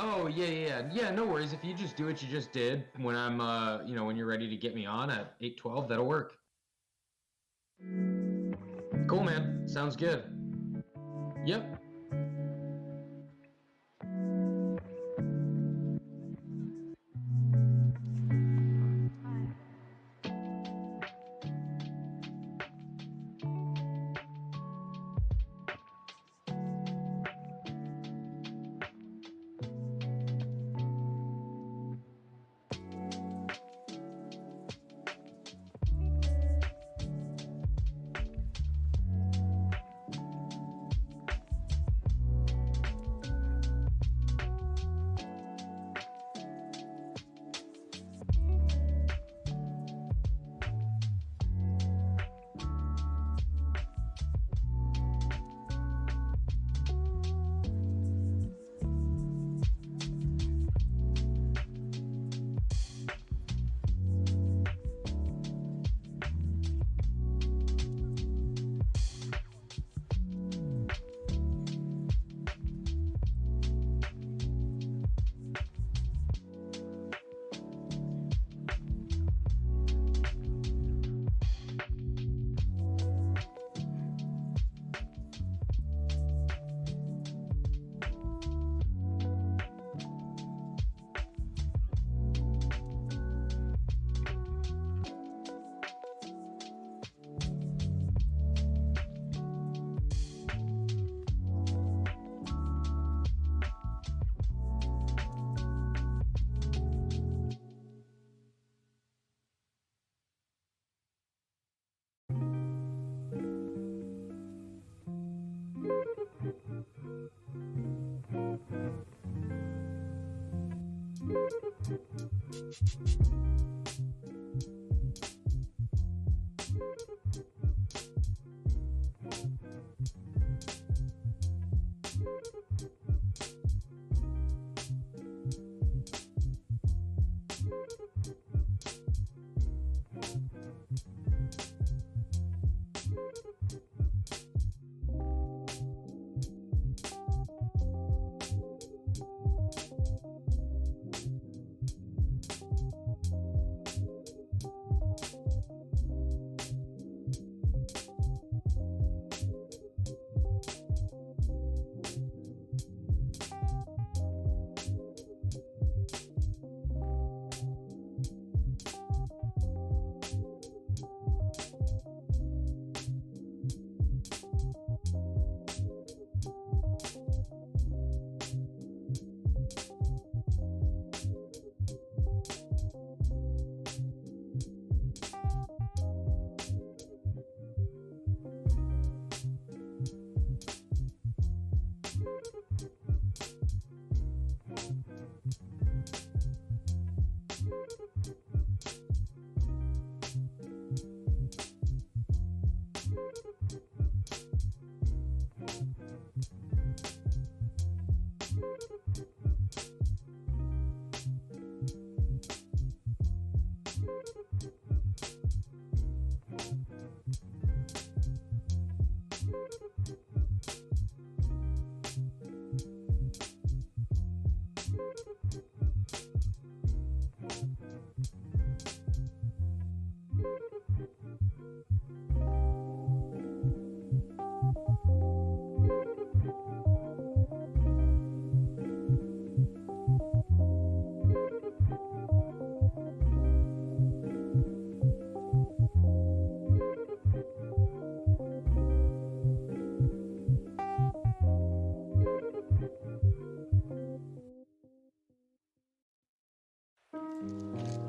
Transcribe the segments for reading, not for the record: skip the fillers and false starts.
Oh, yeah. No worries. If you just do what you just did when I'm, when you're ready to get me on at 8:12, that'll work. Cool, man. Sounds good. Yep.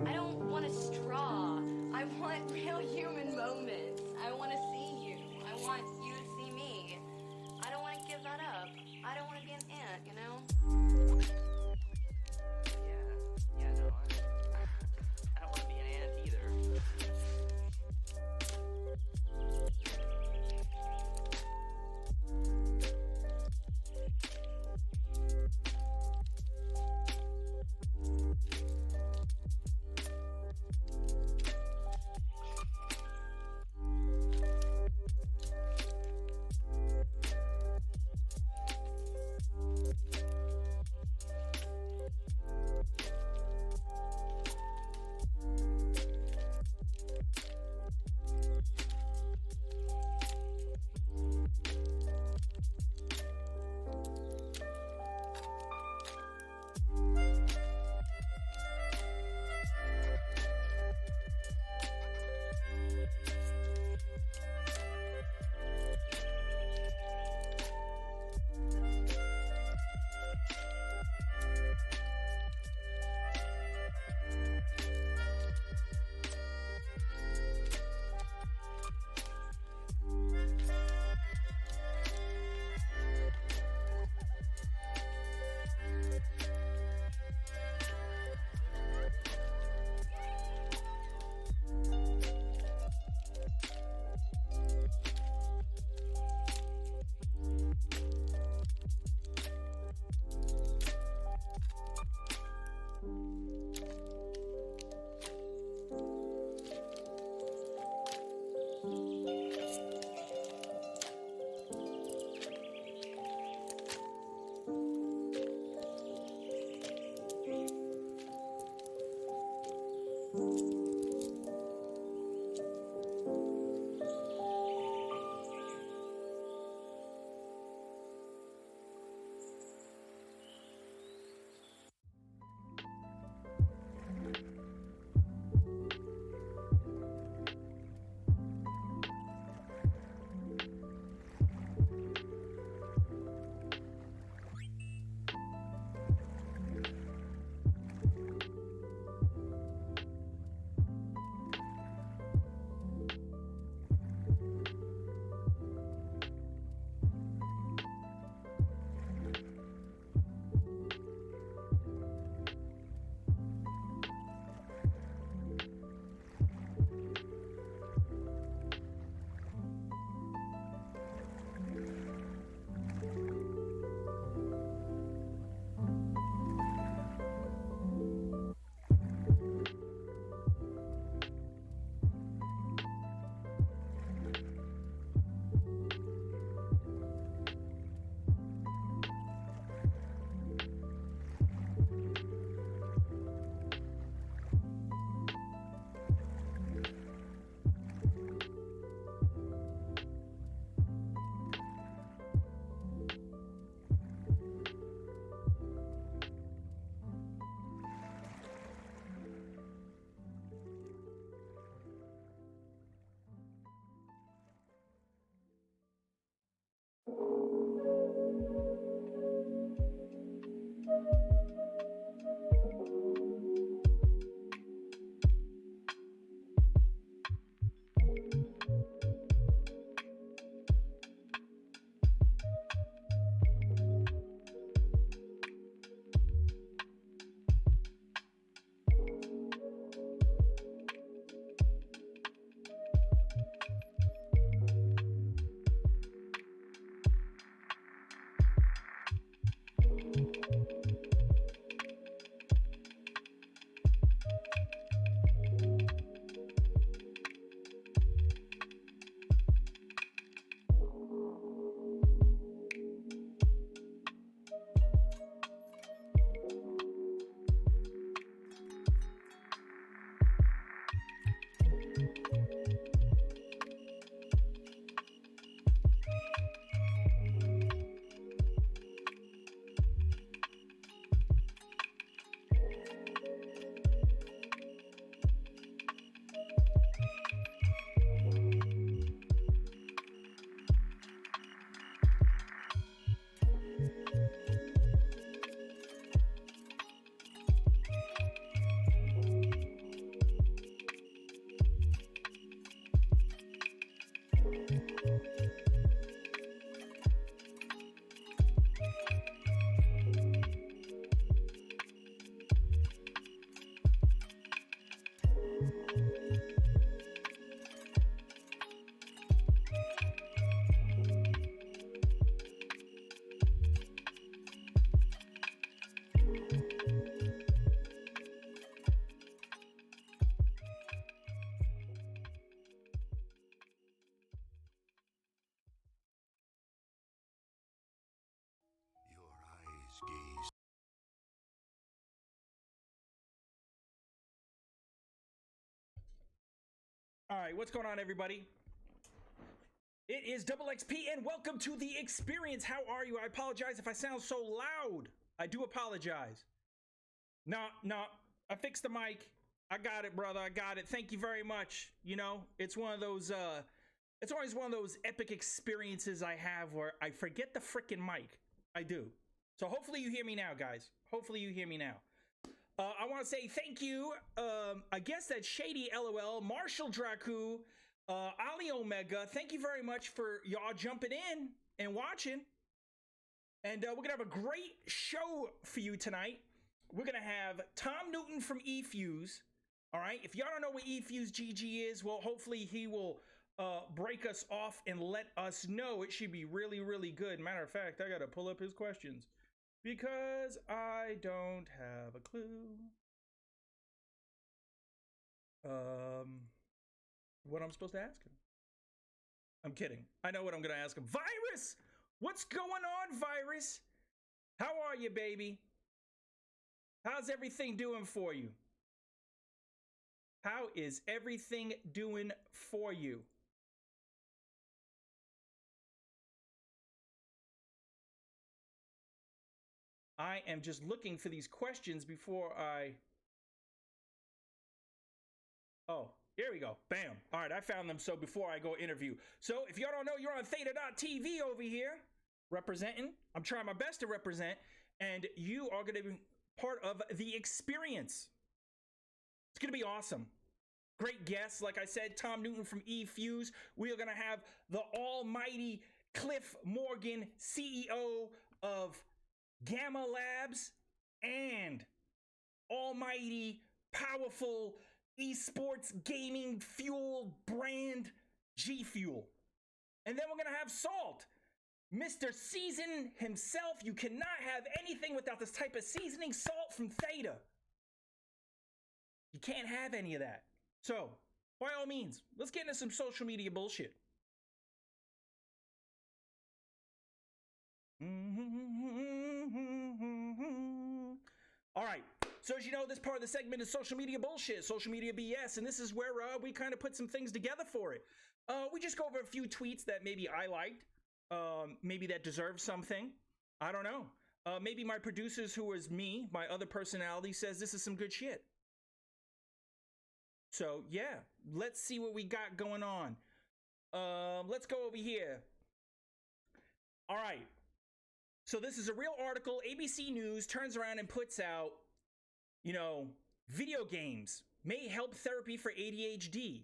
I don't want a straw. I want real human moments. I want to see you. I want you to see me. I don't want to give that up. I don't want to be an ant, you know? Yeah, no, I don't want to be an ant either. gaze. All right, what's going on, everybody? It is DoubleXP, and welcome to the experience. How are you? I apologize if I sound so loud. I do apologize. No, I fixed the mic. I got it, brother. I got it. Thank you very much. You know, it's one of those, it's always one of those epic experiences I have where I forget the freaking mic. I do. So hopefully you hear me now, guys. Hopefully you hear me now. I want to say thank you. I guess that's Shady LOL, Marshall Draku, Ali Omega. Thank you very much for y'all jumping in and watching. And we're going to have a great show for you tonight. We're going to have Tom Newton from eFuse. All right. If y'all don't know what eFuse GG is, well, hopefully he will break us off and let us know. It should be really, really good. Matter of fact, I got to pull up his questions because I don't have a clue what I'm supposed to ask him. I'm kidding. I know what I'm going to ask him. Virus! What's going on, Virus? How are you, baby? How's everything doing for you? How is everything doing for you? I am just looking for these questions before I... Oh, here we go. Bam. All right, I found them. So before I go interview. So if y'all don't know, you're on Theta.tv over here representing. I'm trying my best to represent. And you are going to be part of the experience. It's going to be awesome. Great guests. Like I said, Tom Newton from eFuse. We are going to have the almighty Cliff Morgan, CEO of Gamma Labs, and almighty, powerful esports gaming fuel brand GFUEL. And then we're going to have Salt, Mr. Season himself. You cannot have anything without this type of seasoning, salt from Theta. You can't have any of that. So, by all means, let's get into some social media bullshit. All right. So as you know, this part of the segment is social media bullshit, social media BS, and this is where we kind of put some things together for it. We just go over a few tweets that maybe I liked, maybe that deserve something. I don't know. Maybe my producers, who is me, my other personality, says this is some good shit. So yeah, let's see what we got going on. Let's go over here. All right. So this is a real article. ABC News turns around and puts out, you know, video games may help therapy for ADHD.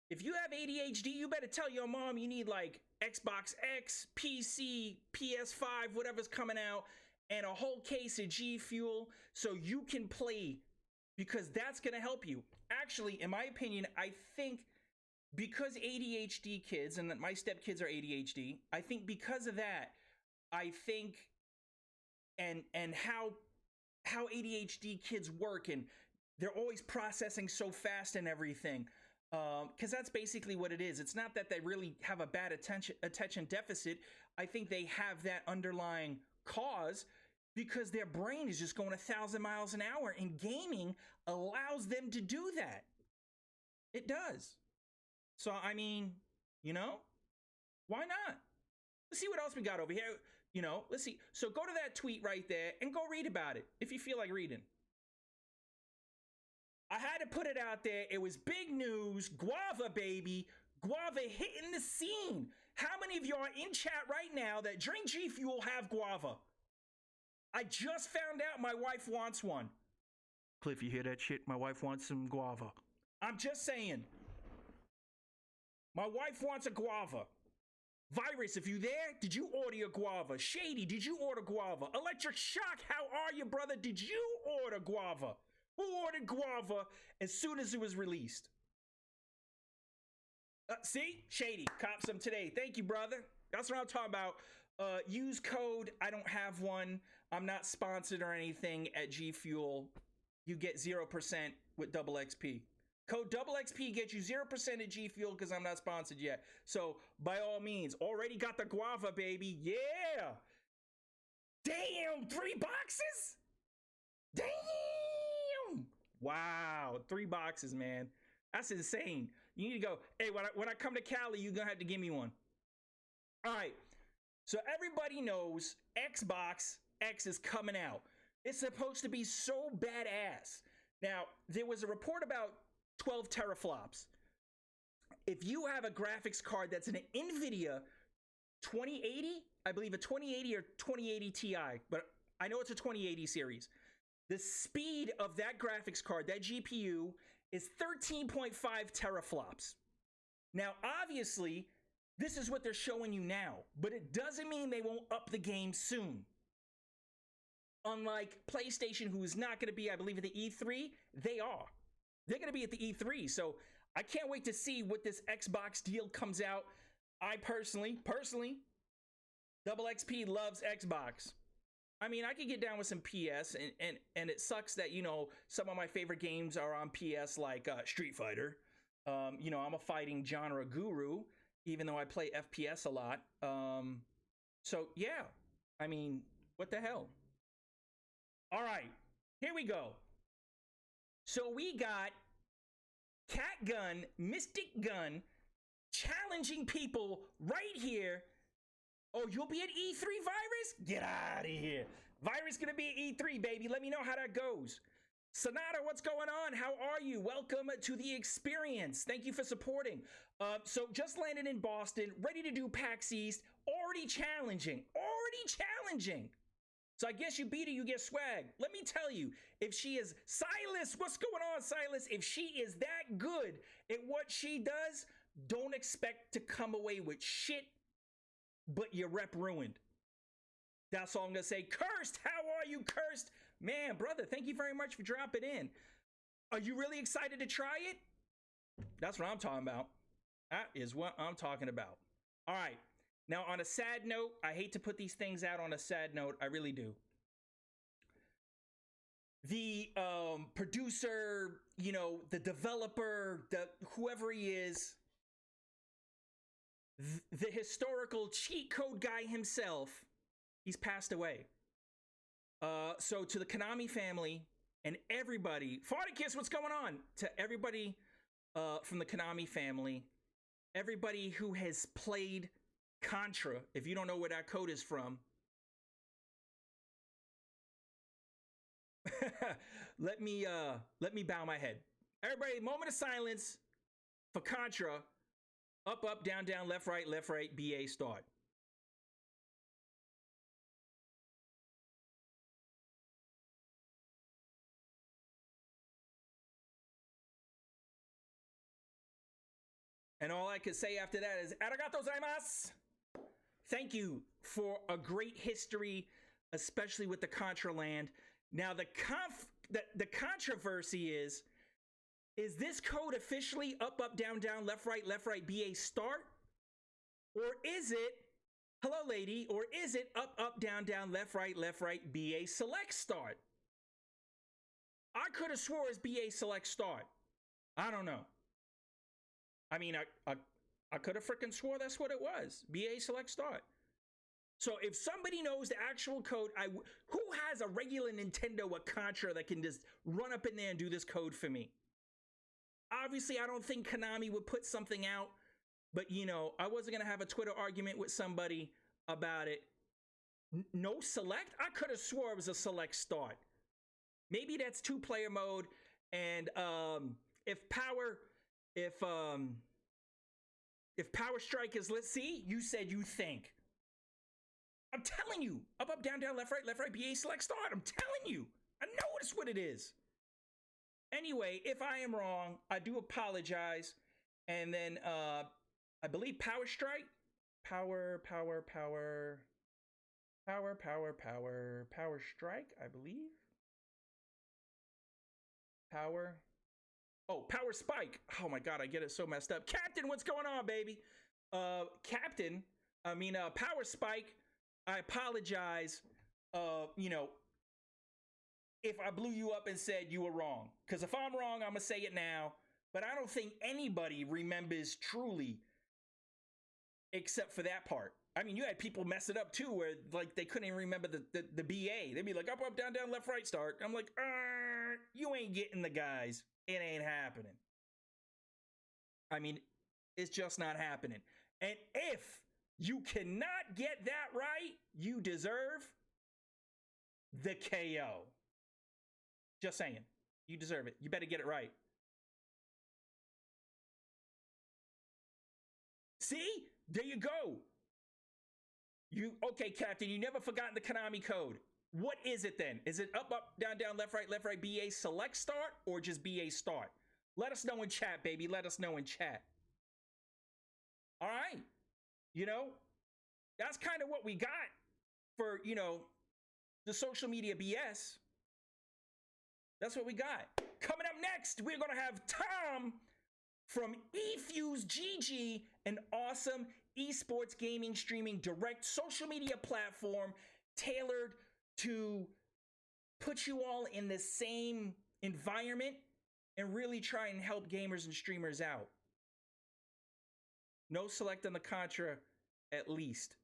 If you have ADHD, you better tell your mom you need like Xbox X, PC, PS5, whatever's coming out, and a whole case of GFUEL so you can play, because that's going to help you. Actually, in my opinion, I think because ADHD kids, and my stepkids are ADHD, I think because of that, I think, and how ADHD kids work, and they're always processing so fast and everything, because that's basically what it is. It's not that they really have a bad attention deficit. I think they have that underlying cause because their brain is just going 1,000 miles an hour, and gaming allows them to do that. It does. So, I mean, you know, why not? Let's see what else we got over here. You know, let's see. So go to that tweet right there and go read about it if you feel like reading. I had to put it out there. It was big news. Guava, baby. Guava hitting the scene. How many of you are in chat right now that drink GFUEL have guava? I just found out my wife wants one. Cliff, you hear that shit? My wife wants some guava. I'm just saying. My wife wants a guava. Virus, if you there, did you order your guava? Shady, did you order guava? Electric Shock, how are you, brother? Did you order guava? Who ordered guava as soon as it was released? See? Shady, cop some today. Thank you, brother. That's what I'm talking about. Use code, I don't have one. I'm not sponsored or anything at GFUEL. You get 0% with DoubleXP. Code DoubleXP gets you 0% at GFUEL because I'm not sponsored yet. So, by all means, already got the guava, baby. Yeah! Damn, 3 boxes? Damn! Wow, 3 boxes, man. That's insane. You need to go, hey, when I come to Cali, you're going to have to give me one. All right. So, everybody knows Xbox X is coming out. It's supposed to be so badass. Now, there was a report about 12 teraflops. If you have a graphics card that's an NVIDIA 2080, I believe a 2080 or 2080 Ti, but I know it's a 2080 series. The speed of that graphics card, that GPU, is 13.5 teraflops. Now, obviously, this is what they're showing you now, but it doesn't mean they won't up the game soon. Unlike PlayStation, who is not going to be, I believe, at the E3, they are. They're going to be at the E3, so I can't wait to see what this Xbox deal comes out. I personally, DoubleXP loves Xbox. I mean, I could get down with some PS, and it sucks that, you know, some of my favorite games are on PS, like Street Fighter. You know, I'm a fighting genre guru, even though I play FPS a lot. So, yeah, I mean, what the hell? All right, here we go. So we got Cat Gun, Mystic Gun, challenging people right here. Oh, you'll be at E3, Virus? Get out of here. Virus gonna be at E3, baby. Let me know how that goes. Sonata, what's going on? How are you? Welcome to the experience. Thank you for supporting. So just landed in Boston, ready to do PAX East. Already challenging. So I guess you beat her, you get swag. Let me tell you, if she is Silas, what's going on, Silas? If she is that good at what she does, don't expect to come away with shit, but your rep ruined. That's all I'm gonna say. Cursed, how are you, Cursed? Man, brother, thank you very much for dropping in. Are you really excited to try it? That's what I'm talking about. That is what I'm talking about. All right. Now, on a sad note, I hate to put these things out on a sad note. I really do. The producer, you know, the developer, whoever he is, the historical cheat code guy himself, he's passed away. So to the Konami family and everybody, Farticus, what's going on? To everybody from the Konami family, everybody who has played Contra, if you don't know where that code is from, let me bow my head. Everybody, moment of silence for Contra. Up, up, down, down, left, right, BA, start. And all I could say after that is arigatou gozaimasu. Thank you for a great history, especially with the Contra land. Now the controversy is this code officially up, up, down, down, left, right, BA start? Or is it, hello lady, or is it up, up, down, down, left, right, BA select start? I could have swore it's BA select start. I don't know. I mean, I could have freaking swore that's what it was. BA select start. So if somebody knows the actual code, who has a regular Nintendo with Contra that can just run up in there and do this code for me? Obviously, I don't think Konami would put something out, but you know, I wasn't gonna have a Twitter argument with somebody about it. No select? I could have swore it was a select start. Maybe that's 2-player mode, and if Power Strike is, let's see, you said you think. I'm telling you, up, up, down, down, left, right, BA select start. I'm telling you, I know it's what it is. Anyway, if I am wrong, I do apologize. And then I believe Power Strike, Power Strike, I believe. Power Spike. Oh my God, I get it so messed up. Captain, what's going on, baby? Power Spike, I apologize. You know, if I blew you up and said you were wrong. Because if I'm wrong, I'm going to say it now. But I don't think anybody remembers truly except for that part. I mean, you had people mess it up too, where like they couldn't even remember the BA. They'd be like, up, up, down, down, left, right, start. I'm like, you ain't getting the guys. It ain't happening. I mean, it's just not happening. And if you cannot get that right, you deserve the KO. Just saying. You deserve it. You better get it right. See? There you go. Okay, Captain, you never forgotten the Konami code. What is it then? Is it up, up, down, down, left, right, BA select start, or just BA start? Let us know in chat, baby. Let us know in chat. All right. You know, that's kind of what we got for, you know, the social media BS. That's what we got. Coming up next, we're going to have Tom from eFuse GG, an awesome esports gaming streaming direct social media platform tailored to put you all in the same environment and really try and help gamers and streamers out. No select on the Contra, at least.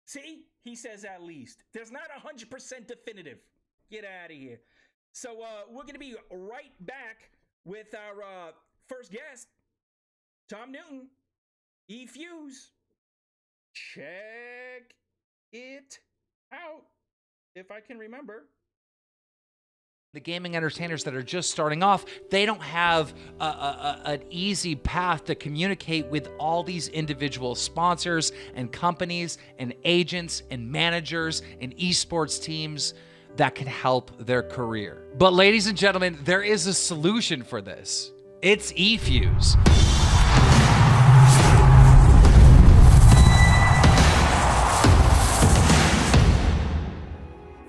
See? He says at least. There's not 100% definitive. Get out of here. So we're going to be right back with our first guest, Tom Newton, eFuse. Check it out, if I can remember. The gaming entertainers that are just starting off, they don't have an easy path to communicate with all these individual sponsors and companies and agents and managers and esports teams that can help their career. But ladies and gentlemen, there is a solution for this. It's eFuse.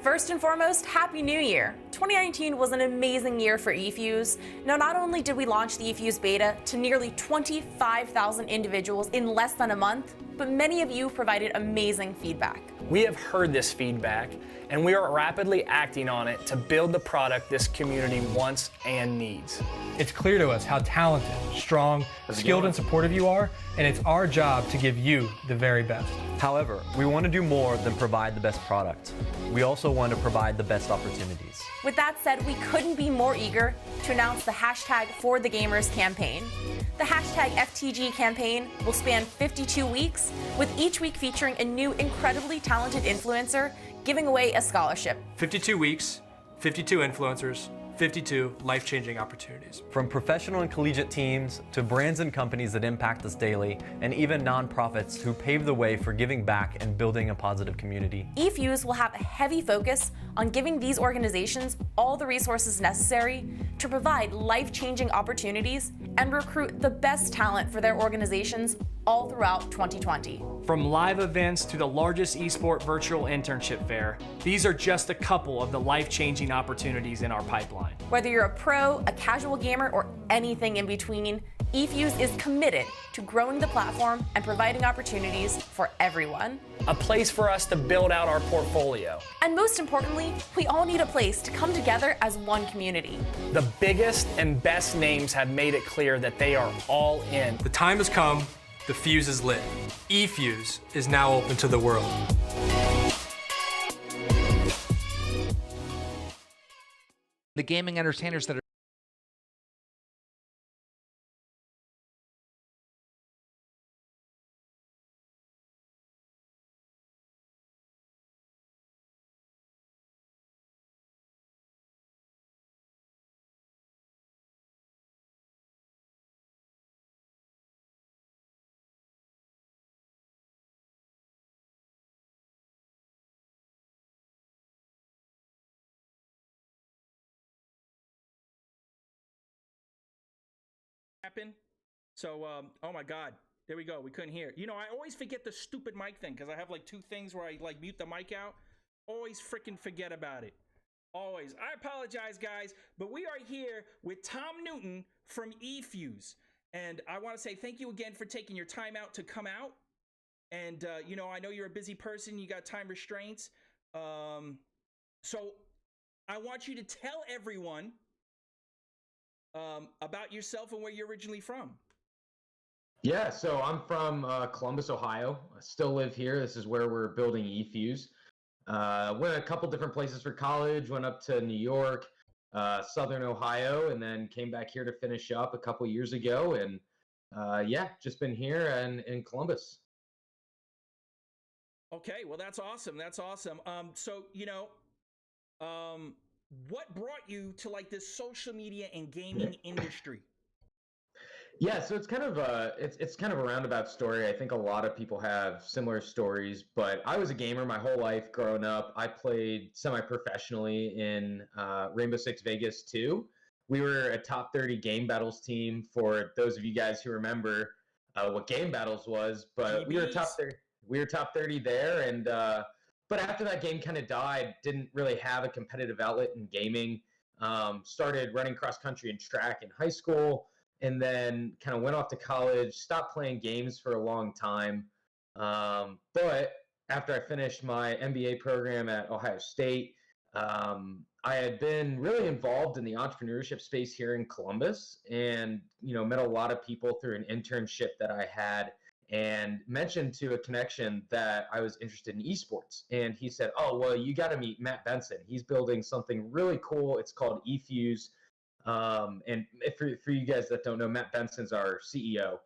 First and foremost, Happy New Year! 2019 was an amazing year for eFuse. Now, not only did we launch the eFuse beta to nearly 25,000 individuals in less than a month, but many of you provided amazing feedback. We have heard this feedback, and we are rapidly acting on it to build the product this community wants and needs. It's clear to us how talented, strong, skilled, and supportive you are, and it's our job to give you the very best. However, we want to do more than provide the best product. We also want to provide the best opportunities. With that said, we couldn't be more eager to announce the hashtag For the Gamers campaign. The hashtag FTG campaign will span 52 weeks, with each week featuring a new incredibly talented influencer giving away a scholarship. 52 weeks, 52 influencers, 52 life-changing opportunities. From professional and collegiate teams to brands and companies that impact us daily, and even nonprofits who pave the way for giving back and building a positive community. eFuse will have a heavy focus on giving these organizations all the resources necessary to provide life-changing opportunities and recruit the best talent for their organizations all throughout 2020. From live events to the largest esport virtual internship fair, these are just a couple of the life-changing opportunities in our pipeline. Whether you're a pro, a casual gamer, or anything in between, eFuse is committed to growing the platform and providing opportunities for everyone. A place for us to build out our portfolio. And most importantly, we all need a place to come together as one community. The biggest and best names have made it clear that they are all in. The time has come, the fuse is lit. eFuse is now open to the world. The gaming entertainers that are Happen. So, oh my God, there we go. We couldn't hear. You know, I always forget the stupid mic thing because I have like two things where I like mute the mic out. Always freaking forget about it. Always. I apologize, guys, but we are here with Tom Newton from eFuse. And I want to say thank you again for taking your time out to come out. And, you know, I know you're a busy person. You got time restraints. So I want you to tell everyone about yourself and where you're originally from. Yeah, so I'm from Columbus, Ohio. I still live here. This is where we're building eFuse. Went a couple different places for college, went up to New York, Southern Ohio, and then came back here to finish up a couple years ago. And yeah, just been here and in Columbus. Okay, well, that's awesome. That's awesome. So, you know, what brought you to like this social media and gaming industry? Yeah, so it's kind of a roundabout story. I think a lot of people have similar stories, but I was a gamer my whole life growing up. I played semi-professionally in Rainbow Six Vegas 2. We were a top 30 game battles team for those of you guys who remember what game battles was, but we were top 30. We were top 30 there, and but after that game kind of died, didn't really have a competitive outlet in gaming. Started running cross country and track in high school, and then kind of went off to college, stopped playing games for a long time. But after I finished my MBA program at Ohio State, I had been really involved in the entrepreneurship space here in Columbus, and met a lot of people through an internship that I had, and mentioned to a connection that I was interested in esports. And he said, "Oh, well, you got to meet Matt Benson. He's building something really cool. It's called eFuse. And for you guys that don't know, Matt Benson's our CEO.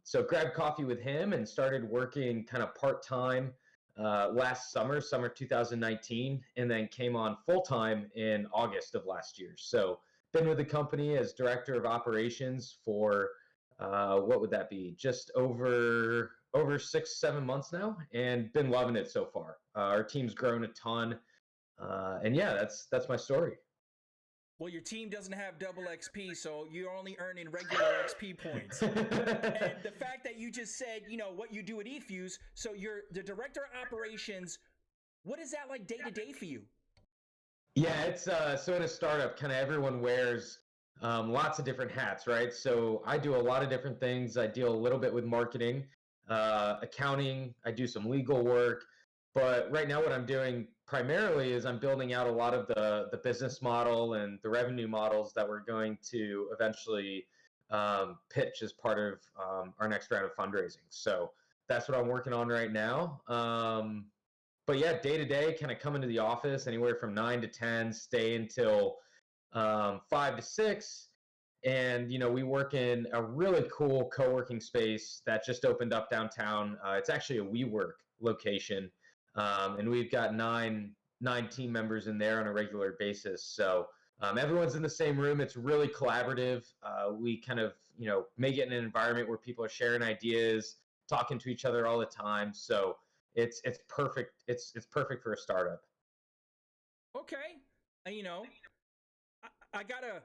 So grabbed coffee with him and started working kind of part-time last summer 2019, and then came on full-time in August of last year. So been with the company as director of operations for what would that be? Just over 6-7 months now, and been loving it so far. Our team's grown a ton, and yeah, that's my story. Well, your team doesn't have double XP, so you're only earning regular XP points. And the fact that you just said, what you do at eFuse, so you're the director of operations. What is that like day to day for you? Yeah, it's so in a startup, kind of everyone wears lots of different hats, right? So I do a lot of different things. I deal a little bit with marketing, accounting. I do some legal work, but right now what I'm doing primarily is I'm building out a lot of the business model and the revenue models that we're going to eventually pitch as part of our next round of fundraising. So that's what I'm working on right now. But yeah, day to day, kind of come into the office anywhere from 9 to 10, stay until 5 to 6. And, we work in a really cool co-working space that just opened up downtown. It's actually a WeWork location. And we've got nine team members in there on a regular basis. So everyone's in the same room. It's really collaborative. We kind of, make it in an environment where people are sharing ideas, talking to each other all the time. So it's perfect. It's perfect for a startup. Okay. I gotta.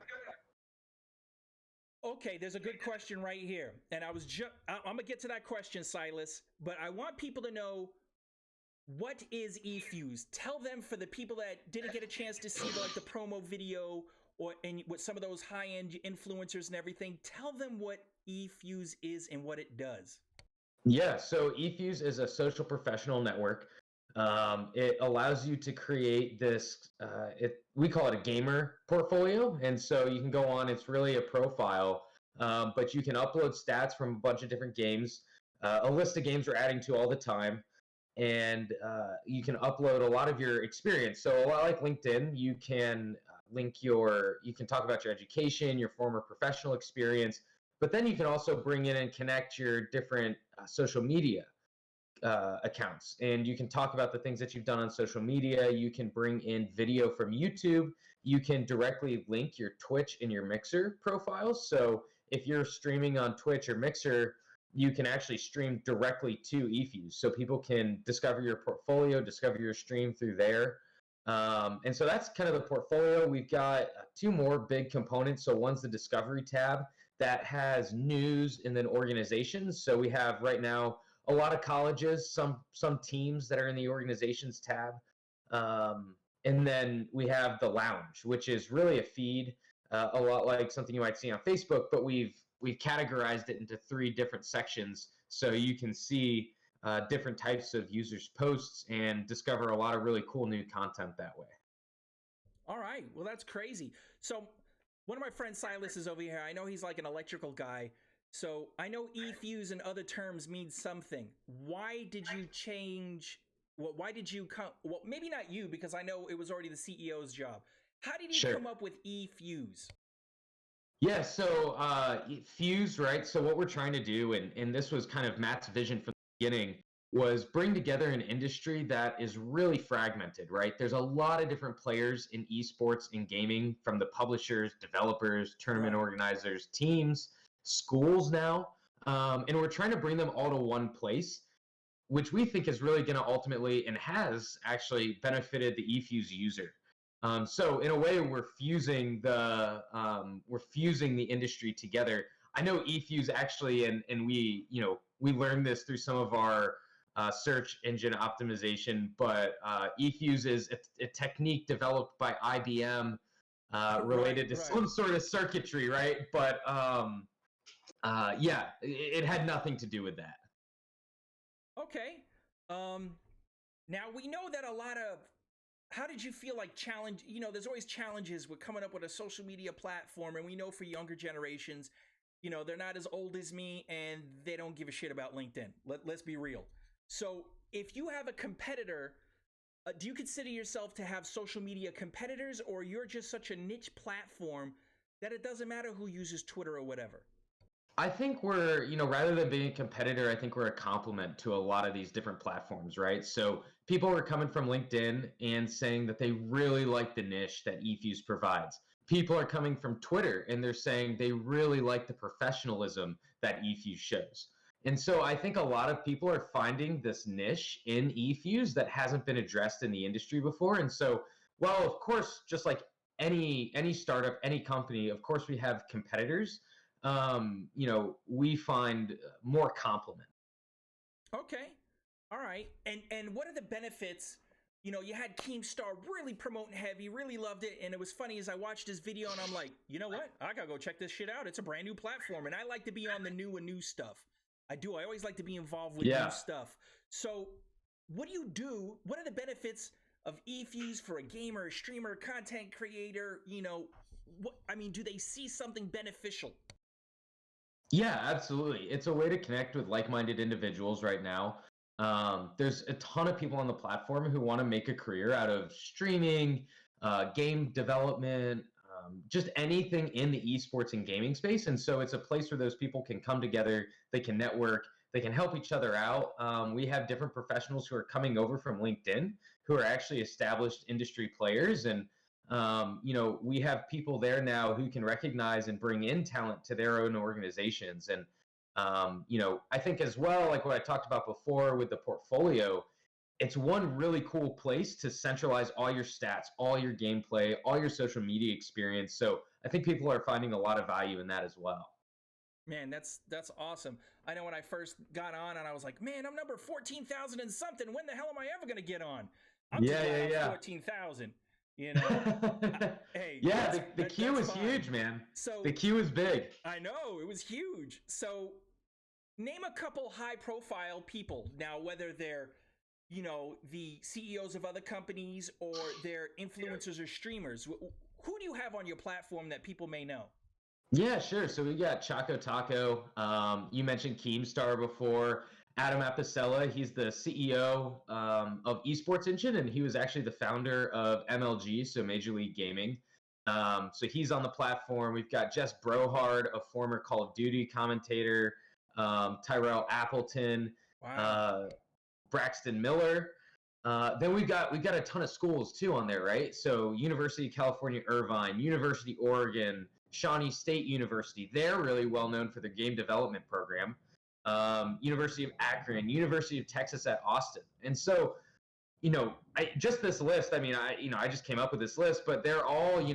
Okay, there's a good question right here, and I'm gonna get to that question, Silas. But I want people to know, what is eFuse? Tell them, for the people that didn't get a chance to see the promo video and with some of those high-end influencers and everything. Tell them what eFuse is and what it does. Yeah, so eFuse is a social professional network. It allows you to create this, we call it a gamer portfolio. And so you can go on, it's really a profile, but you can upload stats from a bunch of different games, a list of games we're adding to all the time. And you can upload a lot of your experience. So a lot like LinkedIn, you can you can talk about your education, your former professional experience, but then you can also bring in and connect your different social media accounts, and you can talk about the things that you've done on social media. You can bring in video from YouTube. You can directly link your Twitch and your Mixer profiles. So if you're streaming on Twitch or Mixer, you can actually stream directly to eFuse. So people can discover your portfolio, discover your stream through there. And so that's kind of the portfolio. We've got 2 more big components. So one's the Discovery tab that has news and then organizations. So we have right now a lot of colleges, some teams that are in the organizations tab. And then we have the Lounge, which is really a feed, a lot like something you might see on Facebook, but we've categorized it into 3 different sections, so you can see different types of users' posts and discover a lot of really cool new content that way. All right, well, that's crazy. So one of my friends, Silas, is over here. I know he's like an electrical guy. So I know eFuse in other terms means something. Why did you change? Well, why did you come? Well, maybe not you, because I know it was already the CEO's job. How did you come up with eFuse? Yeah, so Fuse, right? So what we're trying to do, and this was kind of Matt's vision from the beginning, was bring together an industry that is really fragmented, right? There's a lot of different players in esports and gaming, from the publishers, developers, tournament organizers, teams, schools now. And we're trying to bring them all to one place, which we think is really going to ultimately, and has actually, benefited the eFuse user. So in a way, we're fusing the industry together. I know eFuse actually, and we learned this through some of our search engine optimization, but eFuse is a technique developed by IBM related to some sort of circuitry, right? But yeah, it had nothing to do with that. Okay. Now we know that a lot of. How did you feel like challenge? There's always challenges with coming up with a social media platform, and we know for younger generations, they're not as old as me, and they don't give a shit about LinkedIn. Let's be real. So if you have a competitor do you consider yourself to have social media competitors, or you're just such a niche platform that it doesn't matter who uses Twitter or whatever? I think we're, rather than being a competitor, I think we're a complement to a lot of these different platforms, right? So people are coming from LinkedIn and saying that they really like the niche that eFuse provides. People are coming from Twitter and they're saying they really like the professionalism that eFuse shows. And so I think a lot of people are finding this niche in eFuse that hasn't been addressed in the industry before. And so, well, of course, just like any startup, any company, of course we have competitors. We find more complement. Okay. All right. And what are the benefits? You had Keemstar really promoting heavy, really loved it. And it was funny as I watched this video and I'm like, you know what? I gotta go check this shit out. It's a brand new platform. And I like to be on the new stuff. I do. I always like to be involved with new stuff. So what do you do? What are the benefits of eFuse for a gamer, a streamer, content creator? Do they see something beneficial? Yeah, absolutely. It's a way to connect with like-minded individuals right now. There's a ton of people on the platform who want to make a career out of streaming, game development, just anything in the esports and gaming space. And so it's a place where those people can come together, they can network, they can help each other out. We have different professionals who are coming over from LinkedIn who are actually established industry players. And we have people there now who can recognize and bring in talent to their own organizations. And, I think as well, like what I talked about before with the portfolio, it's one really cool place to centralize all your stats, all your gameplay, all your social media experience. So I think people are finding a lot of value in that as well. Man, that's awesome. I know when I first got on and I was like, man, I'm number 14,000 and something. When the hell am I ever going to get on? I'm just glad I'm 14,000. Hey, yeah, the queue is huge, man. So the queue is big. I know, it was huge. So name a couple high profile people now, whether they're the CEOs of other companies or they're influencers or streamers. Who do you have on your platform that people may know? Yeah, sure. So we got Choco Taco. You mentioned Keemstar before. Adam Apicella, he's the CEO of Esports Engine, and he was actually the founder of MLG, so Major League Gaming. So he's on the platform. We've got Jess Brohard, a former Call of Duty commentator, Tyrell Appleton, Braxton Miller. Then we've got a ton of schools too on there, right? So University of California, Irvine, University of Oregon, Shawnee State University. They're really well known for their game development program. University of Akron, University of Texas at Austin. And so, just this list, I just came up with this list, but they're all,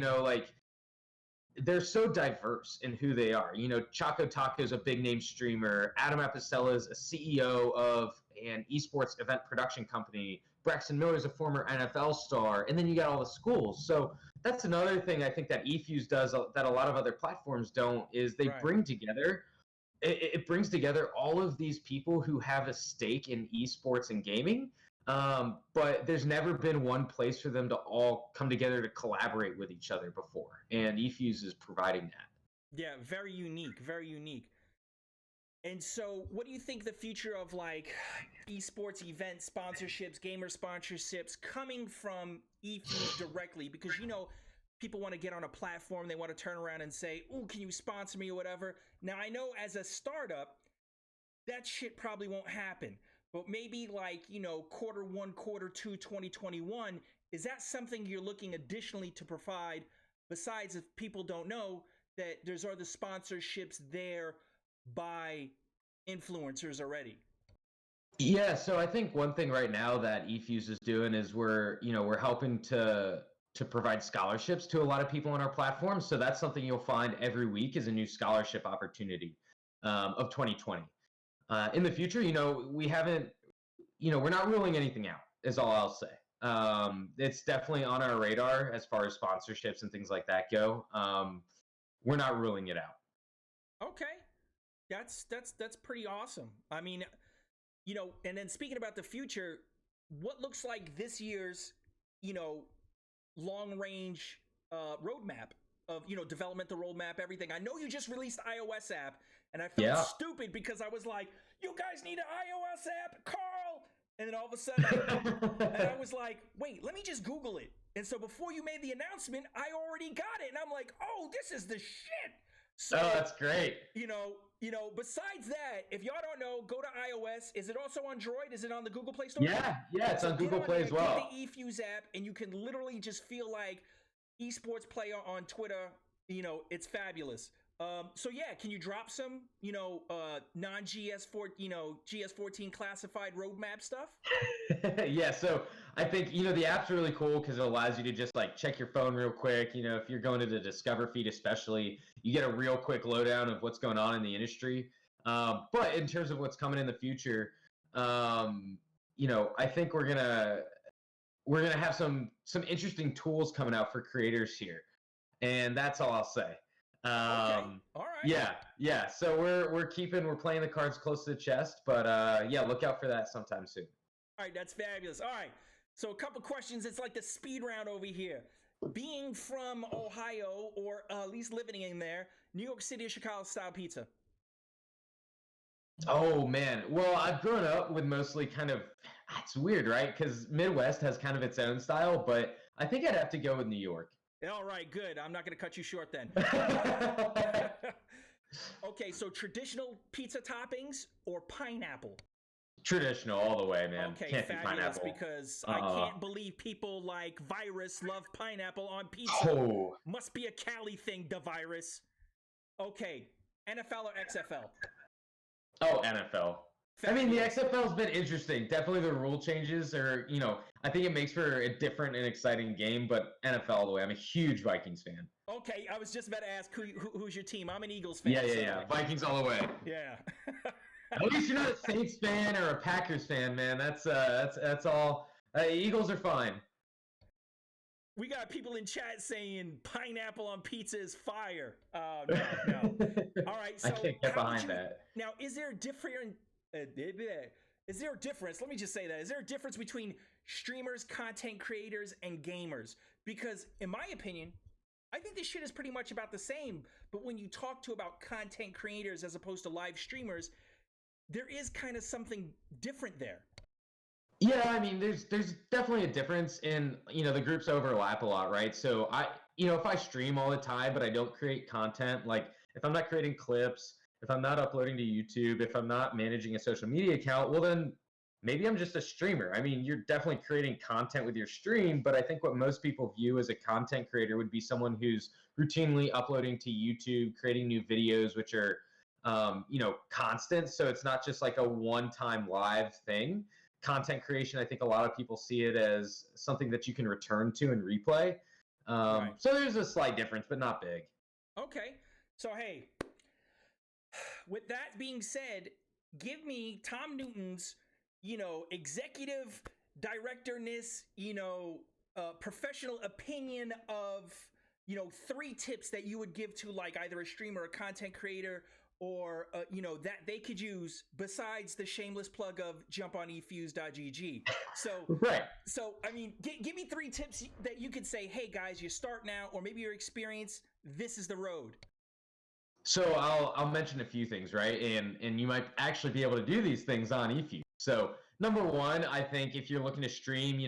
they're so diverse in who they are. Choco Taco is a big name streamer. Adam Apicella is a CEO of an esports event production company. Braxton Miller is a former NFL star. And then you got all the schools. So that's another thing I think that eFuse does that a lot of other platforms don't, is they bring together it brings together all of these people who have a stake in esports and gaming, but there's never been one place for them to all come together to collaborate with each other before, and eFuse is providing that. Yeah, very unique, very unique. And so what do you think the future of esports event sponsorships, gamer sponsorships coming from eFuse directly? Because people want to get on a platform, they want to turn around and say, "Ooh, can you sponsor me?" or whatever. Now, I know as a startup, that shit probably won't happen. But maybe quarter one, quarter two, 2021, is that something you're looking additionally to provide, besides if people don't know that there's other sponsorships there by influencers already? Yeah, so I think one thing right now that eFuse is doing is we're helping to provide scholarships to a lot of people on our platform. So that's something you'll find every week is a new scholarship opportunity of 2020. In the future, we haven't, we're not ruling anything out, is all I'll say. It's definitely on our radar as far as sponsorships and things like that go. We're not ruling it out. Okay. That's pretty awesome. And then speaking about the future, what looks like this year's, long range roadmap of developmental roadmap, everything. I know you just released iOS app, and I felt stupid because I was like, you guys need an iOS app, Carl. And then all of a sudden, I was like, wait, let me just Google it. And so before you made the announcement, I already got it. And I'm like, oh, this is the shit. So, oh, that's great. You know, besides that, if y'all don't know, go to iOS. Is it also on Droid? Is it on the Google Play Store? Yeah, it's on Google Play as well. Get the eFuse app, and you can literally just feel like esports player on Twitter. You know, it's fabulous. So yeah, can you drop some, non-GS4, GS14 classified roadmap stuff? Yeah, so I think, the app's really cool because it allows you to just like check your phone real quick. If you're going to the Discover feed especially, you get a real quick lowdown of what's going on in the industry. But in terms of what's coming in the future, I think we're gonna have some interesting tools coming out for creators here. And that's all I'll say. Okay. All right. Yeah. So we're playing the cards close to the chest, but look out for that sometime soon. All right, that's fabulous. All right, so a couple questions. It's like the speed round over here. Being from Ohio, or at least living in there, New York City or Chicago style pizza? Oh man, well I've grown up with mostly kind of. It's weird, right? Because Midwest has kind of its own style, but I think I'd have to go with New York. All right, good. I'm not going to cut you short then. Okay, so traditional pizza toppings or pineapple? Traditional all the way, man. Okay, Can't fabulous, be pineapple. because I can't believe people like Virus love pineapple on pizza. Oh. Must be a Cali thing, the Virus. Okay, NFL or XFL? Oh, NFL. I mean, the XFL's been interesting. Definitely the rule changes are, I think it makes for a different and exciting game, but NFL all the way. I'm a huge Vikings fan. Okay, I was just about to ask who's your team. I'm an Eagles fan. Yeah. Vikings all the way. Yeah. At least you're not a Saints fan or a Packers fan, man. That's all. Eagles are fine. We got people in chat saying pineapple on pizza is fire. No. All right, so I can't get behind that. Now, is there a difference? Let me just say that. Is there a difference between streamers, content creators, and gamers? Because in my opinion, I think this shit is pretty much about the same. But when you talk about content creators as opposed to live streamers, there is kind of something different there. Yeah, I mean, there's definitely a difference in, the groups overlap a lot, right? So if I stream all the time, but I don't create content, like if I'm not creating clips, if I'm not uploading to YouTube, if I'm not managing a social media account, well then maybe I'm just a streamer. I mean, you're definitely creating content with your stream, but I think what most people view as a content creator would be someone who's routinely uploading to YouTube, creating new videos, which are, constant. So it's not just like a one-time live thing. Content creation, I think a lot of people see it as something that you can return to and replay. Right. So there's a slight difference, but not big. Okay. So, hey, with that being said, give me Tom Newton's, executive directorness, professional opinion of, 3 tips that you would give to like either a streamer or a content creator or, that they could use besides the shameless plug of jump on eFuse.gg. So, right. So, I mean, give me 3 tips that you could say, hey guys, you start now, or maybe your experience, this is the road. So I'll mention a few things, right? And you might actually be able to do these things on eFuse. So number 1, I think if you're looking to stream,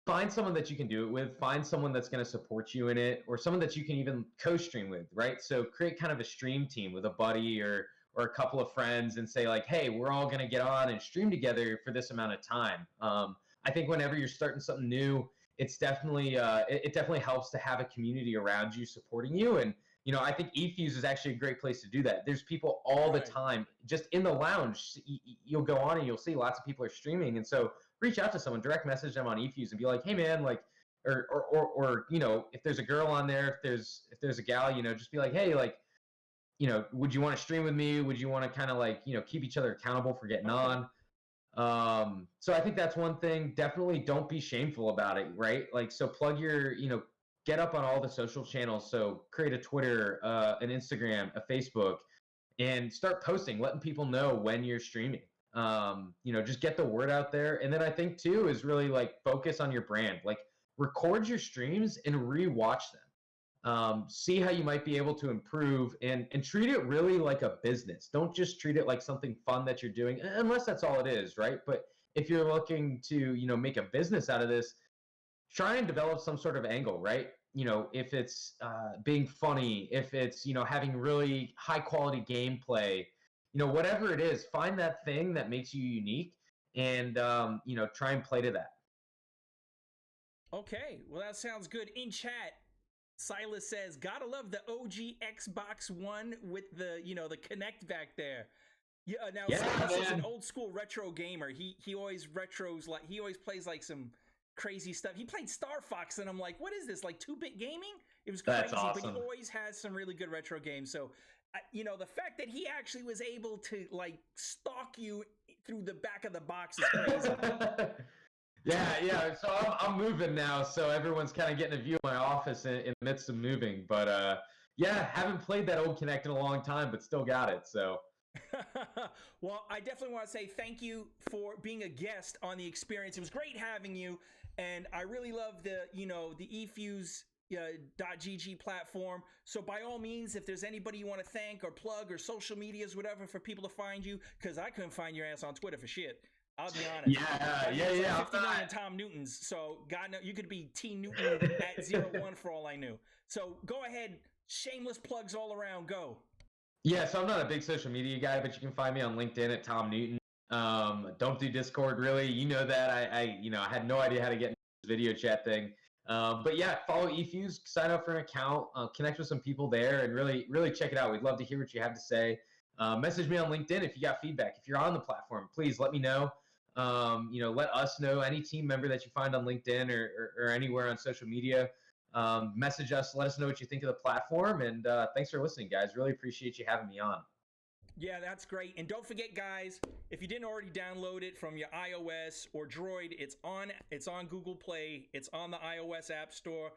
find someone that you can do it with, find someone that's going to support you in it, or someone that you can even co-stream with, right? So create kind of a stream team with a buddy or a couple of friends and say like, hey, we're all going to get on and stream together for this amount of time. I think whenever you're starting something new, it's definitely, it definitely helps to have a community around you supporting you. And, I think eFuse is actually a great place to do that. There's people all the time, just in the lounge. You'll go on and you'll see lots of people are streaming. And so reach out to someone, direct message them on eFuse and be like, hey man, like, or if there's a girl on there, if there's a gal, just be like, hey, like, would you want to stream with me? Would you want to kind of like, keep each other accountable for getting on? So I think that's one thing. Definitely don't be shameful about it, right? Like, so plug your, get up on all the social channels. So create a Twitter, an Instagram, a Facebook, and start posting, letting people know when you're streaming. Just get the word out there. And then I think too is really like focus on your brand, like record your streams and rewatch them. See how you might be able to improve and treat it really like a business. Don't just treat it like something fun that you're doing, unless that's all it is, right? But if you're looking to, make a business out of this, try and develop some sort of angle, right? If it's being funny, if it's, having really high quality gameplay, whatever it is, find that thing that makes you unique and, try and play to that. Okay, well, that sounds good. In chat, Silas says, gotta love the OG Xbox One with the, the Kinect back there. Yeah, now Silas is an old school retro gamer. He always he always plays like some crazy stuff. He played Star Fox, and I'm like, what is this, like 2-bit gaming? It was crazy. That's awesome. But he always has some really good retro games. So, the fact that he actually was able to like stalk you through the back of the box is crazy. Yeah. So I'm moving now, so everyone's kind of getting a view of my office in the midst of moving. But haven't played that old Kinect in a long time, but still got it. So. Well, I definitely want to say thank you for being a guest on the experience. It was great having you, and I really love the eFuse .gg platform. So by all means, if there's anybody you want to thank or plug or social medias, whatever, for people to find you, because I couldn't find your ass on Twitter for shit. I'll be honest. Yeah. 50 million Tom Newtons. So God knows, you could be T Newton at 01 for all I knew. So go ahead, shameless plugs all around. Go. Yeah, so I'm not a big social media guy, but you can find me on LinkedIn at Tom Newton. Don't do Discord, really. You know that. I had no idea how to get into this video chat thing. But yeah, follow eFuse, sign up for an account, connect with some people there, and really check it out. We'd love to hear what you have to say. Message me on LinkedIn if you got feedback. If you're on the platform, please let me know. Let us know, any team member that you find on LinkedIn or anywhere on social media. Message us, let us know what you think of the platform, and thanks for listening, guys. Really appreciate you having me on. Yeah, that's great. And don't forget, guys, if you didn't already download it from your iOS or Droid, it's on Google Play, it's on the iOS App Store.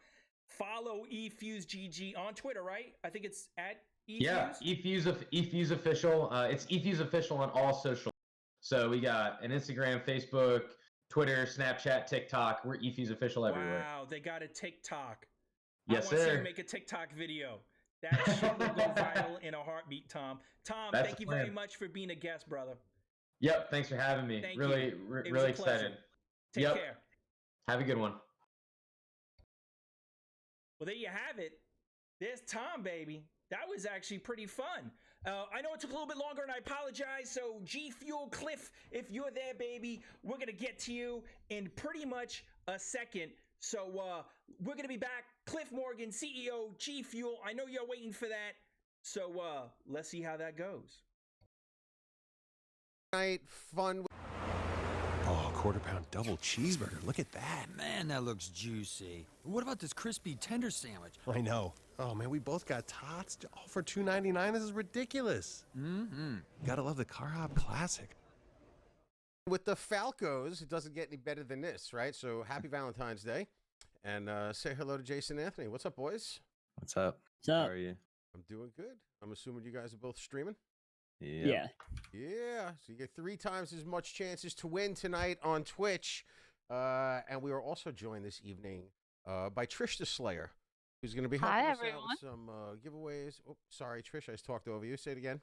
Follow eFuse GG on Twitter, right? I think it's at eFuse. Yeah, eFuse official. It's eFuse official on all social. So we got an Instagram, Facebook, Twitter, Snapchat, TikTok. We're eFuse official everywhere. Wow, they got a TikTok. Yes, I want sir. you to make a TikTok video. That shit will go viral in a heartbeat, Tom. Tom, thank you very much for being a guest, brother. Yep, thanks for having me. Thank really excited. Take care. Have a good one. Well, there you have it. There's Tom, baby. That was actually pretty fun. I know it took a little bit longer, and I apologize. So, GFUEL, Cliff, if you're there, baby, we're going to get to you in pretty much a second. So, we're going to be back. Cliff Morgan, CEO, GFUEL. I know you're waiting for that. So, let's see how that goes. Night fun. Oh, quarter-pound double cheeseburger. Look at that. Man, that looks juicy. What about this crispy tender sandwich? I know. Oh, man, we both got tots all for $2.99. This is ridiculous. Mm-hmm. Gotta love the Car Hop Classic. With the Falcos, it doesn't get any better than this, right? So happy Valentine's Day. And say hello to Jason Anthony. What's up, boys? What's up? What's up? How are you? I'm doing good. I'm assuming you guys are both streaming? Yeah. Yeah. So you get 3 times as much chances to win tonight on Twitch. And we are also joined this evening by Trish the Slayer, who's going to be helping us out with some giveaways. Oh, sorry, Trish, I just talked over you. Say it again.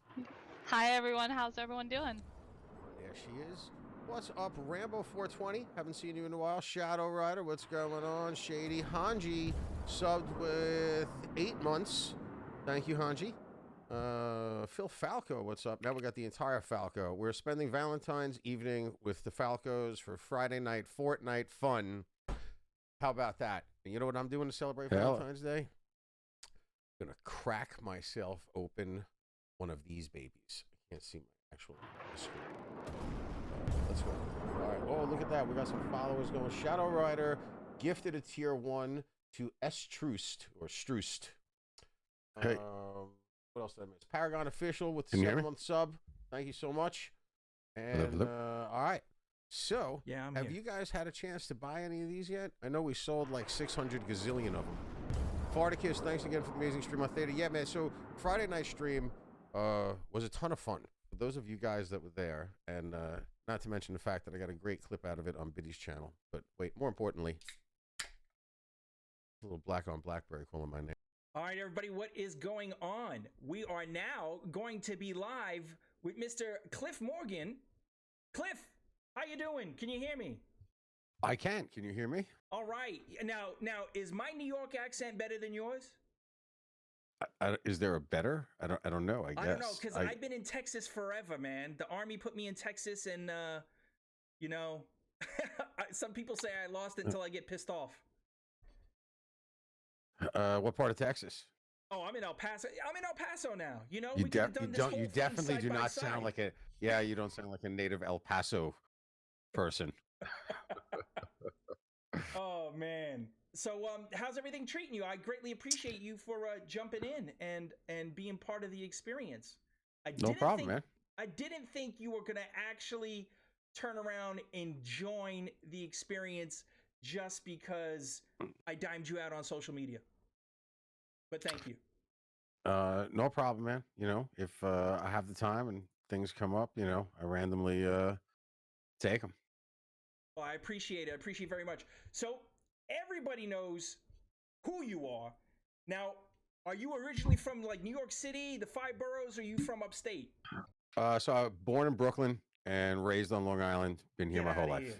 Hi, everyone. How's everyone doing? There she is. What's up, Rambo420? Haven't seen you in a while. Shadow Rider, what's going on? Shady Hanji subbed with 8 months. Thank you, Hanji. Phil Falco, what's up? Now we got the entire Falco. We're spending Valentine's evening with the Falcos for Friday night Fortnite fun. How about that? And you know what I'm doing to celebrate Valentine's Day? I'm gonna crack myself open one of these babies. I can't see my actual screen. Let's go. All right. Oh, look at that. We got some followers going. Shadow Rider gifted a tier 1 to Stroost or Stroost. Hey. What else did I miss? Paragon Official with the 7-month sub. Thank you so much. And all right. So, have you guys had a chance to buy any of these yet? I know we sold like 600 gazillion of them. Farticus, thanks again for the amazing stream on Theta. Yeah, man. So Friday night stream was a ton of fun. For those of you guys that were there, and not to mention the fact that I got a great clip out of it on Biddy's channel. But wait, more importantly, a little black on Blackberry calling my name. All right, everybody, what is going on? We are now going to be live with Mr. Cliff Morgan. Cliff, How you doing? Can you hear me? I can. Can you hear me? All right. Now, is my New York accent better than yours? Is there a better? I don't know. I guess. I don't know, because I've been in Texas forever, man. The Army put me in Texas, and you know, some people say I lost it until I get pissed off. What part of Texas? Oh, I'm in El Paso. I'm in El Paso now. You know, You, we could have done this whole you thing definitely side do by not side. sound like a. Yeah, you don't sound like a native El Paso person. Oh man. So how's everything treating you? I greatly appreciate you for jumping in and being part of the experience. No problem, man. I didn't think you were gonna actually turn around and join the experience just because I dimed you out on social media. But thank you. No problem, man. You know, if I have the time and things come up, you know, I randomly take them. Well, I appreciate it. I appreciate it very much. So everybody knows who you are. Now, are you originally from like New York City, the five boroughs, or are you from upstate? So I was born in Brooklyn and raised on Long Island. Been here my whole life.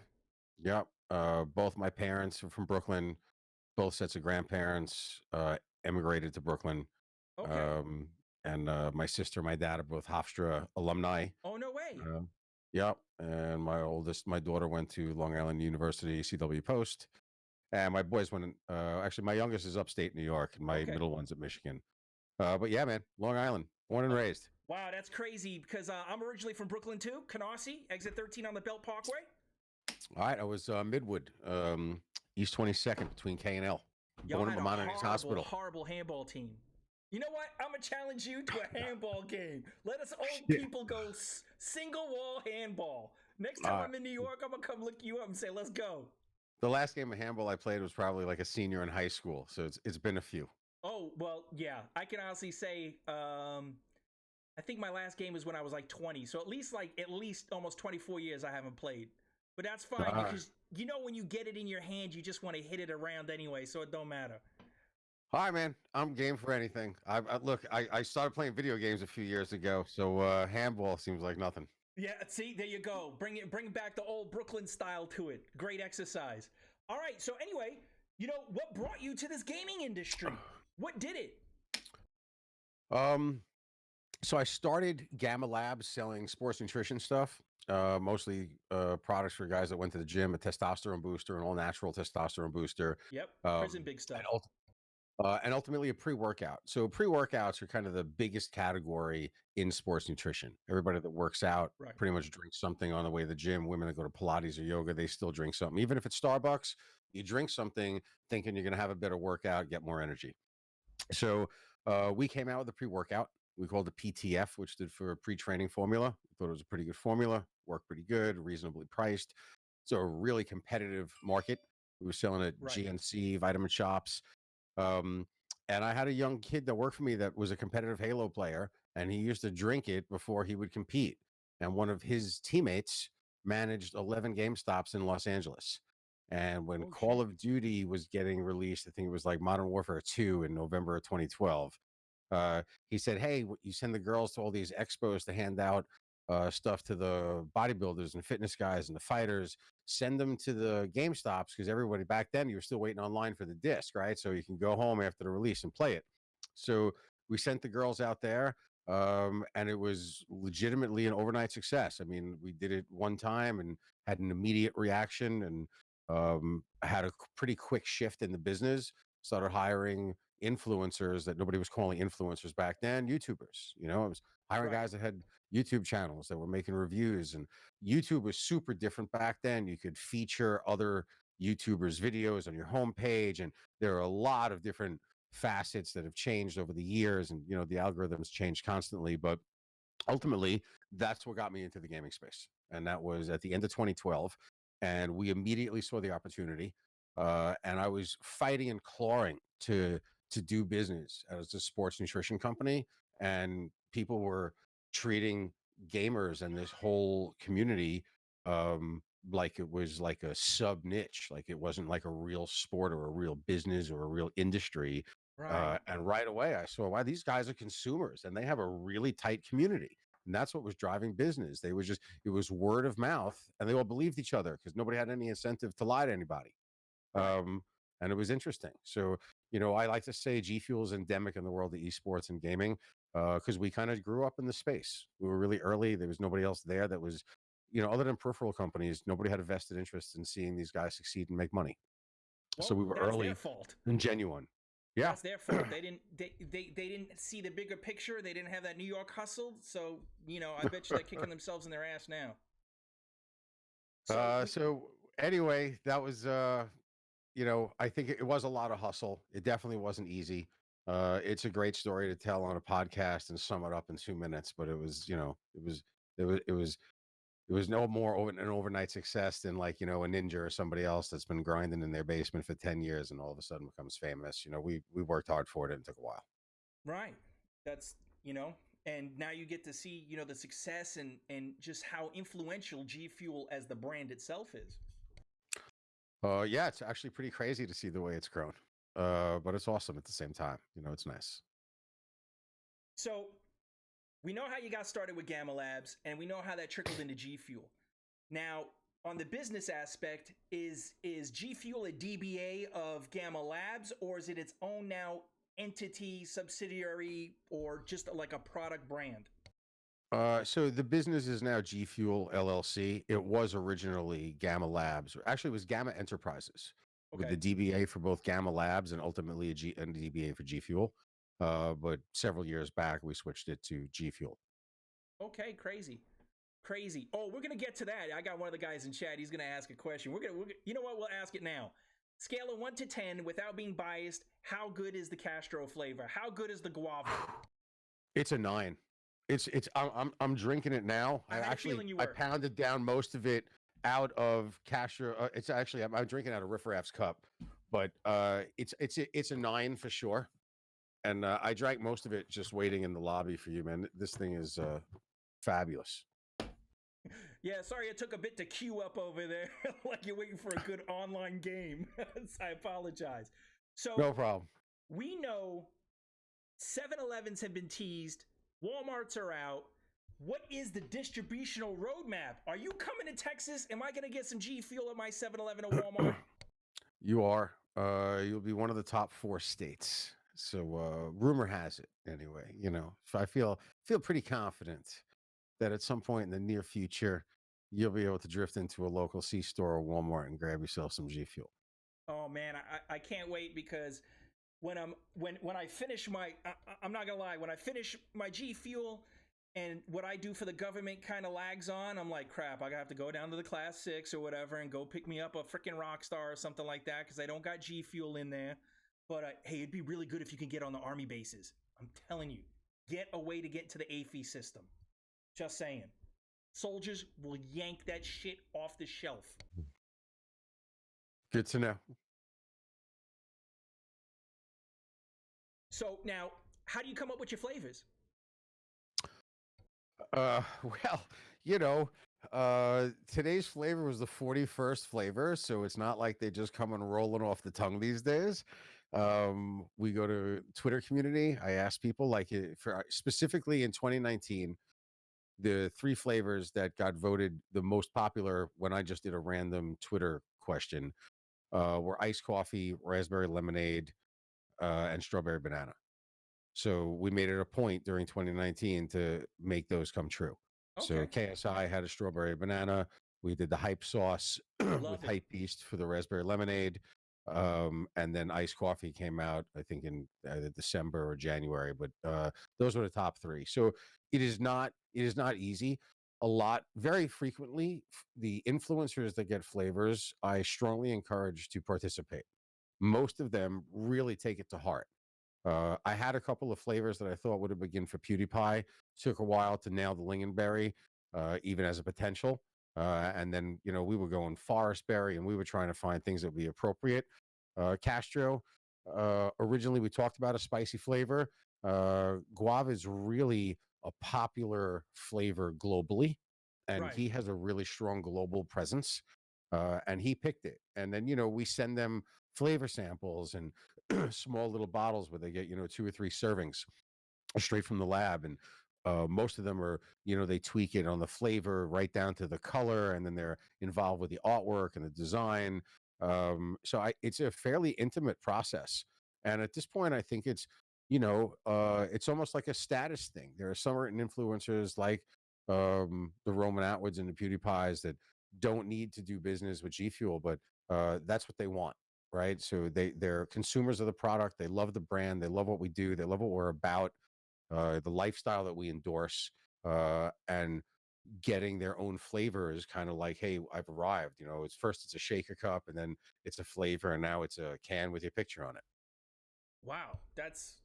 Yep. Both my parents are from Brooklyn. Both sets of grandparents emigrated to Brooklyn. Okay. And my sister and my dad are both Hofstra alumni. Oh, no way. Yep. And my daughter went to Long Island University, CW Post. And my boys went, actually, my youngest is upstate New York, and my middle one's at Michigan. But yeah, man, Long Island, born and raised. Wow, that's crazy because I'm originally from Brooklyn too, Canarsie, exit 13 on the Belt Parkway. All right, I was Midwood, East 22nd between K and L. Y'all had a a horrible handball team. You know what? I'm gonna challenge you to a handball game. Let us old people go single wall handball. Next time I'm in New York, I'm gonna come look you up and say, "Let's go." The last game of handball I played was probably like a senior in high school, so it's been a few. Oh well, yeah. I can honestly say, I think my last game was when I was like 20. So at least almost 24 years I haven't played. But that's fine because you know when you get it in your hand, you just want to hit it around anyway, so it don't matter. Hi, man. I'm game for anything. I started playing video games a few years ago, so handball seems like nothing. Yeah, see, there you go. Bring back the old Brooklyn style to it. Great exercise. All right, so anyway, you know, what brought you to this gaming industry? What did it? So I started Gamma Labs selling sports nutrition stuff, mostly products for guys that went to the gym, a testosterone booster, an all-natural testosterone booster. Yep, prison big stuff. And ultimately a pre-workout. So pre-workouts are kind of the biggest category in sports nutrition. Everybody that works out pretty much drinks something on the way to the gym. Women that go to Pilates or yoga, they still drink something. Even if it's Starbucks, you drink something thinking you're going to have a better workout, get more energy. So we came out with a pre-workout. We called it PTF, which stood for pre-training formula. We thought it was a pretty good formula, worked pretty good, reasonably priced. So a really competitive market. We were selling at GNC, Vitamin Shops. And I had a young kid that worked for me that was a competitive Halo player, and he used to drink it before he would compete. And one of his teammates managed 11 GameStops in Los Angeles. And when Call of Duty was getting released, I think it was like Modern Warfare 2 in November of 2012, he said, "Hey, you send the girls to all these expos to hand out stuff to the bodybuilders and fitness guys and the fighters. Send them to the GameStops because everybody back then you were still waiting online for the disc, right? So you can go home after the release and play it." So we sent the girls out there, and it was legitimately an overnight success. I mean, we did it one time and had an immediate reaction, and had a pretty quick shift in the business. Started hiring influencers that nobody was calling influencers back then, YouTubers. You know, I was hiring guys that had YouTube channels that were making reviews, and YouTube was super different back then. You could feature other YouTubers' videos on your homepage, and there are a lot of different facets that have changed over the years, and you know, the algorithms change constantly. But ultimately, that's what got me into the gaming space, and that was at the end of 2012. And we immediately saw the opportunity, and I was fighting and clawing to do business as a sports nutrition company, and people were treating gamers and this whole community like it was like a sub niche, like it wasn't like a real sport or a real business or a real industry. And right away I saw, wow, these guys are consumers and they have a really tight community. And that's what was driving business. It was word of mouth, and they all believed each other because nobody had any incentive to lie to anybody. And it was interesting. So, I like to say G Fuel is endemic in the world of esports and gaming because we kind of grew up in the space. We were really early. There was nobody else there that was, other than peripheral companies, nobody had a vested interest in seeing these guys succeed and make money. Well, so we were that's early their fault. and genuine. Yeah, that's their fault. They didn't see the bigger picture. They didn't have that New York hustle. So I bet you they're kicking themselves in their ass now. So anyway, that was I think it was a lot of hustle. It definitely wasn't easy. It's a great story to tell on a podcast and sum it up in 2 minutes, but it was no more an overnight success than like, a ninja or somebody else that's been grinding in their basement for 10 years and all of a sudden becomes famous. We worked hard for it and it took a while. Right. That's, and now you get to see, the success and just how influential G Fuel as the brand itself is. Yeah, it's actually pretty crazy to see the way it's grown. But it's awesome at the same time. It's nice. So we know how you got started with Gamma Labs, and we know how that trickled into G Fuel. Now, on the business aspect, is G Fuel a DBA of Gamma Labs, or is it its own now entity, subsidiary, or just like a product brand? So the business is now G Fuel LLC. It was originally Gamma Labs, or actually it was Gamma Enterprises, with the DBA for both Gamma Labs and ultimately a DBA for G Fuel. But several years back, we switched it to G Fuel. Okay, crazy. Oh, we're gonna get to that. I got one of the guys in chat. He's gonna ask a question. We're gonna you know what? We'll ask it now. Scale of 1 to 10, without being biased. How good is the Castro flavor? How good is the guava? It's a 9. I'm drinking it now. I pounded down most of it out of Castro. It's actually I'm drinking out of Riff Raff's cup, but it's a 9 for sure. And I drank most of it just waiting in the lobby for you, man. This thing is fabulous. Yeah, sorry it took a bit to queue up over there, like you're waiting for a good online game. I apologize. So no problem. We know 7-Elevens have been teased. Walmarts are out. What is the distributional roadmap? Are you coming to Texas? Am I going to get some G Fuel at my 7-Eleven or Walmart? You are. You'll be one of the top 4 states. So rumor has it anyway, So I feel pretty confident that at some point in the near future, you'll be able to drift into a local C-store or Walmart and grab yourself some G Fuel. Oh man, I can't wait because when I finish my, I'm not gonna lie, when I finish my G Fuel and what I do for the government kind of lags on, I'm like, crap, I have to go down to the class 6 or whatever and go pick me up a freaking Rockstar or something like that because I don't got G Fuel in there. But hey, it'd be really good if you can get on the Army bases. I'm telling you, get a way to get to the eFuse system. Just saying. Soldiers will yank that shit off the shelf. Good to know. So now, how do you come up with your flavors? Well, today's flavor was the 41st flavor, so it's not like they just come and rolling off the tongue these days. We go to Twitter community. I ask people for specifically in 2019, the 3 flavors that got voted the most popular when I just did a random Twitter question were iced coffee, raspberry lemonade, and strawberry banana. So we made it a point during 2019 to make those come true. Okay. So KSI had a strawberry banana. We did the hype sauce with Hype Beast for the raspberry lemonade. And then iced coffee came out, I think in either December or January, but those were the top 3. So it is not easy. Very frequently, the influencers that get flavors, I strongly encourage to participate. Most of them really take it to heart. I had a couple of flavors that I thought would have been for PewDiePie. Took a while to nail the lingonberry, even as a potential. And then, we were going forest berry and we were trying to find things that would be appropriate. Castro, originally we talked about a spicy flavor. Guava is really a popular flavor globally, and he has a really strong global presence. And he picked it. And then, we send them flavor samples and small little bottles where they get, 2 or 3 servings straight from the lab. And Most of them are, they tweak it on the flavor right down to the color, and then they're involved with the artwork and the design. It's a fairly intimate process. And at this point, I think it's almost like a status thing. There are certain influencers like the Roman Atwoods and the PewDiePies that don't need to do business with GFUEL, but that's what they want, right? So they're consumers of the product. They love the brand. They love what we do. They love what we're about, the lifestyle that we endorse, and getting their own flavor is kind of like, hey, I've arrived. It's a shaker cup, and then it's a flavor, and now it's a can with your picture on it. Wow, that's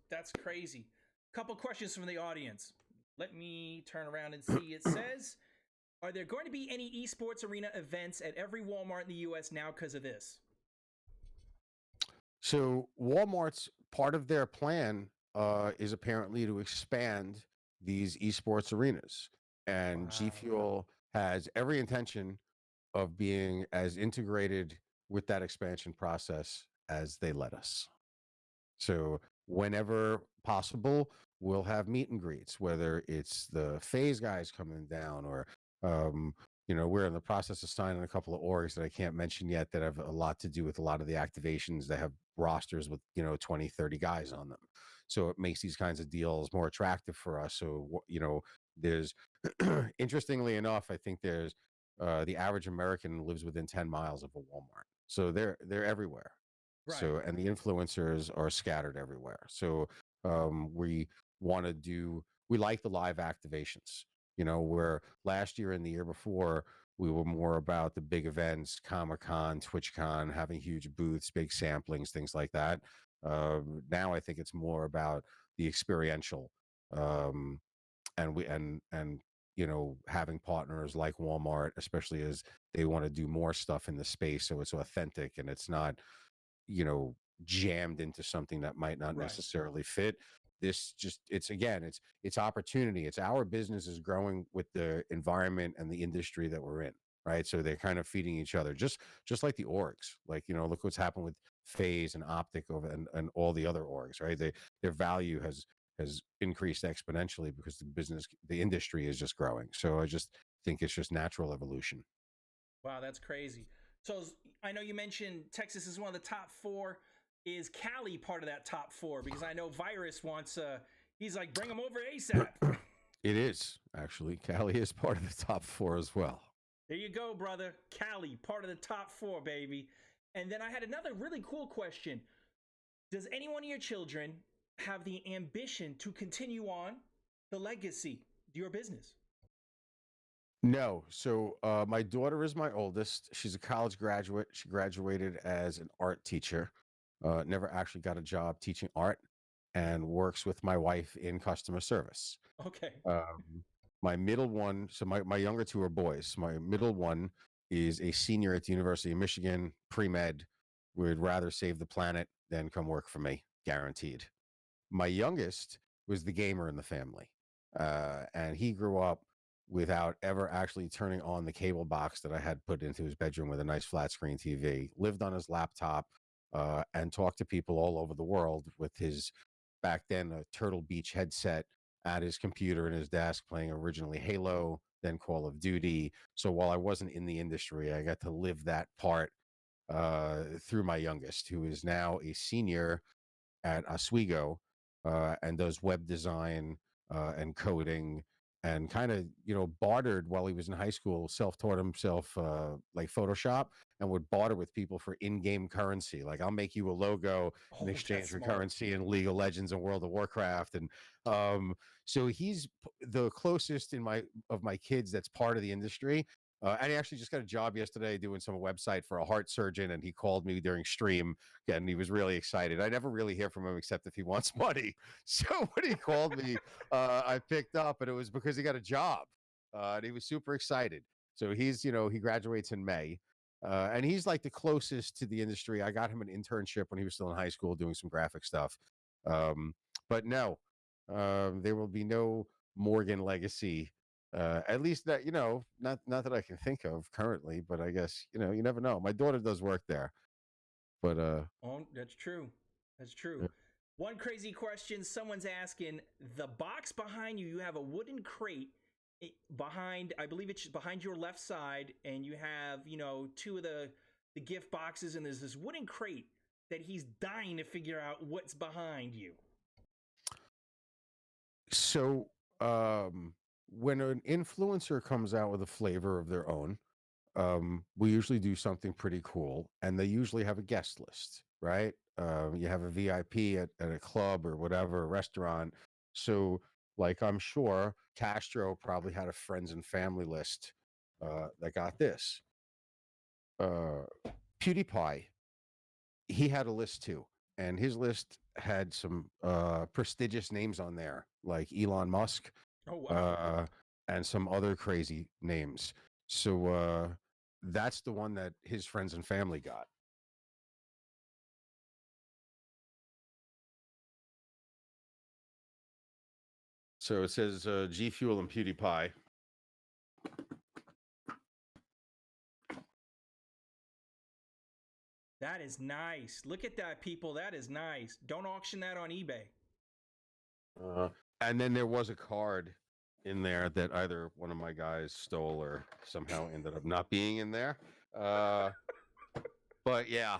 crazy. Couple questions from the audience. Let me turn around and see. It says, are there going to be any esports arena events at every Walmart in the US now because of this? So Walmart's part of their plan is apparently to expand these esports arenas, and GFUEL has every intention of being as integrated with that expansion process as they let us. So whenever possible, we'll have meet and greets, whether it's the FaZe guys coming down or, we're in the process of signing a couple of orgs that I can't mention yet that have a lot to do with a lot of the activations that have rosters with, 20, 30 guys on them. So it makes these kinds of deals more attractive for us. So, there's, interestingly enough, I think there's the average American lives within 10 miles of a Walmart. So they're everywhere. Right. So, and the influencers are scattered everywhere. So we like the live activations, where last year and the year before, we were more about the big events, Comic-Con, TwitchCon, having huge booths, big samplings, things like that. Now I think it's more about the experiential, and having partners like Walmart, especially as they want to do more stuff in the space, so it's authentic and it's not jammed into something that might not necessarily fit. It's opportunity. It's our business is growing with the environment and the industry that we're in, right? So they're kind of feeding each other, just like the orgs. Like, look what's happened with FaZe and Optic over and all the other orgs, right? Their value has increased exponentially because the industry is just growing. So I just think it's just natural evolution. Wow, that's crazy. So I know you mentioned Texas is one of the top 4. Is Cali part of that top 4? Because I know Virus wants, he's like, bring him over ASAP. It is, actually. Cali is part of the top 4 as well. There you go, brother. Cali, part of the top 4, baby. And then I had another really cool question. Does any one of your children have the ambition to continue on the legacy of your business? No. So my daughter is my oldest. She's a college graduate. She graduated as an art teacher. Never actually got a job teaching art, and works with my wife in customer service. Okay. My middle one, so my younger 2 are boys. My middle one is a senior at the University of Michigan, pre-med. Would rather save the planet than come work for me, guaranteed. My youngest was the gamer in the family, and he grew up without ever actually turning on the cable box that I had put into his bedroom with a nice flat screen TV, lived on his laptop, and talked to people all over the world with his, back then, a Turtle Beach headset at his computer in his desk, playing originally Halo, then Call of Duty. So while I wasn't in the industry, I got to live that part through my youngest, who is now a senior at Oswego, and does web design and coding, and kind of bartered while he was in high school, self-taught himself like Photoshop, and would barter with people for in-game currency. Like, I'll make you a logo in exchange for currency in League of Legends and World of Warcraft. And so he's the closest of my kids that's part of the industry. And he actually just got a job yesterday doing some website for a heart surgeon, and he called me during stream, and he was really excited. I never really hear from him except if he wants money. So when he called me, I picked up, and it was because he got a job, and he was super excited. So he's, he graduates in May, and he's like the closest to the industry. I got him an internship when he was still in high school doing some graphic stuff. But no, there will be no Morgan legacy. At least that, not that I can think of currently, but I guess, you never know. My daughter does work there, but oh, that's true. That's true. One crazy question someone's asking, the box behind you, you have a wooden crate behind, I believe it's behind your left side, and you have, you know, two of the gift boxes, and there's this wooden crate that he's dying to figure out what's behind you. So, when an influencer comes out with a flavor of their own, we usually do something pretty cool, and they usually have a guest list, right? You have a VIP at a club or whatever, a restaurant. So, like, I'm sure Castro probably had a friends and family list that got this. PewDiePie, he had a list too, and his list had some prestigious names on there, like Elon Musk, Oh, wow. and some other crazy names. So that's the one that his friends and family got. So it says GFUEL and PewDiePie. That is nice. Look at that, people. That is nice. Don't auction that on eBay. And then there was a card in there that either one of my guys stole or somehow ended up not being in there. But yeah,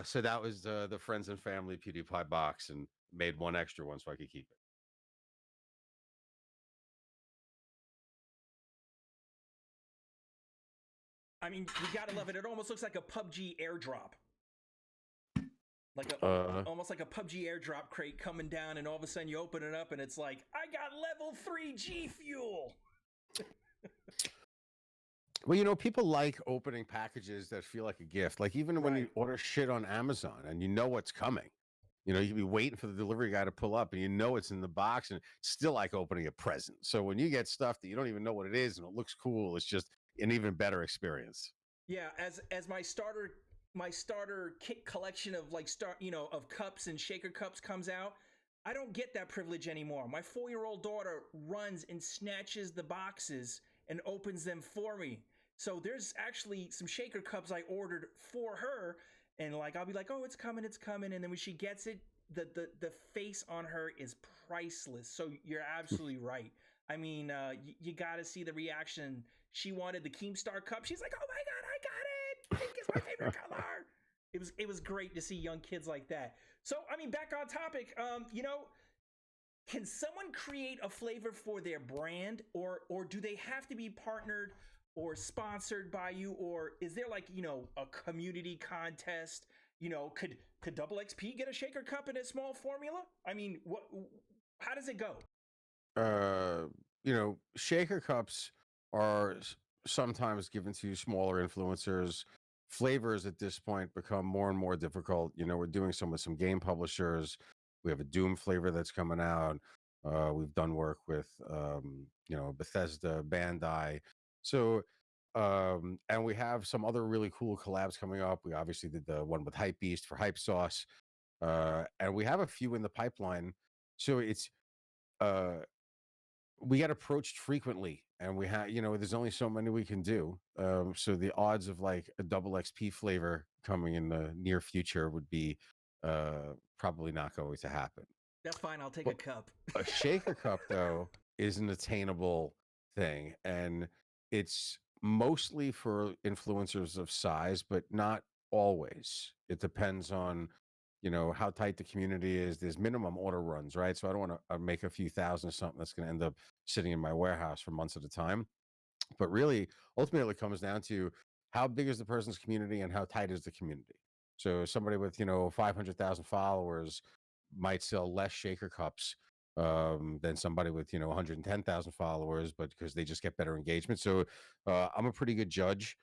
so that was the friends and family PewDiePie box, and made one extra one so I could keep it. I mean, you gotta love it. It almost looks like a PUBG airdrop. Like a almost like a PUBG airdrop crate coming down, and all of a sudden you open it up and it's like, I got level 3 GFUEL. Well, you know, people like opening packages that feel like a gift. Like even when you order shit on Amazon and you know what's coming, you know, you can be waiting for the delivery guy to pull up and you know it's in the box, and still like opening a present. So when you get stuff that you don't even know what it is and it looks cool, it's just an even better experience. Yeah, as my starter kit collection of like of cups and shaker cups comes out, I don't get that privilege anymore. My 4-year-old daughter runs and snatches the boxes and opens them for me. So there's actually some shaker cups I ordered for her, and like I'll be like, oh, it's coming, and then when she gets it, the face on her is priceless. So you're absolutely right. I mean, you got to see the reaction. She wanted the Keemstar cup. She's like, oh my God, I got it. Pink is my favorite color. It was great to see young kids like that. So, I mean, back on topic, you know, can someone create a flavor for their brand, or do they have to be partnered or sponsored by you, or is there like, you know, a community contest? You know, could DoubleXP get a shaker cup in a small formula? I mean, how does it go? You know, shaker cups are sometimes given to smaller influencers. Flavors at this point become more and more difficult. You know, we're doing some with some game publishers. We have a Doom flavor that's coming out. We've done work with, you know, Bethesda, Bandai. So, and we have some other really cool collabs coming up. We obviously did the one with Hypebeast for Hype Sauce. And we have a few in the pipeline. So it's, we get approached frequently, and we have, you know, there's only so many we can do. So the odds of like a DoubleXP flavor coming in the near future would be probably not going to happen. That's fine. I'll take a cup. A shaker cup, though, is an attainable thing, and it's mostly for influencers of size, but not always. It depends on, you know, how tight the community is. There's minimum order runs, right? So I don't want to make a few thousand or something that's going to end up sitting in my warehouse for months at a time. But really, ultimately, it comes down to how big is the person's community and how tight is the community. So somebody with, you know, 500,000 followers might sell less shaker cups than somebody with, you know, 110,000 followers, but because they just get better engagement. So I'm a pretty good judge.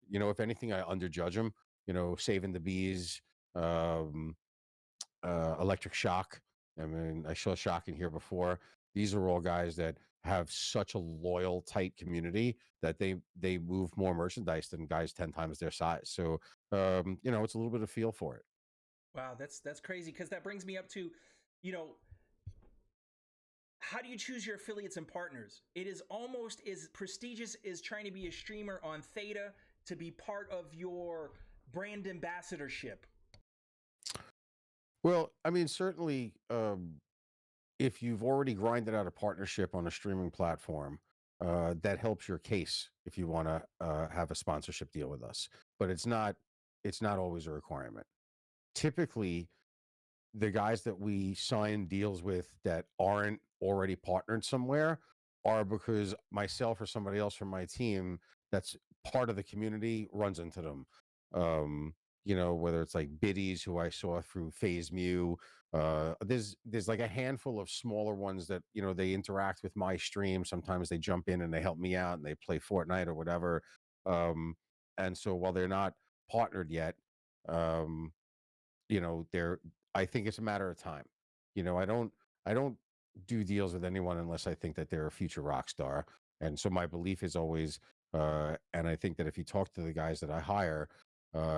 You know, if anything, I underjudge them. You know, Saving the Bees, Electric Shock. I mean, I saw Shock in here before. These are all guys that have such a loyal, tight community that they move more merchandise than guys 10 times their size. So, you know, it's a little bit of feel for it. Wow, that's crazy, because that brings me up to, you know, how do you choose your affiliates and partners? It is almost as prestigious as trying to be a streamer on Theta to be part of your brand ambassadorship. Well, I mean, certainly, if you've already grinded out a partnership on a streaming platform, that helps your case if you want to have a sponsorship deal with us. But it's not always a requirement. Typically, the guys that we sign deals with that aren't already partnered somewhere are because myself or somebody else from my team that's part of the community runs into them. Um, whether it's like biddies who I saw through Phase Mu. There's like a handful of smaller ones that they interact with my stream. Sometimes they jump in and they help me out and they play Fortnite or whatever. Um, and so while they're not partnered yet, um, they're I think it's a matter of time. I don't do deals with anyone unless I think that they're a future rock star. And so my belief is always and I think that if you talk to the guys that I hire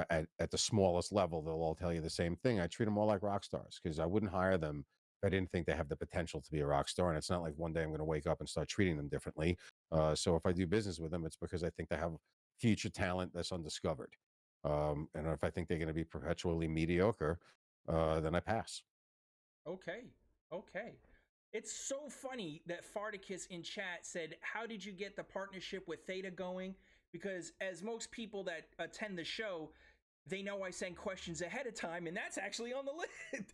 at the smallest level, they'll all tell you the same thing. I treat them all like rock stars because I wouldn't hire them if I didn't think they have the potential to be a rock star. And it's not like one day I'm going to wake up and start treating them differently. So if I do business with them, it's because I think they have future talent that's undiscovered. And if I think they're going to be perpetually mediocre, then I pass. Okay. Okay. It's so funny that Farticus in chat said, "How did you get the partnership with Theta going?" Because as most people that attend the show, they know I send questions ahead of time, and that's actually on the list.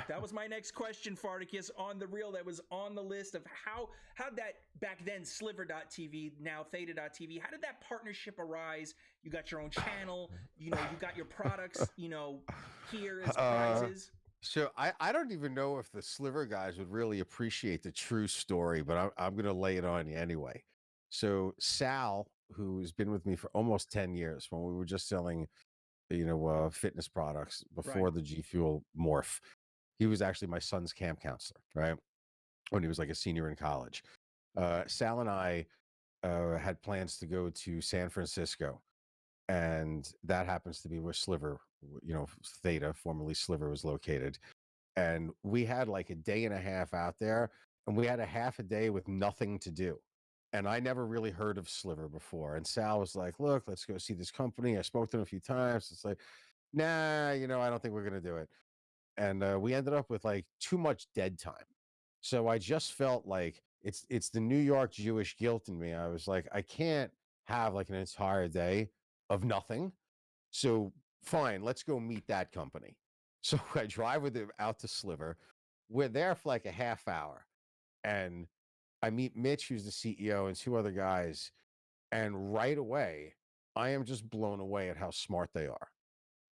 That was my next question, Farticus, on the reel that was on the list of how that back then Sliver.tv, now Theta.tv, how did that partnership arise? You got your own channel, you got your products, here as prizes. So I don't even know if the Sliver guys would really appreciate the true story, but I'm going to lay it on you anyway. So Sal, who's been with me for almost 10 years, when we were just selling, fitness products before Right. the GFUEL morph, he was actually my son's camp counselor, right? When he was like a senior in college. Sal and I had plans to go to San Francisco, and that happens to be where Sliver, Theta, formerly Sliver, was located. And we had like a day and a half out there, and we had a half a day with nothing to do. And I never really heard of Sliver before. And Sal was like, "Look, let's go see this company. I spoke to them a few times." It's like, "Nah, I don't think we're going to do it." And we ended up with like too much dead time. So I just felt like it's the New York Jewish guilt in me. I was like, I can't have like an entire day of nothing. So fine, let's go meet that company. So I drive with him out to Sliver. We're there for like a half hour, and I meet Mitch, who's the CEO, and two other guys. And right away, I am just blown away at how smart they are.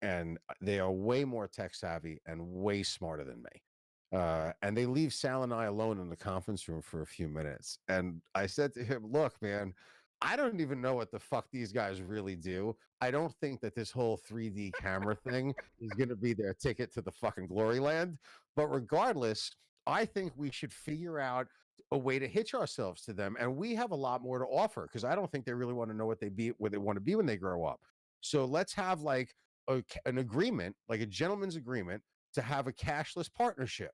And they are way more tech savvy and way smarter than me. And they leave Sal and I alone in the conference room for a few minutes. And I said to him, "Look, man, I don't even know what the fuck these guys really do. I don't think that this whole 3D camera thing is going to be their ticket to the fucking glory land. But regardless, I think we should figure out a way to hitch ourselves to them. And we have a lot more to offer because I don't think they really want to know what they want to be when they grow up. So let's have like an agreement, like a gentleman's agreement, to have a cashless partnership."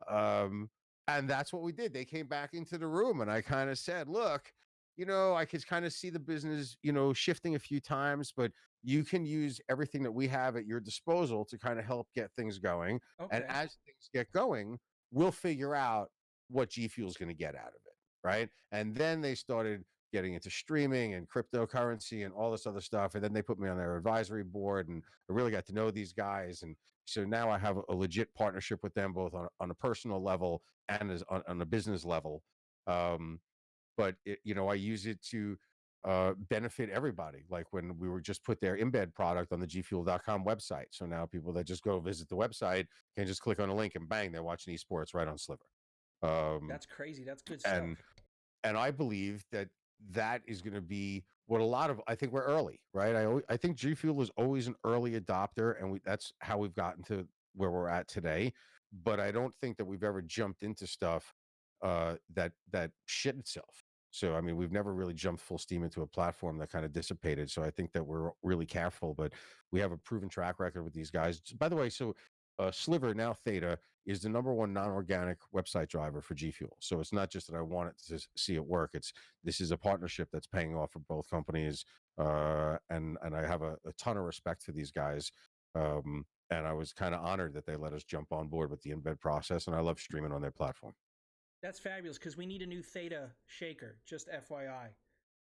Um, and that's what we did. They came back into the room, and I kind of said, "Look, I could kind of see the business, shifting a few times, but you can use everything that we have at your disposal to kind of help get things going. Okay. And as things get going, we'll figure out what G Fuel is going to get out of it." Right. And then they started getting into streaming and cryptocurrency and all this other stuff. And then they put me on their advisory board, and I really got to know these guys. And so now I have a legit partnership with them, both on a personal level and on a business level. But I use it to benefit everybody. Like when we were just put their embed product on the gfuel.com website. So now people that just go visit the website can just click on a link and bang, they're watching esports right on Sliver. That's crazy. That's good stuff. And I believe that is going to be what I think we're early, right? I think G Fuel is always an early adopter, and that's how we've gotten to where we're at today. But I don't think that we've ever jumped into stuff that shit itself. So I mean, we've never really jumped full steam into a platform that kind of dissipated. So I think that we're really careful, but we have a proven track record with these guys. By the way, so Sliver, now Theta, is the #1 non-organic website driver for G Fuel. So it's not just that I want it to see it work. This is a partnership that's paying off for both companies, and I have a ton of respect for these guys. And I was kind of honored that they let us jump on board with the embed process, and I love streaming on their platform. That's fabulous because we need a new Theta shaker. Just FYI,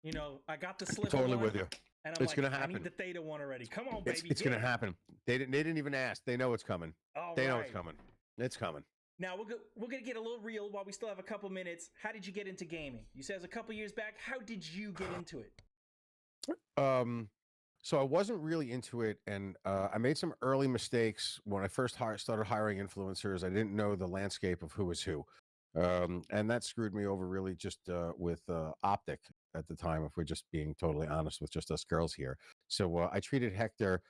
you know, I got the Sliver Totally one, with you. and I'm It's like, gonna I happen. need the Theta one already. Come on, baby. It's gonna happen. They didn't even ask. They know it's coming. They know it's coming. It's coming. Now we're gonna get a little real while we still have a couple minutes. How did you get into gaming? You said it was a couple years back. How did you get into it? So I wasn't really into it, and I made some early mistakes when I first started hiring influencers. I didn't know the landscape of who was who, and that screwed me over really just with Optic at the time, if we're just being totally honest with just us girls here. So I treated Hector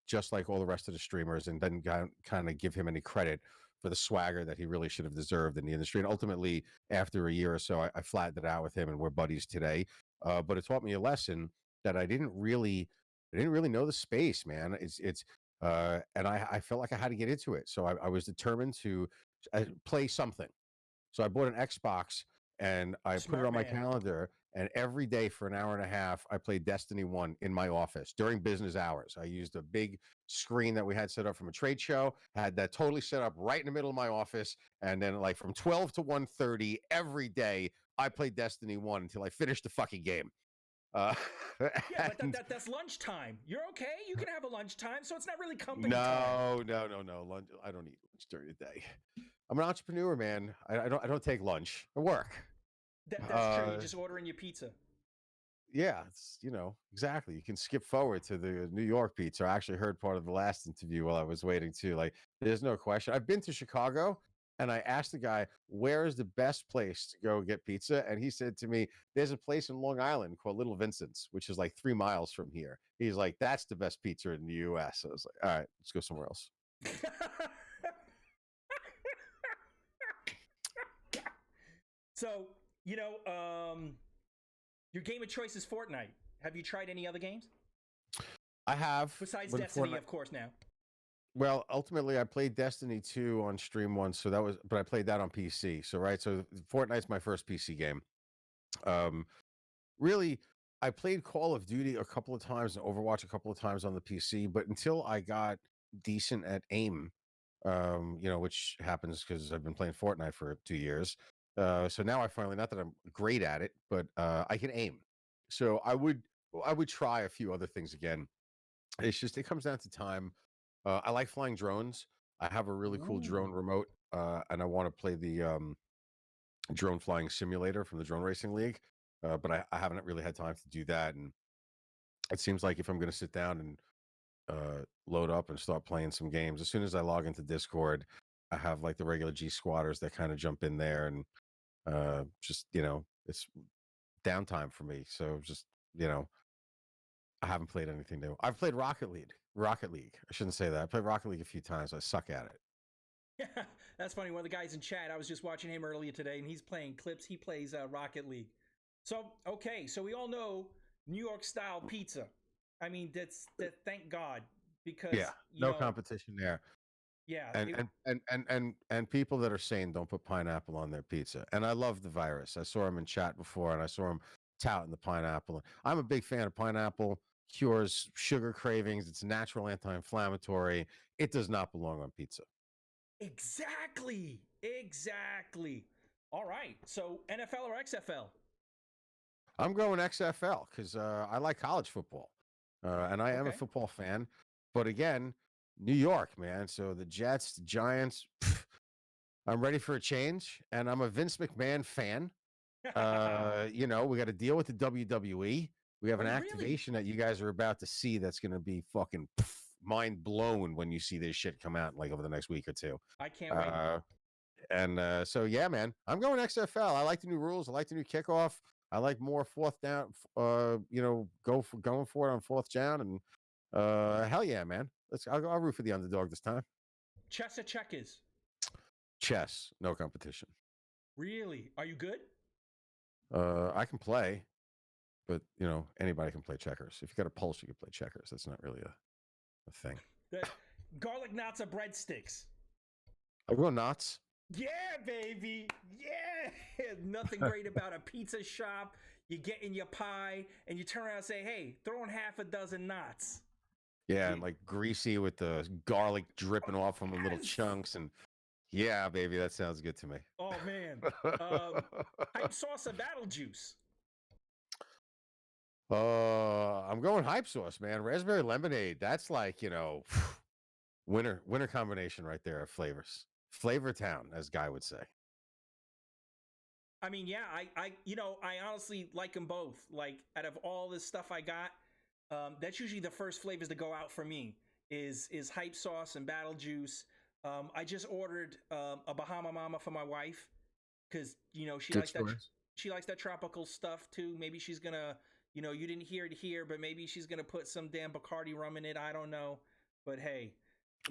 just like all the rest of the streamers, and didn't kind of give him any credit for the swagger that he really should have deserved in the industry. And ultimately, after a year or so, I flattened it out with him, and we're buddies today. But it taught me a lesson that I didn't really know the space, man. And I felt like I had to get into it. So I was determined to play something. So I bought an Xbox and I put it on my calendar. And every day for an hour and a half, I played Destiny 1 in my office during business hours. I used a big screen that we had set up from a trade show, had that totally set up right in the middle of my office. And then like from 12 to 1:30 every day, I played Destiny 1 until I finished the fucking game. Yeah, but that's lunchtime. You're okay. You can have a lunchtime, so it's not really company time. No. Lunch. I don't eat lunch during the day. I'm an entrepreneur, man. I don't take lunch. I work. That's true. You just order in your pizza. Yeah, it's exactly. You can skip forward to the New York pizza. I actually heard part of the last interview while I was waiting too. Like, there's no question. I've been to Chicago. And I asked the guy, where is the best place to go get pizza? And he said to me, there's a place in Long Island called Little Vincent's, which is like 3 miles from here. He's like, that's the best pizza in the U.S. I was like, all right, let's go somewhere else. So, your game of choice is Fortnite. Have you tried any other games? I have. Besides Destiny, of course, now. Well, ultimately, I played Destiny 2 on stream once, but I played that on PC. So Fortnite's my first PC game. Really, I played Call of Duty a couple of times and Overwatch a couple of times on the PC, but until I got decent at aim, which happens because I've been playing Fortnite for 2 years. So now I finally, not that I'm great at it, but I can aim. So I would try a few other things again. It's just, it comes down to time. I like flying drones. I have a really cool drone remote, and I want to play the drone flying simulator from the Drone Racing League, but I haven't really had time to do that. And it seems like if I'm going to sit down and load up and start playing some games, as soon as I log into Discord, I have like the regular G squatters that kind of jump in there, and just it's downtime for me. So just I haven't played anything new. I've played Rocket League. I shouldn't say that. I played Rocket League a few times. I suck at it. Yeah, that's funny. One of the guys in chat, I was just watching him earlier today, and he's playing clips. He plays Rocket League. So, okay, so we all know New York style pizza. I mean, that's thank God, because no competition there. Yeah, and people that are saying don't put pineapple on their pizza. And I love the virus. I saw him in chat before, and I saw him touting the pineapple. I'm a big fan of pineapple. Cures sugar cravings. It's natural anti-inflammatory. It does not belong on pizza. Exactly. All right. So NFL or XFL? I'm going XFL because I like college football, and I am a football fan. But again, New York, man. So the Jets, the Giants. I'm ready for a change, and I'm a Vince McMahon fan. We got to deal with the WWE. We have an activation that you guys are about to see that's going to be fucking mind blown when you see this shit come out like over the next week or two. I can't wait. And so, yeah, man, I'm going XFL. I like the new rules. I like the new kickoff. I like more fourth down, going for it on fourth down. And hell yeah, man. I'll root for the underdog this time. Chess or checkers? Chess, no competition. Really? Are you good? I can play, but anybody can play checkers. If you got a pulse, you can play checkers. That's not really a thing. Garlic knots or breadsticks? I go knots. Yeah, baby. Yeah. Nothing great about a pizza shop. You get in your pie and you turn around and say, hey, throw in half a dozen knots. Yeah, and like greasy with the garlic dripping off from the little chunks. And yeah, baby, that sounds good to me. Oh man. Hype sauce or battle juice? I'm going hype sauce, man. Raspberry lemonade. That's like, winter combination right there of flavors. Flavor town, as Guy would say. I mean, yeah, I honestly like them both. Like, out of all this stuff I got, that's usually the first flavors to go out for me is hype sauce and battle juice. I just ordered a Bahama Mama for my wife because she likes that. She likes that tropical stuff too. Maybe she's gonna, you didn't hear it here, but maybe she's gonna put some damn Bacardi rum in it. I don't know, but hey,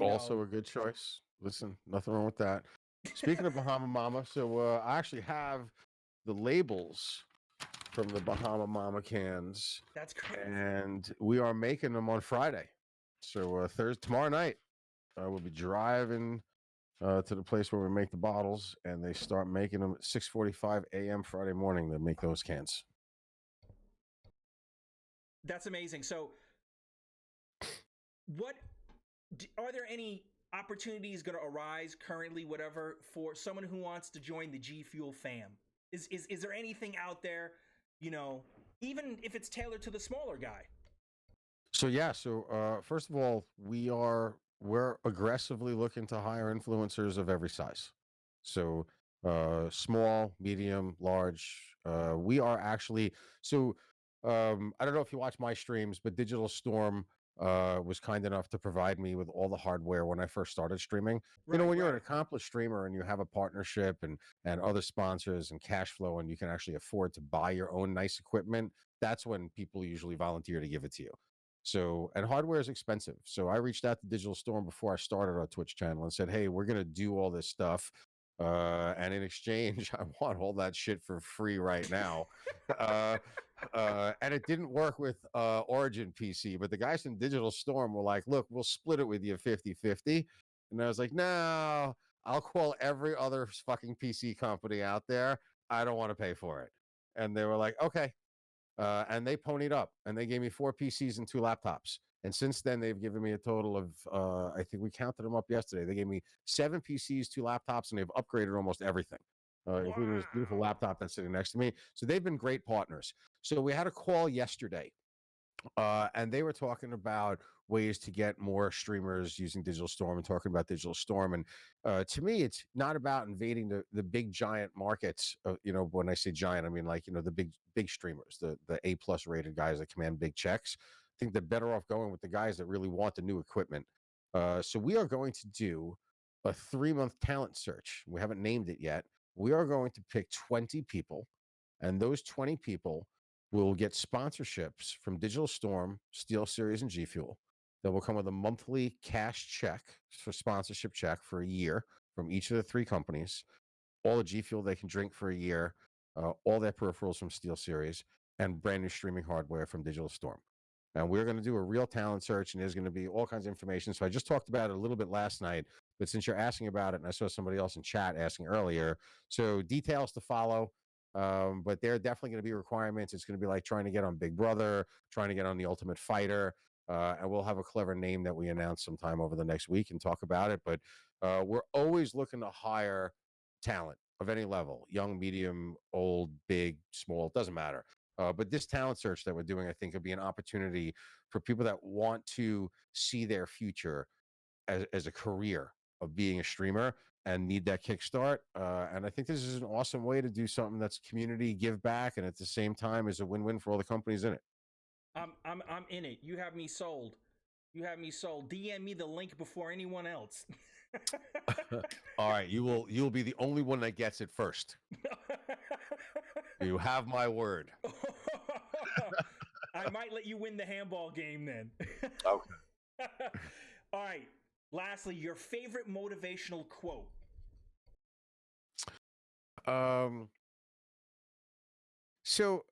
Also a good choice. Listen, nothing wrong with that. Speaking of Bahama Mama, so I actually have the labels from the Bahama Mama cans. That's crazy. And we are making them on Friday. So tomorrow night, we'll be driving to the place where we make the bottles, and they start making them at 6:45 a.m. Friday morning to make those cans. That's amazing. So, are there any opportunities going to arise currently, whatever, for someone who wants to join the GFUEL fam? Is there anything out there, even if it's tailored to the smaller guy? So yeah, first of all, we're aggressively looking to hire influencers of every size. So small, medium, large. We are actually I don't know if you watch my streams, but Digital Storm was kind enough to provide me with all the hardware when I first started streaming. When you're an accomplished streamer and you have a partnership and other sponsors and cash flow, and you can actually afford to buy your own nice equipment, that's when people usually volunteer to give it to you. So, and hardware is expensive. So I reached out to Digital Storm before I started our Twitch channel and said, hey, we're going to do all this stuff. And in exchange, I want all that shit for free right now. And it didn't work with Origin PC, but the guys from Digital Storm were like, look, we'll split it with you 50-50. And I was like, no, I'll call every other fucking PC company out there. I don't want to pay for it. And they were like, okay. And they ponied up and they gave me 4 PCs and 2 laptops. And since then, they've given me a total of, I think we counted them up yesterday. They gave me 7 PCs, 2 laptops, and they've upgraded almost everything, including this beautiful laptop that's sitting next to me. So they've been great partners. So we had a call yesterday, and they were talking about ways to get more streamers using Digital Storm and talking about Digital Storm. And to me, it's not about invading the big giant markets. When I say giant, I mean like, the big streamers, the A+ rated guys that command big checks. I think they're better off going with the guys that really want the new equipment. So we are going to do a 3-month talent search. We haven't named it yet. We are going to pick 20 people, and those 20 people will get sponsorships from Digital Storm, SteelSeries, and GFUEL. That will come with a monthly cash check for sponsorship check for a year from each of the 3 companies. All the GFUEL they can drink for a year, all their peripherals from SteelSeries, and brand new streaming hardware from Digital Storm. And we're going to do a real talent search, and there's going to be all kinds of information. So I just talked about it a little bit last night, but since you're asking about it, and I saw somebody else in chat asking earlier, so details to follow. But there are definitely going to be requirements. It's going to be like trying to get on Big Brother, trying to get on The Ultimate Fighter, and we'll have a clever name that we announce sometime over the next week and talk about it. But we're always looking to hire talent of any level, young, medium, old, big, small, it doesn't matter. But this talent search that we're doing, I think, would be an opportunity for people that want to see their future as a career of being a streamer and need that kickstart. And I think this is an awesome way to do something that's community give back, and at the same time is a win-win for all the companies in it. I'm in it. You have me sold. You have me sold. DM me the link before anyone else. All right, you'll be the only one that gets it first. You have my word. I might let you win the handball game then. Okay. All right. Lastly, your favorite motivational quote. So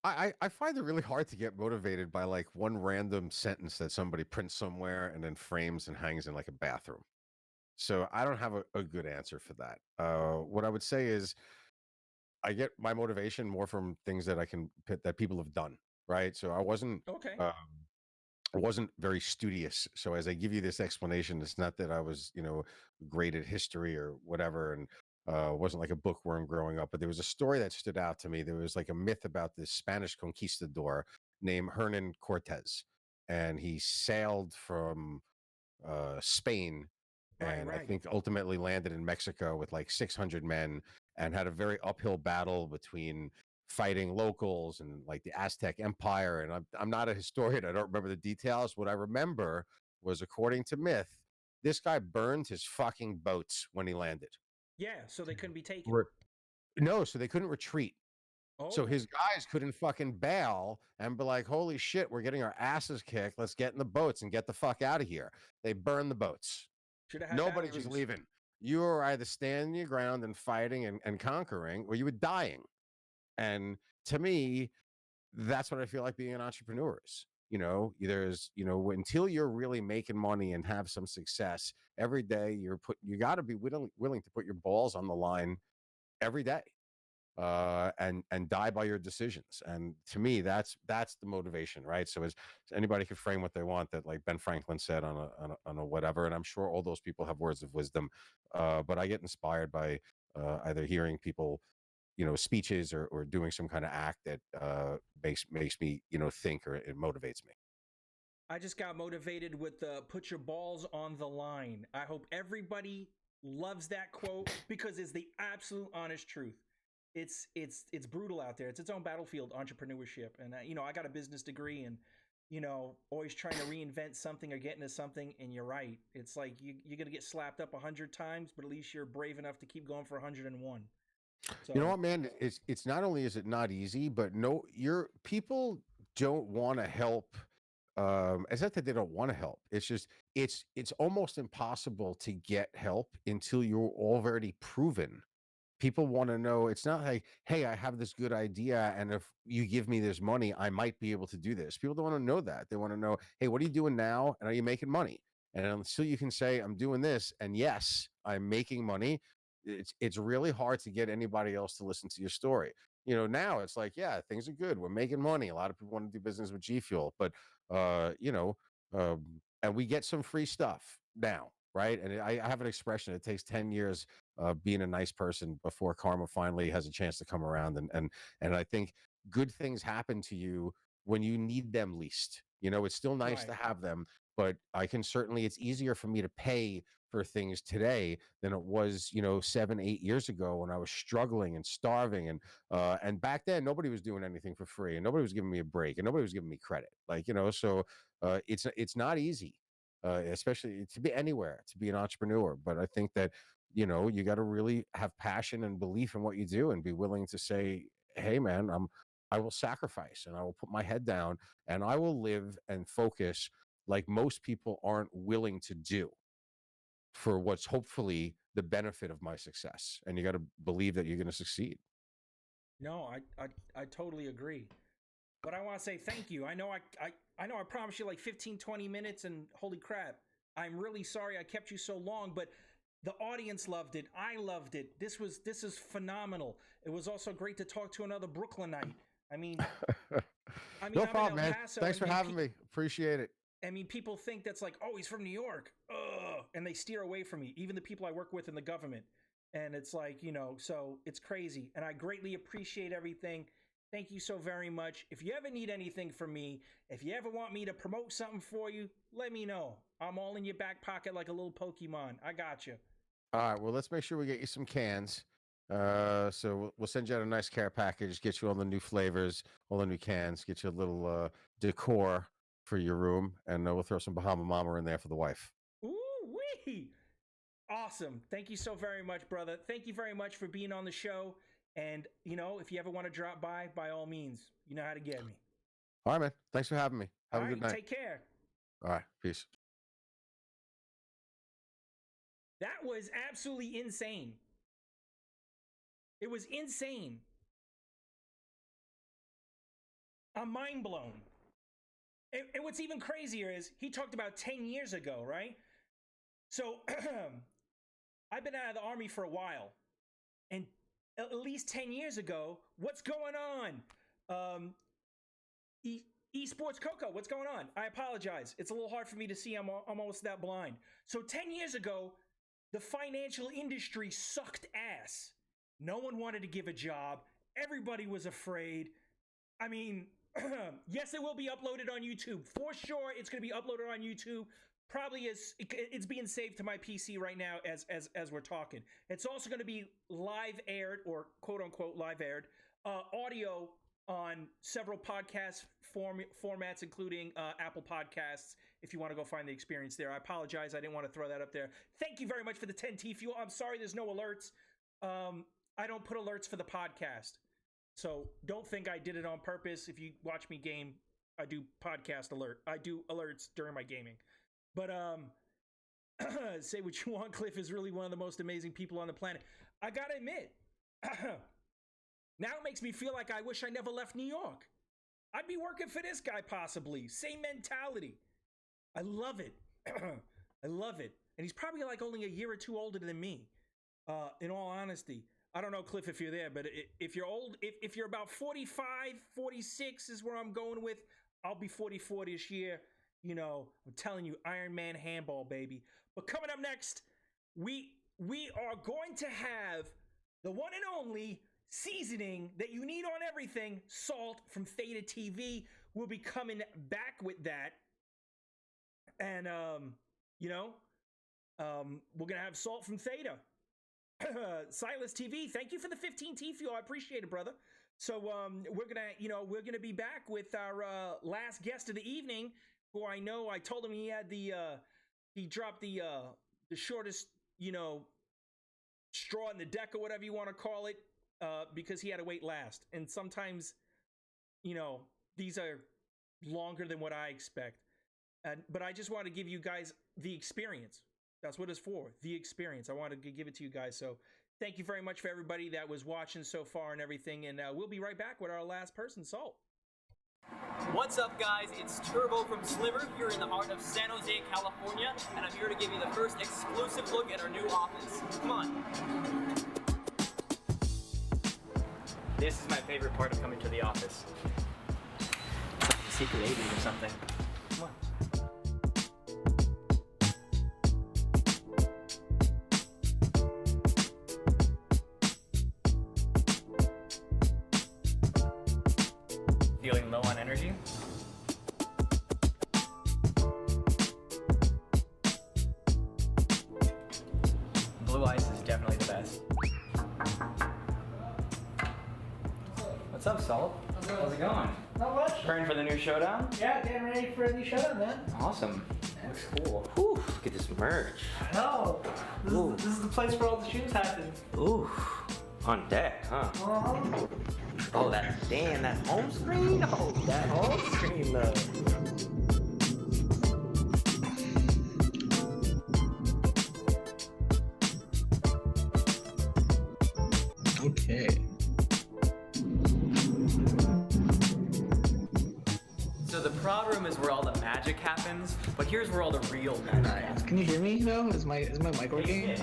I find it really hard to get motivated by like one random sentence that somebody prints somewhere and then frames and hangs in like a bathroom. So I don't have a good answer for that. What I would say is I get my motivation more from things that that people have done, right? So I wasn't wasn't very studious. So as I give you this explanation, it's not that I was, great at history or whatever, and wasn't like a bookworm growing up, but there was a story that stood out to me. There was like a myth about this Spanish conquistador named Hernan Cortez, and he sailed from Spain, and I think ultimately landed in Mexico with like 600 men, and had a very uphill battle between fighting locals and like the Aztec Empire. And I'm not a historian. I don't remember the details. What I remember was, according to myth, this guy burned his fucking boats when he landed. Yeah, so they couldn't be taken. No, so they couldn't retreat. So Oh. his guys couldn't fucking bail and be like, holy shit, we're getting our asses kicked. Let's get in the boats and get the fuck out of here. They burned the boats. Nobody was leaving. You were either standing your ground and fighting and conquering, or you were dying. And to me, that's what I feel like being an entrepreneur is. Until you're really making money and have some success every day, you got to be willing to put your balls on the line every day, and die by your decisions. And to me, that's the motivation, right? So as anybody can frame what they want, that like Ben Franklin said on a whatever, and I'm sure all those people have words of wisdom, but I get inspired by either hearing people, speeches, or doing some kind of act that makes me think, or it motivates me. I just got motivated with the "put your balls on the line." I hope everybody loves that quote, because it's the absolute honest truth. It's brutal out there. It's its own battlefield, entrepreneurship. And I got a business degree, and always trying to reinvent something or get into something. And you're right. It's like you're gonna get slapped up 100 times, but at least you're brave enough to keep going for 101. So, you know what, man? It's not only is it not easy, but your people don't want to help. It's not that they don't want to help. It's just it's almost impossible to get help until you're already proven. People want to know. It's not like, hey, I have this good idea, and if you give me this money, I might be able to do this. People don't want to know that. They want to know, hey, what are you doing now, and are you making money? And until you can say, I'm doing this, and yes, I'm making money, it's really hard to get anybody else to listen to your story. Now it's like, yeah, things are good. We're making money. A lot of people want to do business with GFUEL, but and we get some free stuff now, right? And I have an expression: it takes 10 years being a nice person before karma finally has a chance to come around. And I think good things happen to you when you need them least. It's still nice to have them, but it's easier for me to pay for things today than it was, 7-8 years ago, when I was struggling and starving. And back then nobody was doing anything for free, and nobody was giving me a break, and nobody was giving me credit. So it's not easy, especially to be anywhere, to be an entrepreneur. But I think that, you got to really have passion and belief in what you do, and be willing to say, hey man, I will sacrifice, and I will put my head down, and I will live and focus like most people aren't willing to do, for what's hopefully the benefit of my success. And you got to believe that you're going to succeed. No, I totally agree. But I want to say thank you. I know I promised you like 15-20 minutes, and holy crap, I'm really sorry I kept you so long, but the audience loved it. I loved it. This is phenomenal. It was also great to talk to another Brooklynite. I mean, no problem, man. Thanks for having me. Appreciate it. I mean, people think that's like, oh, he's from New York. Ugh, and they steer away from me, even the people I work with in the government. And it's like, so it's crazy. And I greatly appreciate everything. Thank you so very much. If you ever need anything from me, if you ever want me to promote something for you, let me know. I'm all in your back pocket like a little Pokemon. I got you. All right. Well, let's make sure we get you some cans. So we'll send you out a nice care package, get you all the new flavors, all the new cans, get you a little decor for your room, and we'll throw some Bahama Mama in there for the wife. Ooh-wee! Awesome. Thank you so very much, brother. Thank you very much for being on the show. And, if you ever want to drop by all means, you know how to get me. All right, man. Thanks for having me. Have a good night. Take care. All right. Peace. That was absolutely insane. It was insane. I'm mind blown. And what's even crazier is he talked about 10 years ago, right? So I've been out of the Army for a while. And at least 10 years ago, what's going on? Esports Coco, what's going on? I apologize. It's a little hard for me to see. I'm almost that blind. So 10 years ago, the financial industry sucked ass. No one wanted to give a job. Everybody was afraid. I mean, yes, it will be uploaded on YouTube. For sure, it's going to be uploaded on YouTube. Probably it's being saved to my PC right now as we're talking. It's also going to be live aired, or quote unquote live aired, audio on several podcast formats, including Apple Podcasts, if you want to go find the experience there. I apologize. I didn't want to throw that up there. Thank you very much for the 10 T-Fuel. I'm sorry there's no alerts. I don't put alerts for the podcast. So don't think I did it on purpose. If you watch me game, I do podcast alert. I do alerts during my gaming. But say what you want, Cliff is really one of the most amazing people on the planet. I gotta admit, now it makes me feel like I wish I never left New York. I'd be working for this guy possibly. Same mentality. I love it. I love it. And he's probably like only a year or two older than me, in all honesty. I don't know, Cliff, if you're there, but if you're old, if you're about 45, 46 is where I'm going with. I'll be 44 this year. You know, I'm telling you, Iron Man handball, baby. But coming up next, we are going to have the one and only seasoning that you need on everything, salt from Theta TV. We'll be coming back with that. And, we're going to have salt from Theta. Silas TV, thank you for the 15 T-Fuel. I appreciate it, brother. So we're gonna be back with our last guest of the evening, who I know I told him he had he dropped the shortest, straw in the deck or whatever you want to call it, because he had to wait last. And sometimes, these are longer than what I expect. But I just want to give you guys the experience. That's what it's for, the experience. I wanted to give it to you guys. So thank you very much for everybody that was watching so far and everything. And we'll be right back with our last person, Salt. What's up, guys? It's Turbo from Sliver here in the heart of San Jose, California. And I'm here to give you the first exclusive look at our new office. Come on. This is my favorite part of coming to the office. Secret agent or something. Come on. Feeling low on energy? Blue ice is definitely the best. What's up, Salt? How's it going? Not much. Preparing for the new showdown? Yeah, getting ready for the new showdown, man. Awesome. Looks cool. Whew, look at this merch. I know. This is the place where all the shoes happen. Ooh, on deck, huh? Oh, that home screen? Oh, that home screen, though. Okay. So the prod room is where all the magic happens, but here's where all the real magic happens. Can you hear me though? Is my mic working?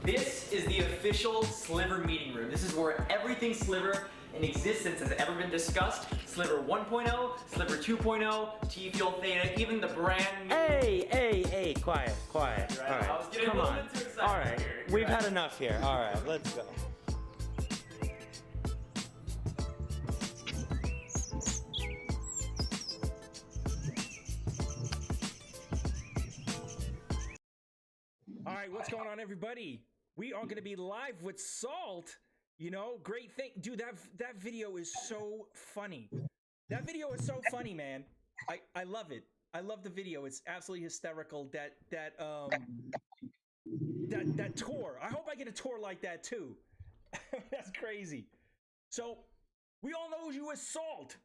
This is the official Sliver meeting room. This is where everything Sliver in existence has ever been discussed. Sliver 1.0, Sliver 2.0, T-Fuel Theta, even the brand new... Hey, quiet. Right? All right, I was getting come a little on. bit too excited. All right, we've had enough here. All right, let's go. All right, what's going on, everybody? We are going to be live with Salt. Great thing. Dude, that video is so funny. That video is so funny, man. I love it. I love the video. It's absolutely hysterical. That tour. I hope I get a tour like that too. That's crazy. So, we all know you as Salt.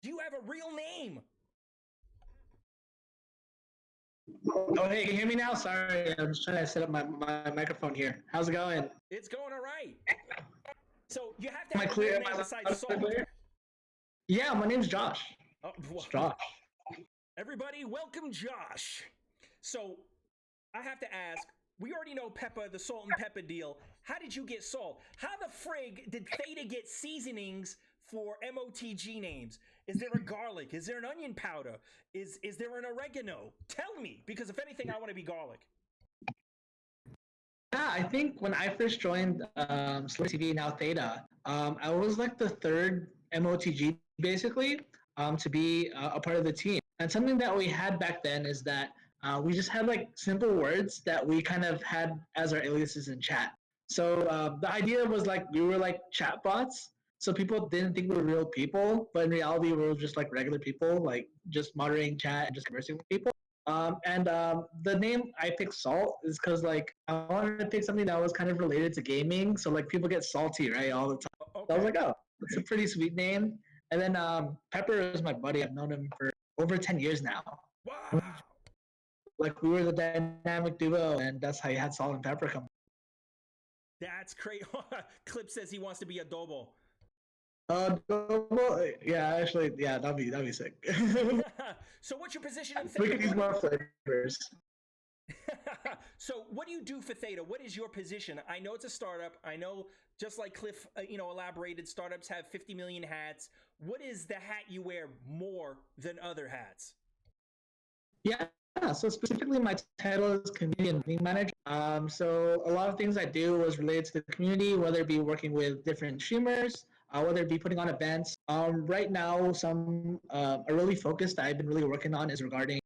Do you have a real name? Oh, hey, can you hear me now? Sorry, I'm just trying to set up my microphone here. How's it going? It's going all right. So you have to Am I have a clear? real Am name I besides Salt. clear? Yeah, my name's Josh. Oh, It's Josh. Everybody, welcome Josh. So I have to ask, we already know Pepper, the salt and pepper deal. How did you get salt? How the frig did Theta get seasonings for MOTG names? Is there a garlic? Is there an onion powder? Is there an oregano? Tell me, because if anything, I want to be garlic. Yeah, I think when I first joined Sliver TV, now Theta, I was like the third MOTG basically to be a part of the team. And something that we had back then is that we just had like simple words that we kind of had as our aliases in chat. So the idea was like we were like chat bots. So people didn't think we were real people, but in reality, we were just like regular people, like just moderating chat and just conversing with people. The name I picked Salt is because like I wanted to pick something that was kind of related to gaming, so like people get salty, right, all the time. Okay. So I was like, oh, it's a pretty sweet name. And then Pepper is my buddy. I've known him for over 10 years now. Wow. Like we were the dynamic duo, and that's how you had Salt and Pepper come. That's crazy. Clip says he wants to be a Dobo. Yeah, actually, yeah, that'd be sick. So what's your position in We Theta? could use more flavors. So what do you do for Theta? What is your position? I know it's a startup. I know, just like Cliff, elaborated, startups have 50 million hats. What is the hat you wear more than other hats? Yeah, so specifically my title is community and marketing manager. So a lot of things I do was related to the community, whether it be working with different streamers, whether it be putting on events. Right now, a really focused that I've been really working on is regarding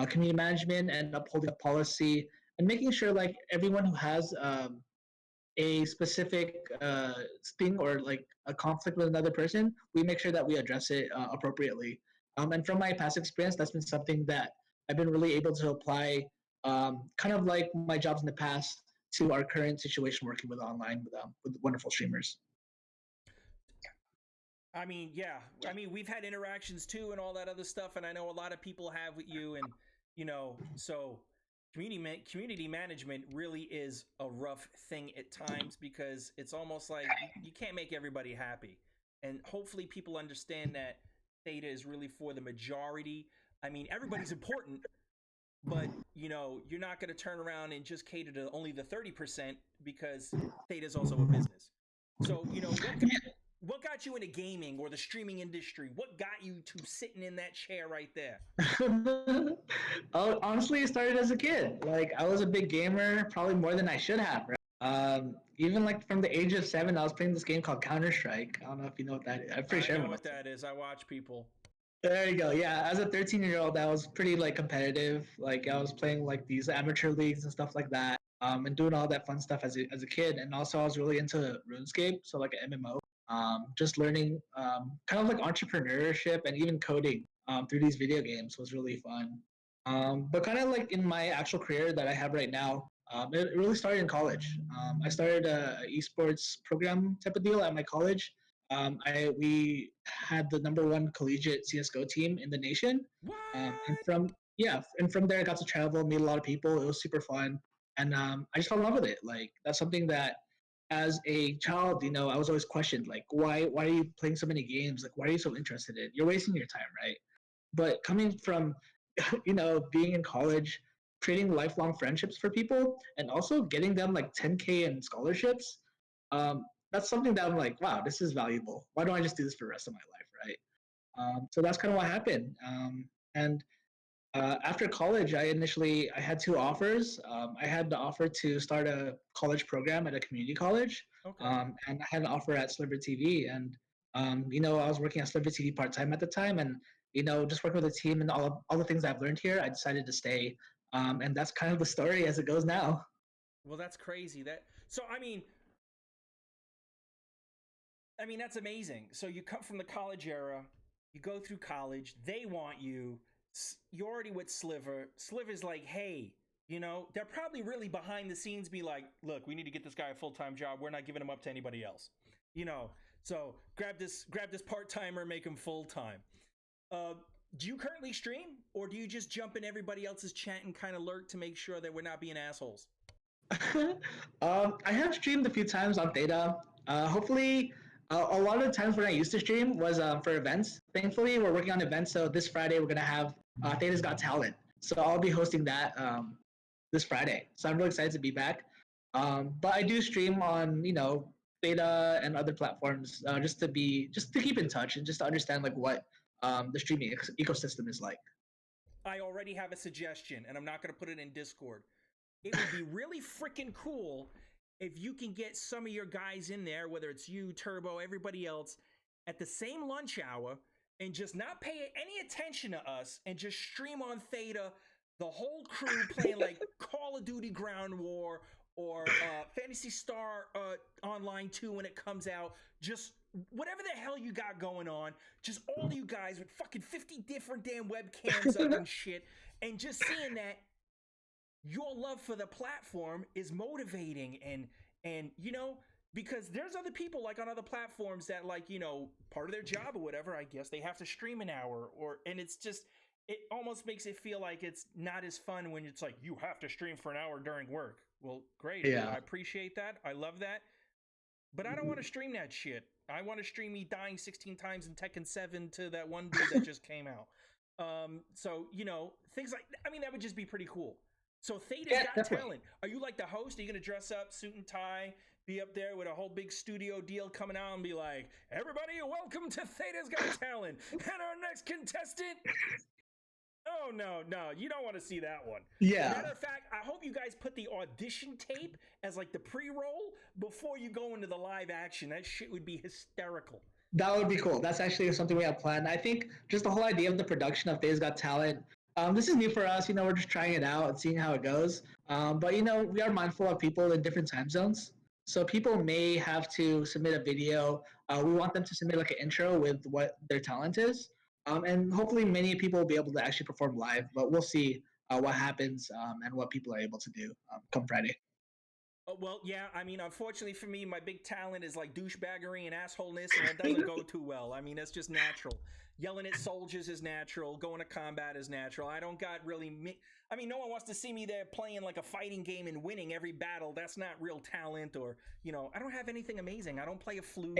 community management and upholding a policy and making sure like everyone who has a specific thing or like a conflict with another person, we make sure that we address it appropriately. And from my past experience, that's been something that I've been really able to apply, kind of like my jobs in the past to our current situation working with online with wonderful streamers. I mean, yeah. I mean, we've had interactions too and all that other stuff, and I know a lot of people have with you, and so community management really is a rough thing at times because it's almost like you can't make everybody happy. And hopefully people understand that Theta is really for the majority. I mean, everybody's important, but you're not going to turn around and just cater to only the 30% because Theta is also a business. So, what got you into gaming or the streaming industry? What got you to sitting in that chair right there? Honestly, it started as a kid. Like I was a big gamer, probably more than I should have. Right? Even like from the age of 7, I was playing this game called Counter-Strike. I don't know if you know what that is. I'm pretty sure. I know what that is. I watch people. There you go. Yeah, as a 13-year-old, I was pretty like competitive. Like I was playing like these amateur leagues and stuff like that, and doing all that fun stuff as a kid. And also, I was really into RuneScape, so like an MMO. Just learning kind of like entrepreneurship and even coding through these video games was really fun. But kind of like in my actual career that I have right now, it really started in college. I started a esports program type of deal at my college. We had the #1 collegiate CS:GO team in the nation. And from there I got to travel, meet a lot of people. It was super fun, and I just fell in love with it. Like that's something that, as a child, I was always questioned, like, why are you playing so many games? Like, why are you so interested in it? You're wasting your time, right? But coming from, being in college, creating lifelong friendships for people, and also getting them like 10K in scholarships, that's something that I'm like, wow, this is valuable. Why don't I just do this for the rest of my life, right? So that's kind of what happened. And after college, I had 2 offers. I had the offer to start a college program at a community college, Okay. and I had an offer at Sliver TV. And I was working at Sliver TV part-time at the time, and just working with the team and all the things I've learned here, I decided to stay. And that's kind of the story as it goes now. Well, that's crazy. I mean, that's amazing. So you come from the college era, you go through college, they want you. You're already with Sliver. Sliver's like, hey, they're probably really behind the scenes be like, look, we need to get this guy a full-time job. We're not giving him up to anybody else. So grab this part-timer, make him full-time. Do you currently stream, or do you just jump in everybody else's chat and kind of lurk to make sure that we're not being assholes? I have streamed a few times on Theta. Hopefully, a lot of the times when I used to stream was for events. Thankfully, we're working on events. So this Friday, we're going to have Theta's Got Talent. So I'll be hosting that this Friday. So I'm really excited to be back. But I do stream on, Beta and other platforms, just to keep in touch and just to understand like what the streaming ecosystem is like. I already have a suggestion, and I'm not going to put it in Discord. It would be really freaking cool if you can get some of your guys in there, whether it's you, Turbo, everybody else, at the same lunch hour, and just not pay any attention to us, and just stream on Theta, the whole crew playing like Call of Duty Ground War or Phantasy Star Online 2 when it comes out. Just whatever the hell you got going on, just all you guys with fucking 50 different damn webcams up and shit, and just seeing that your love for the platform is motivating, and you know, because there's other people like on other platforms that, like, you know, part of their job or whatever, I guess they have to stream an hour, and it's just, it almost makes it feel like it's not as fun when it's like you have to stream for an hour during work. Well, great. Yeah. I appreciate that. I love that. But I don't want to stream that shit. I want to stream me dying 16 times in Tekken 7 to that one dude that just came out. So, you know, things like, I mean, that would just be pretty cool. So Theta's got definitely. talent. Are you like the host? Are you going to dress up, suit and tie, be up there with a whole big studio deal coming out and be like, everybody, welcome to Theta's Got Talent. And our next contestant... Oh, no, you don't want to see that one. Yeah. Matter of fact, I hope you guys put the audition tape as like the pre-roll before you go into the live action. That shit would be hysterical. That would be cool. That's actually something we have planned. I think just the whole idea of the production of Theta's Got Talent, this is new for us. You know, we're just trying it out and seeing how it goes. But, you know, we are mindful of people in different time zones. So people may have to submit a video. We want them to submit like an intro with what their talent is. And hopefully many people will be able to actually perform live, but we'll see what happens and what people are able to do come Friday. Well, yeah, I mean, unfortunately for me, my big talent is like douchebaggery and assholeness, and it doesn't go too well. I mean, that's just natural. Yelling at soldiers is natural. Going to combat is natural. I don't got really... I mean, no one wants to see me there playing like a fighting game and winning every battle. That's not real talent, or, you know, I don't have anything amazing. I don't play a flute.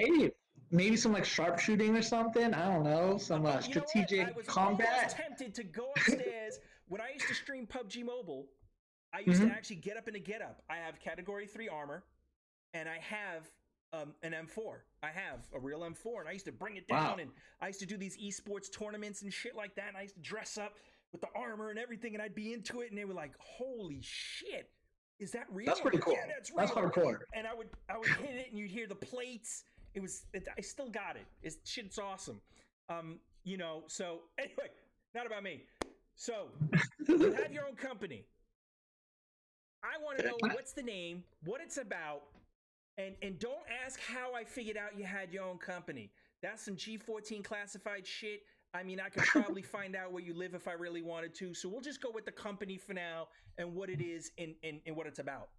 Maybe some like sharpshooting or something. I don't know. Some strategic combat. I was tempted to go upstairs. When I used to stream PUBG Mobile, I used to actually get up in a get-up. I have Category 3 armor, and I have an M4. I have a real M4, and I used to bring it down, and I used to do these esports tournaments and shit like that, and I used to dress up with the armor and everything, and I'd be into it, and they were like, holy shit, is that real? That's pretty cool. Yeah, that's real. That's hardcore. And I would hit it, and you'd hear the plates. I still got it. Shit's awesome. You know, so anyway, not about me. So you have your own company. I want to know what's the name, what it's about, and don't ask how I figured out you had your own company. That's some G14 classified shit. I mean, I could probably find out where you live if I really wanted to. So we'll just go with the company for now and what it is and what it's about.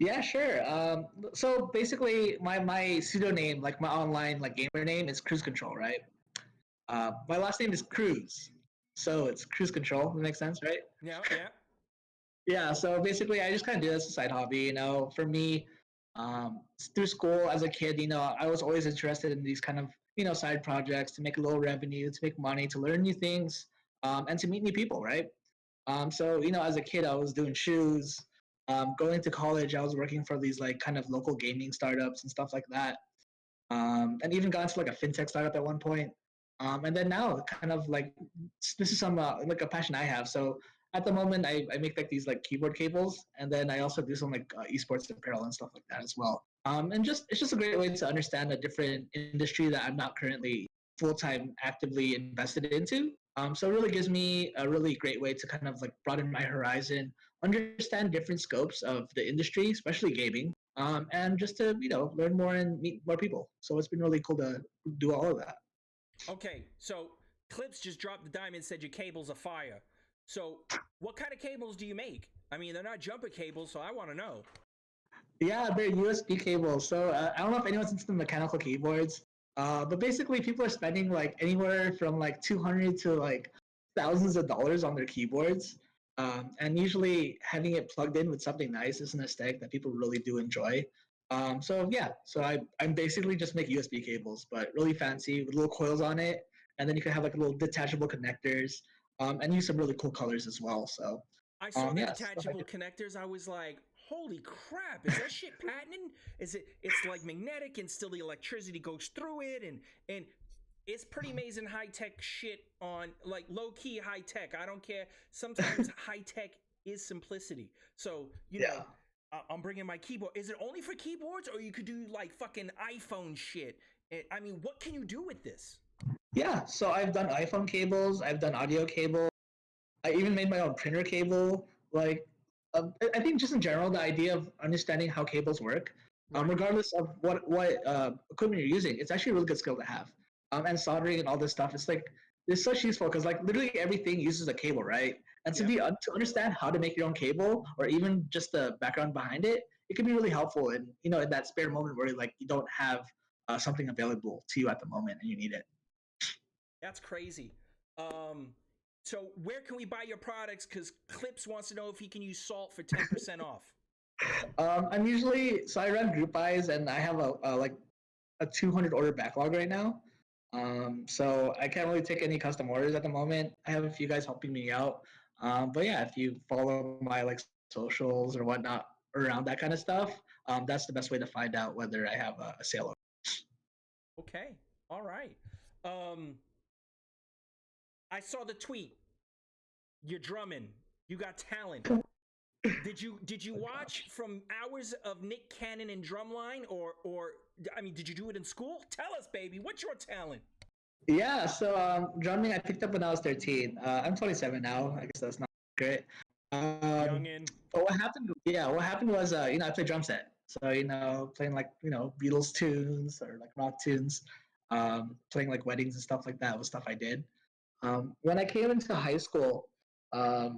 Yeah, sure. So basically, my pseudonym, like my online like gamer name, is Cruise Control, right? My last name is Cruz, so it's Cruise Control. That makes sense, right? Yeah. Yeah. So basically, I just kind of do this as a side hobby. You know, for me, through school as a kid, you know, I was always interested in these kind of, you know, side projects to make a little revenue, to make money, to learn new things, and to meet new people, right? So, you know, as a kid, I was doing shoes. Going to college, I was working for these like kind of local gaming startups and stuff like that. And even got into like a fintech startup at one point. And then now kind of like, this is some like a passion I have. So at the moment I make like these like keyboard cables, and then I also do some like esports apparel and stuff like that as well. And it's just a great way to understand a different industry that I'm not currently full-time actively invested into. So it really gives me a really great way to kind of like broaden my horizon, understand different scopes of the industry, especially gaming, and just to, you know, learn more and meet more people. So it's been really cool to do all of that. Okay, so Clips just dropped the dime and said your cables are fire. So what kind of cables do you make? I mean, they're not jumper cables, so I want to know. Yeah, they're USB cables. So I don't know if anyone's into the mechanical keyboards, but basically people are spending like anywhere from like $200 to like thousands of dollars on their keyboards. And usually having it plugged in with something nice is an aesthetic that people really do enjoy. So I basically just make USB cables, but really fancy with little coils on it. And then you can have like little detachable connectors, and use some really cool colors as well. So I saw the detachable connectors. I was like, Holy crap! Is that shit patented? Is it? It's like magnetic, and still the electricity goes through it, and it's pretty amazing high tech shit on like low key high tech. I don't care. Sometimes high tech is simplicity. So you know, I'm bringing my keyboard. Is it only for keyboards, or you could do like fucking iPhone shit? I mean, what can you do with this? Yeah, so I've done iPhone cables, I've done audio cables. I even made my own printer cable. Like, I think just in general, the idea of understanding how cables work, regardless of what equipment you're using, it's actually a really good skill to have. And soldering and all this stuff, it's such useful because like literally everything uses a cable, right? And to understand how to make your own cable or even just the background behind it, it can be really helpful. And in that spare moment where like you don't have something available to you at the moment and you need it. That's crazy. So where can we buy your products? Because Clips wants to know if he can use salt for 10% off. I'm usually I run group buys and I have a 200 order backlog right now. So I can't really take any custom orders at the moment. I have a few guys helping me out. But yeah, if you follow my like socials or whatnot around that kind of stuff, that's the best way to find out whether I have a sale. Okay. All right. I saw the tweet. You're drumming. You got talent. Did you watch from hours of Nick Cannon and Drumline, or I mean, did you do it in school? Tell us, baby. What's your talent? Yeah, so drumming I picked up when I was 13. I'm 27 now. I guess that's not great. Youngin. But what happened? Yeah, what happened was I played drum set. So playing like Beatles tunes or like rock tunes, playing like weddings and stuff like that was stuff I did. When I came into high school, I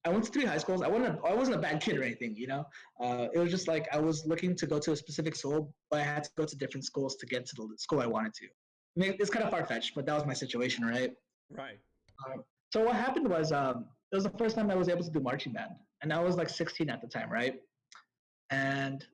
went to 3 high schools. I wasn't a bad kid or anything, It was just like I was looking to go to a specific school, but I had to go to different schools to get to the school I wanted to. I mean, it's kind of far-fetched, but that was my situation, right? Right. So what happened was it was the first time I was able to do marching band, and I was like 16 at the time, right? And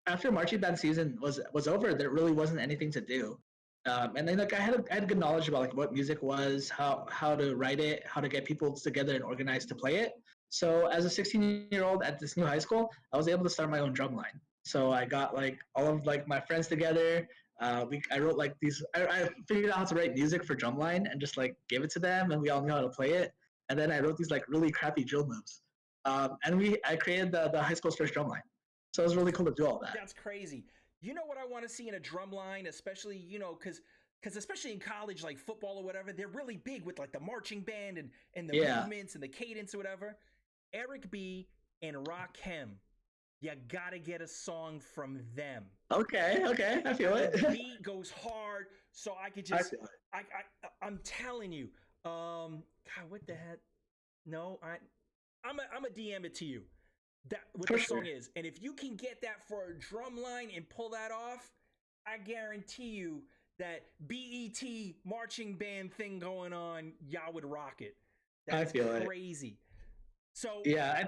after marching band season was over, there really wasn't anything to do. And then like I had good knowledge about like what music was, how to write it, how to get people together and organized to play it. So as a 16-year-old at this new high school, I was able to start my own drum line. So I got like all of like my friends together. I wrote like these. I figured out how to write music for drumline and just like give it to them, and we all knew how to play it. And then I wrote these like really crappy drill moves. I created the high school's first drumline. So it was really cool to do all that. That's crazy. You know what I want to see in a drum line, especially, because especially in college, like football or whatever, they're really big with like the marching band and the movements and the cadence or whatever. Eric B and Rakim, you gotta get a song from them. Okay, I feel it. The beat goes hard, so I could just, I'm telling you, God, what the heck? No, I'm a DM it to you. That what the song is, and if you can get that for a drum line and pull that off, I guarantee you that BET marching band thing going on, y'all would rock it. That's crazy. So yeah, I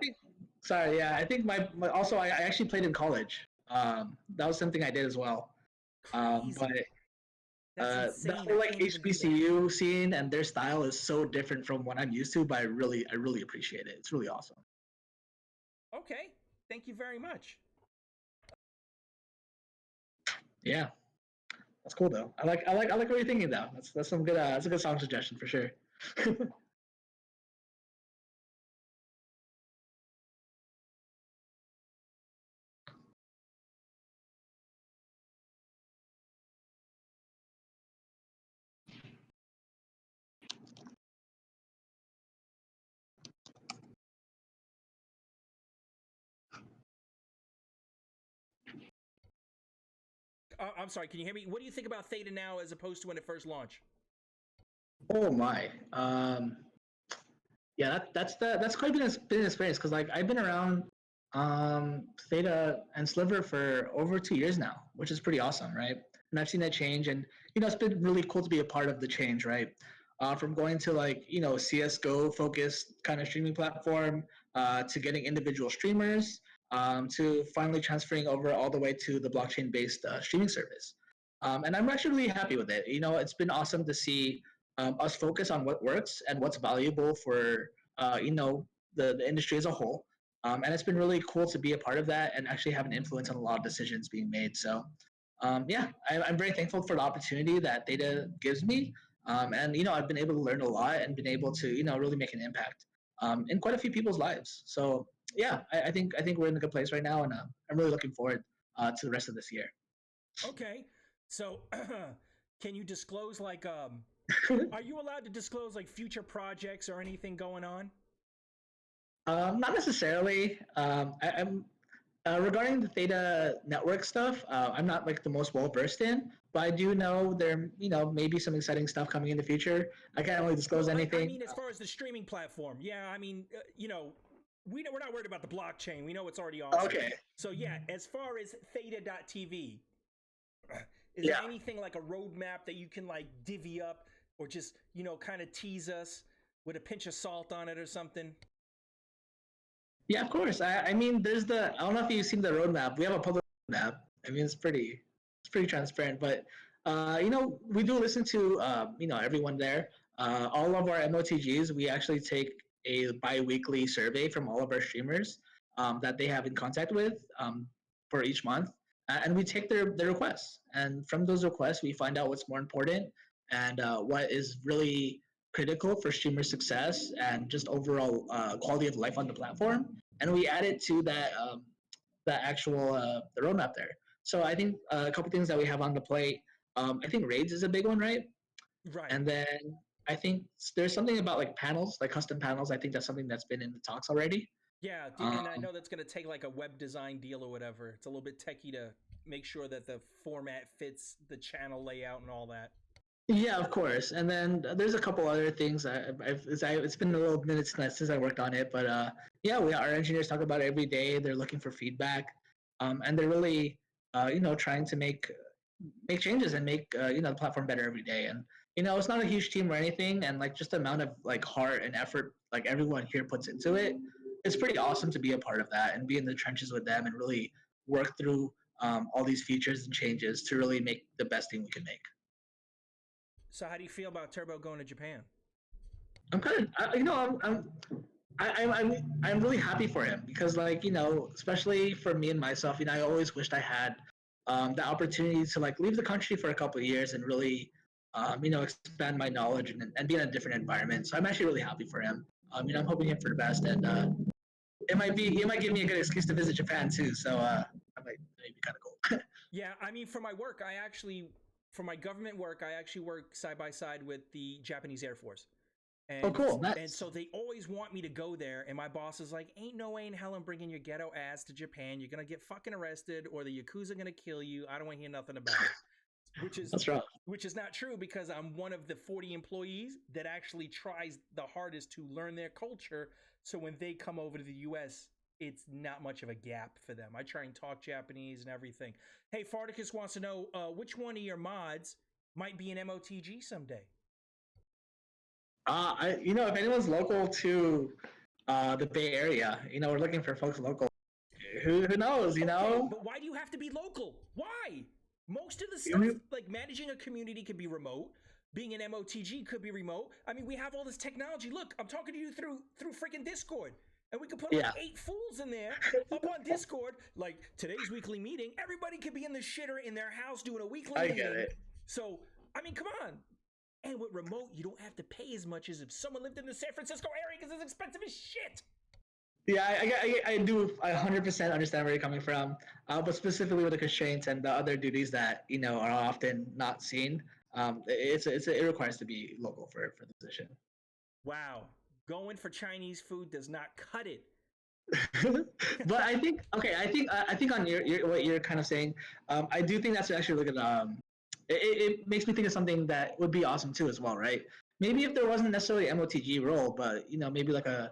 think my also I actually played in college. That was something I did as well. But the whole like HBCU scene and their style is so different from what I'm used to, but I really appreciate it. It's really awesome. Okay, thank you very much. Yeah, that's cool though. I like what you're thinking though. That's some good. That's a good song suggestion for sure. I'm sorry, can you hear me? What do you think about Theta now as opposed to when it first launched? Oh my. Yeah, that's quite been an experience because like I've been around Theta and Sliver for over 2 years now, which is pretty awesome, right? And I've seen that change, and it's been really cool to be a part of the change, right? From going to like CS:GO focused kind of streaming platform to getting individual streamers to finally transferring over all the way to the blockchain based streaming service. And I'm actually really happy with it. It's been awesome to see us focus on what works and what's valuable for the industry as a whole, And it's been really cool to be a part of that and actually have an influence on a lot of decisions being made. So, yeah, I'm very thankful for the opportunity that Theta gives me. And I've been able to learn a lot and been able to really make an impact in quite a few people's lives. So yeah, I think we're in a good place right now, and I'm really looking forward to the rest of this year. Okay, so can you disclose are you allowed to disclose future projects or anything going on? Not necessarily. I'm regarding the Theta network stuff. I'm not the most well versed in, but I do know there maybe some exciting stuff coming in the future. I can't really disclose anything. I mean, as far as the streaming platform, yeah. I mean, we're not worried about the blockchain. We know it's already awesome. Okay. So yeah, as far as Theta.tv, is there anything like a roadmap that you can divvy up, or just kind of tease us with a pinch of salt on it or something? Yeah, of course. I mean, I don't know if you've seen the roadmap. We have a public roadmap. I mean, it's pretty transparent. But we do listen to everyone there. All of our MOTGs, we actually take a bi-weekly survey from all of our streamers that they have in contact with for each month, and we take their requests. And from those requests, we find out what's more important and what is really critical for streamer success and just overall quality of life on the platform, and we add it to that actual the roadmap there. So I think a couple things that we have on the plate. I think raids is a big one, right? Right. And then I think there's something about panels, custom panels. I think that's something that's been in the talks already. Yeah, and I know that's going to take a web design deal or whatever. It's a little bit techie to make sure that the format fits the channel layout and all that. Yeah, of course. And then there's a couple other things. It's been a little minutes since I worked on it, but our engineers talk about it every day. They're looking for feedback, and they're really trying to make changes and make the platform better every day. And it's not a huge team or anything, and just the amount of heart and effort everyone here puts into it. It's pretty awesome to be a part of that and be in the trenches with them and really work through all these features and changes to really make the best thing we can make. So how do you feel about Turbo going to Japan? I'm kind of, I'm really happy for him because, especially for me and myself, I always wished I had the opportunity to leave the country for a couple of years and really, expand my knowledge and be in a different environment. So I'm actually really happy for him. I'm hoping him for the best, and it might give me a good excuse to visit Japan too. So that might be kind of cool. Yeah, I mean, for my work, for my government work, I actually work side by side with the Japanese Air Force. And, oh, cool. And so they always want me to go there. And my boss is like, ain't no way in hell I'm bringing your ghetto ass to Japan. You're going to get fucking arrested or the Yakuza going to kill you. I don't want to hear nothing about it. Which is not true because I'm one of the 40 employees that actually tries the hardest to learn their culture. So when they come over to the U.S., it's not much of a gap for them. I try and talk Japanese and everything. Hey, Farticus wants to know which one of your mods might be an MOTG someday. If anyone's local to the Bay Area, we're looking for folks local. Who knows, Okay, but why do you have to be local? Why? Most of the stuff, managing a community can be remote. Being an MOTG could be remote. I mean, we have all this technology. Look, I'm talking to you through freaking Discord. And we could put 8 fools in there up on Discord. Today's weekly meeting, everybody could be in the shitter in their house doing a weekly meeting. I get it. So, I mean, come on. And with remote, you don't have to pay as much as if someone lived in the San Francisco area because it's expensive as shit. Yeah, I do 100% understand where you're coming from. But specifically with the constraints and the other duties that, are often not seen, it requires to be local for the position. Wow. Going for Chinese food does not cut it. But I think on your what you're kind of saying, I do think that's actually really good. It makes me think of something that would be awesome too as well, right? Maybe if there wasn't necessarily an MOTG role, but maybe a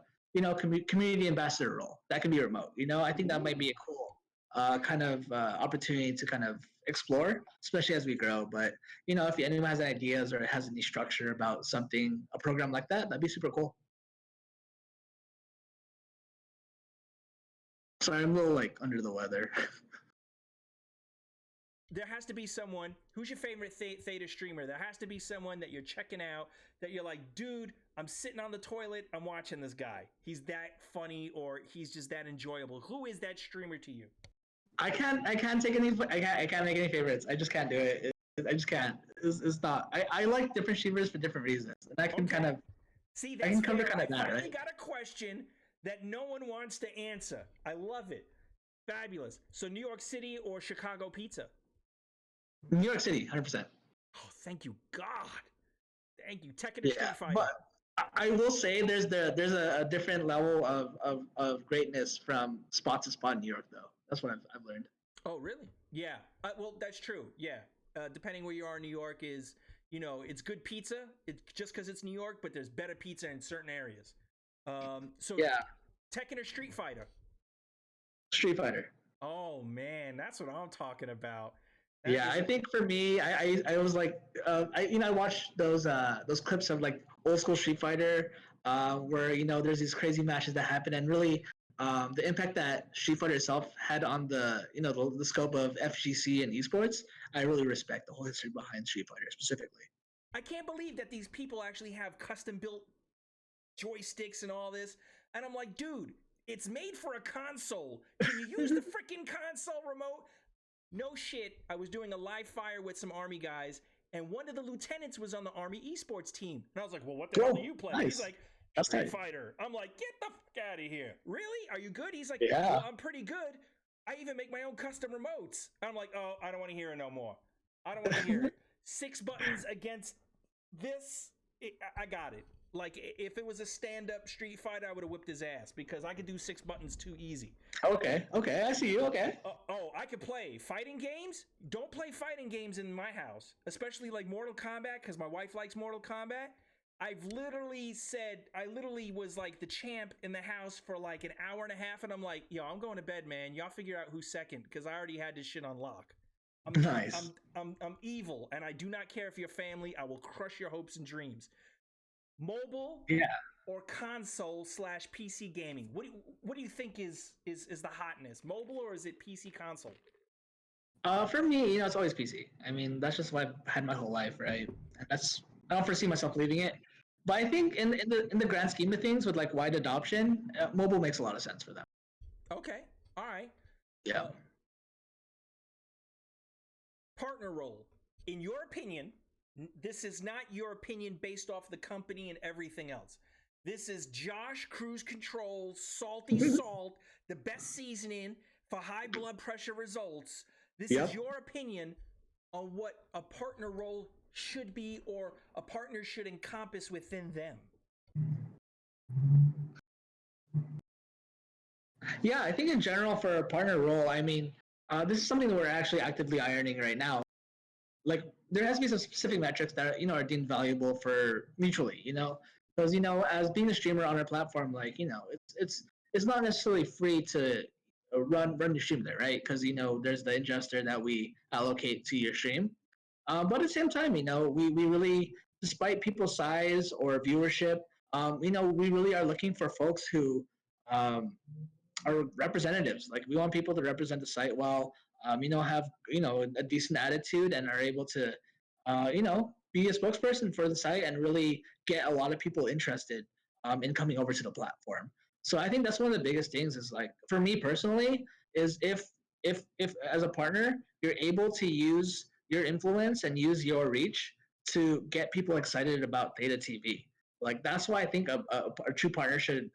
community ambassador role that could be remote. I think that might be a cool kind of opportunity to kind of explore, especially as we grow. But if anyone has ideas or has any structure about something, a program like that, that'd be super cool. Sorry, I'm a little under the weather. there has to be someone. Who's your favorite Theta streamer? There has to be someone that you're checking out that you're like, dude, I'm sitting on the toilet, I'm watching this guy. He's that funny, or he's just that enjoyable. Who is that streamer to you? I can't take any. I can't make any favorites. I just can't do it. I just can't. It's not. I like different streamers for different reasons, and I can kind of. See, I that's can come to fair. kind of I that, finally right? got a question that no one wants to answer. I love it. Fabulous. So New York City or Chicago pizza? New York City, 100%. Oh, thank you, God. Thank you. Tekken and Street Fighter. But I will say there's a different level of greatness from spot to spot in New York, though. That's what I've learned. Oh, really? Yeah. Well, that's true. Yeah. Depending where you are in New York is, it's good pizza. It's just because it's New York, but there's better pizza in certain areas. So yeah. Tekken or Street Fighter? Street Fighter. Oh man, that's what I'm talking about. I think for me, I was like, I watched those clips of like old school Street Fighter, where there's these crazy matches that happen, and really, the impact that Street Fighter itself had on the the scope of FGC and esports. I really respect the whole history behind Street Fighter specifically. I can't believe that these people actually have custom built joysticks and all this, and I'm like, dude, it's made for a console. Can you use the freaking console remote? No shit. I was doing a live fire with some Army guys, and one of the lieutenants was on the Army esports team. And I was like, well, what the hell do you play? Nice. He's like, Street Fighter. I'm like, get the fuck out of here. Really? Are you good? He's like, well, I'm pretty good. I even make my own custom remotes. I'm like, oh, I don't want to hear it no more. I don't want to hear it. 6 buttons against this. I got it. Like, if it was a stand-up Street Fighter, I would have whipped his ass because I could do 6 buttons too easy. Okay, I see you. Okay. I could play fighting games. Don't play fighting games in my house, especially like Mortal Kombat, because my wife likes Mortal Kombat. I literally was like the champ in the house for like an hour and a half, and I'm like, yo, I'm going to bed, man. Y'all figure out who's second, because I already had this shit on lock. Nice. I'm evil, and I do not care if you're family. I will crush your hopes and dreams. Mobile, or console / PC gaming. What do you think is the hotness? Mobile, or is it PC console? For me, it's always PC. I mean, that's just what I've had my whole life, right? And I don't foresee myself leaving it. But I think in the grand scheme of things, with like wide adoption, mobile makes a lot of sense for them. Okay, all right. Yeah. Partner role, in your opinion. This is not your opinion based off the company and everything else. This is Josh Cruise Control, salty salt, the best seasoning for high blood pressure results. This is your opinion on what a partner role should be, or a partner should encompass within them. Yeah, I think in general for a partner role, I mean, this is something that we're actually actively ironing right now. Like, there has to be some specific metrics that are deemed valuable for mutually, because as being a streamer on our platform, like it's not necessarily free to run your stream there, right? Because there's the ingester that we allocate to your stream, but at the same time, we really, despite people's size or viewership, we really are looking for folks who are representatives. Like, we want people to represent the site well. Have a decent attitude and are able to, be a spokesperson for the site and really get a lot of people interested in coming over to the platform. So I think that's one of the biggest things. Is like, for me personally, is if as a partner you're able to use your influence and use your reach to get people excited about Theta TV. Like, that's why I think a true partner should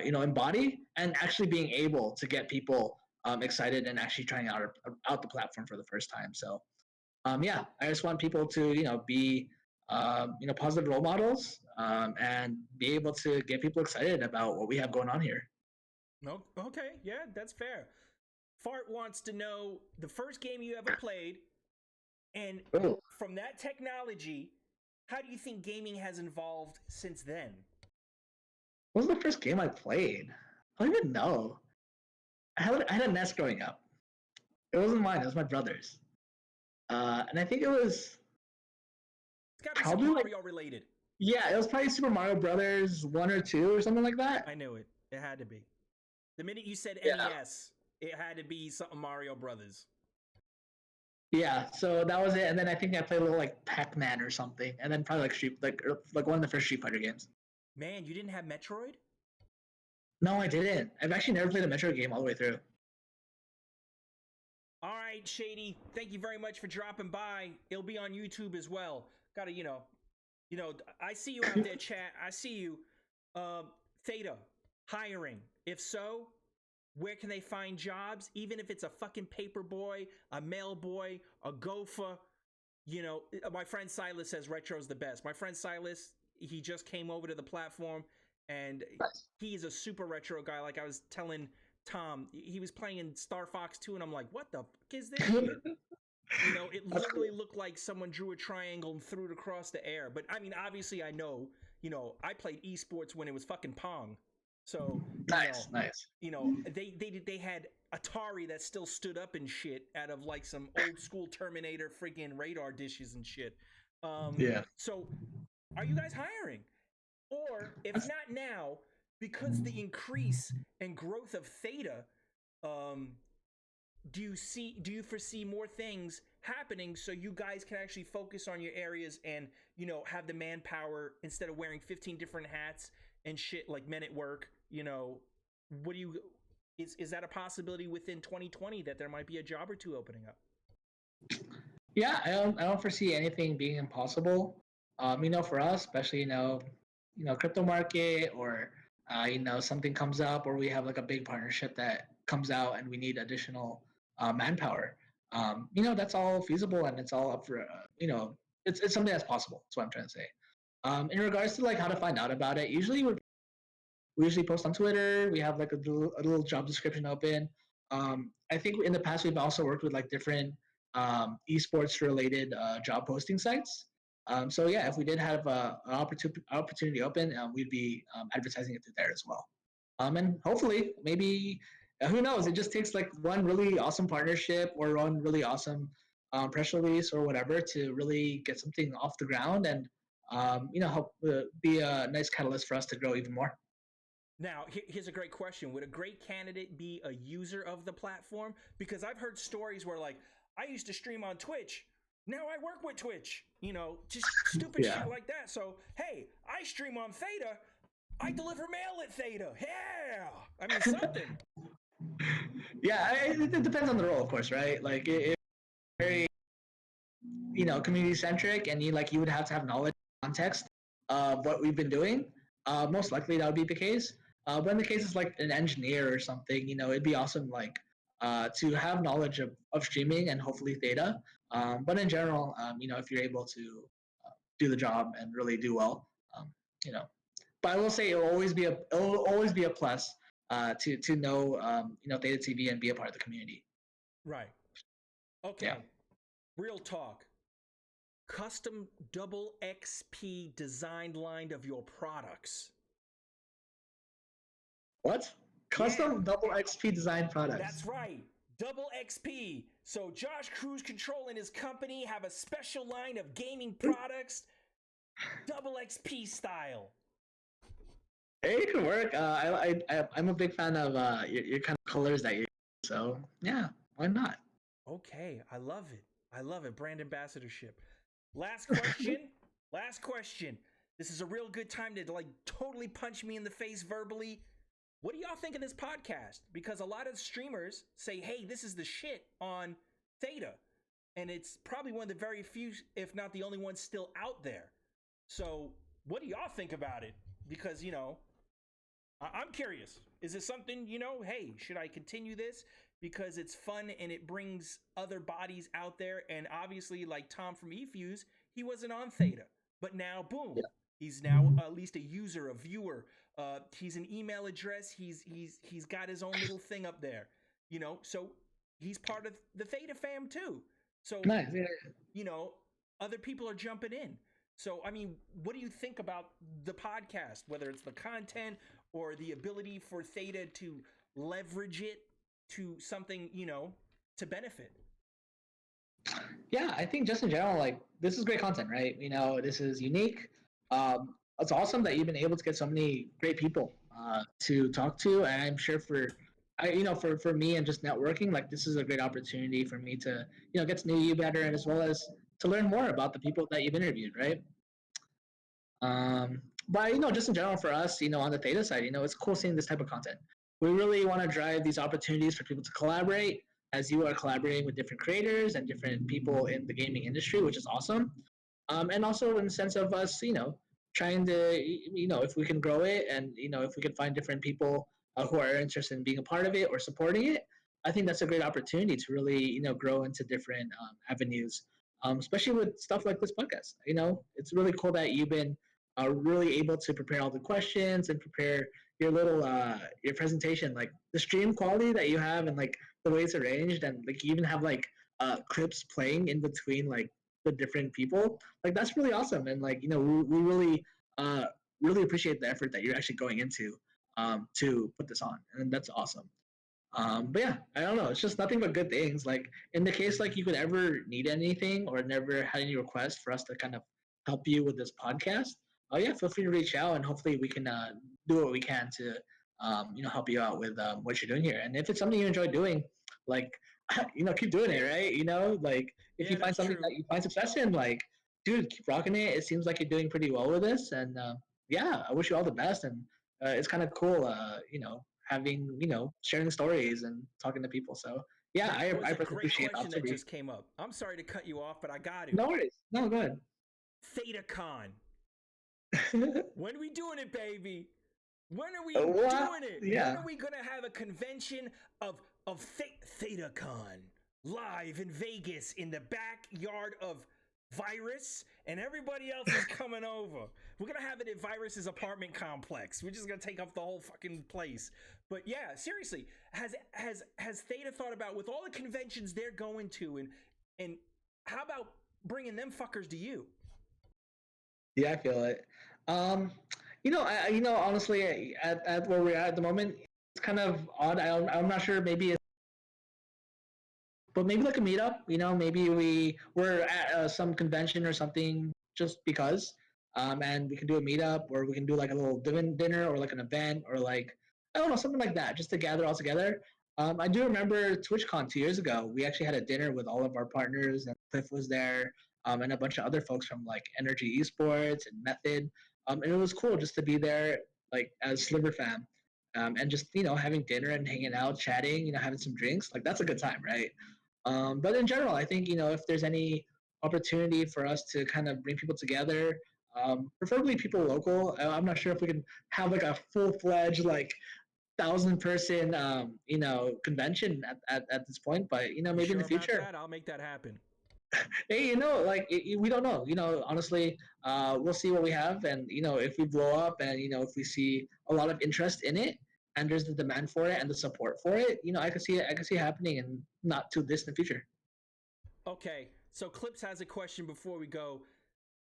embody, and actually being able to get people excited and actually trying out the platform for the first time. So, I just want people to, be, positive role models, and be able to get people excited about what we have going on here. No, okay, yeah, that's fair. Fart wants to know the first game you ever played, and from that technology, how do you think gaming has evolved since then? What was the first game I played? I don't even know. I had a NES growing up. It wasn't mine. It was my brother's. And I think it was. It's got to be Super Mario related. Yeah, it was probably Super Mario Brothers 1 or 2 or something like that. I knew it. It had to be. The minute you said NES, it had to be something Mario Brothers. Yeah, so that was it, and then I think I played a little like Pac-Man or something, and then probably like one of the first Street Fighter games. Man, you didn't have Metroid? No, I didn't. I've actually never played a Metroid game all the way through. All right, Shady. Thank you very much for dropping by. It'll be on YouTube as well. Gotta, I see you out there, chat. I see you. Theta, hiring. If so, where can they find jobs? Even if it's a fucking paper boy, a mail boy, a gopher. My friend Silas says Retro's the best. My friend Silas, he just came over to the platform, and he is a super retro guy. Like I was telling Tom, he was playing in Star Fox 2, and I'm like, what the fuck is this shit? It literally looked like someone drew a triangle and threw it across the air. But I mean, obviously I know, I played esports when it was fucking Pong. So nice. They had Atari that still stood up and shit out of like some old school Terminator freaking radar dishes and shit. Yeah. So are you guys hiring? Or if not now, because the increase and growth of Theta, do you foresee more things happening so you guys can actually focus on your areas and have the manpower instead of wearing 15 different hats and shit like men at work? What do you is that a possibility within 2020 that there might be a job or two opening up? Yeah, I don't foresee anything being impossible. For us, especially crypto market, or something comes up, or we have like a big partnership that comes out and we need additional manpower. That's all feasible, and it's all up for it's something that's possible. That's what I'm trying to say. In regards to like how to find out about it, we usually post on Twitter. We have like a little job description open. I think in the past we've also worked with like different esports related job posting sites. So yeah, if we did have an opportunity open, we'd be advertising it through there as well. And hopefully, maybe who knows? It just takes like one really awesome partnership or one really awesome press release or whatever to really get something off the ground and help be a nice catalyst for us to grow even more. Now, here's a great question. Would a great candidate be a user of the platform? Because I've heard stories where, like, I used to stream on Twitch. Now I work with Twitch. Just stupid shit like that. So, hey, I stream on Theta. I deliver mail at Theta. Yeah! I mean, something. Yeah, it depends on the role, of course, right? Like, it's very, community-centric, and you would have to have knowledge, context of what we've been doing. Most likely that would be the case. But in the case it's like an engineer or something, it'd be awesome to have knowledge of streaming and hopefully Theta. But in general, if you're able to do the job and really do well, But I will say it'll always be a plus to know Theta TV and be a part of the community. Right. Okay. Yeah. Real talk. Custom DoubleXP designed line of your products. What? Custom DoubleXP design products. That's right. DoubleXP. So Josh Cruz Control and his company have a special line of gaming products, DoubleXP style. Hey, it could work. I'm a big fan of your kind of colors that you. So yeah, why not? Okay, I love it. I love it. Brand ambassadorship. Last question. This is a real good time to totally punch me in the face verbally. What do y'all think of this podcast? Because a lot of streamers say, hey, this is the shit on Theta. And it's probably one of the very few, if not the only one still out there. So what do y'all think about it? Because, I'm curious. Is this something, hey, should I continue this? Because it's fun and it brings other bodies out there. And obviously, like Tom from eFuse, he wasn't on Theta. But now, boom, yeah. He's now at least a user, a viewer. He's an email address. He's got his own little thing up there, so he's part of the Theta fam too. So, nice. other people are jumping in. So, I mean, what do you think about the podcast, whether it's the content or the ability for Theta to leverage it to something, to benefit? Yeah, I think just in general, this is great content, right? This is unique. It's awesome that you've been able to get so many great people to talk to, and I'm sure for for me and just networking, like this is a great opportunity for me to, get to know you better and as well as to learn more about the people that you've interviewed, right? But just in general for us, on the Theta side, it's cool seeing this type of content. We really want to drive these opportunities for people to collaborate as you are collaborating with different creators and different people in the gaming industry, which is awesome. And also in the sense of us, trying to, if we can grow it and, if we can find different people who are interested in being a part of it or supporting it, I think that's a great opportunity to really, grow into different avenues, especially with stuff like this podcast. It's really cool that you've been really able to prepare all the questions and prepare your little your presentation, like the stream quality that you have and like the way it's arranged, and like you even have like clips playing in between like the different people. Like that's really awesome, and like we really really appreciate the effort that you're actually going into to put this on, and that's awesome. But yeah, I don't know. It's just nothing but good things. Like in the case, like you could ever need anything or never had any requests for us to kind of help you with this podcast, oh yeah, feel free to reach out and hopefully we can do what we can to help you out with what you're doing here. And if it's something you enjoy doing, like keep doing it, right? Like if you find something that you find success in, like dude, keep rocking it. It seems like you're doing pretty well with this, and yeah, I wish you all the best. And it's kind of cool, having sharing stories and talking to people. So yeah, I appreciate question that just came up. I'm sorry to cut you off, but I got to. No worries. No, go ahead. ThetaCon. When are we doing it, baby? When are we doing it? Yeah. When are we gonna have a convention of ThetaCon live in Vegas in the backyard of Virus, and everybody else is coming over? We're gonna have it at Virus's apartment complex. We're just gonna take up the whole fucking place. But yeah, seriously, has Theta thought about, with all the conventions they're going to, and how about bringing them fuckers to you? Yeah, I feel it. Honestly, at where we're at the moment, it's kind of odd. I'm not sure. Maybe it's, but maybe like a meetup. Maybe we're at some convention or something just because, and we can do a meetup, or we can do like a little dinner, or like an event, or like I don't know, something like that, just to gather all together. I do remember TwitchCon 2 years ago. We actually had a dinner with all of our partners, and Cliff was there, and a bunch of other folks from like Energy Esports and Method. And it was cool just to be there, like as Sliver fam, and just having dinner and hanging out, chatting, having some drinks. Like that's a good time, right? But in general, I think if there's any opportunity for us to kind of bring people together, preferably people local. I'm not sure if we can have like a full-fledged like 1,000-person convention at this point, but maybe in the future. I'll make that happen. Hey, we don't know. Honestly, we'll see what we have, and if we blow up, and if we see a lot of interest in it, and there's the demand for it and the support for it, I can see it happening in not too distant future. Okay, so Clips has a question before we go.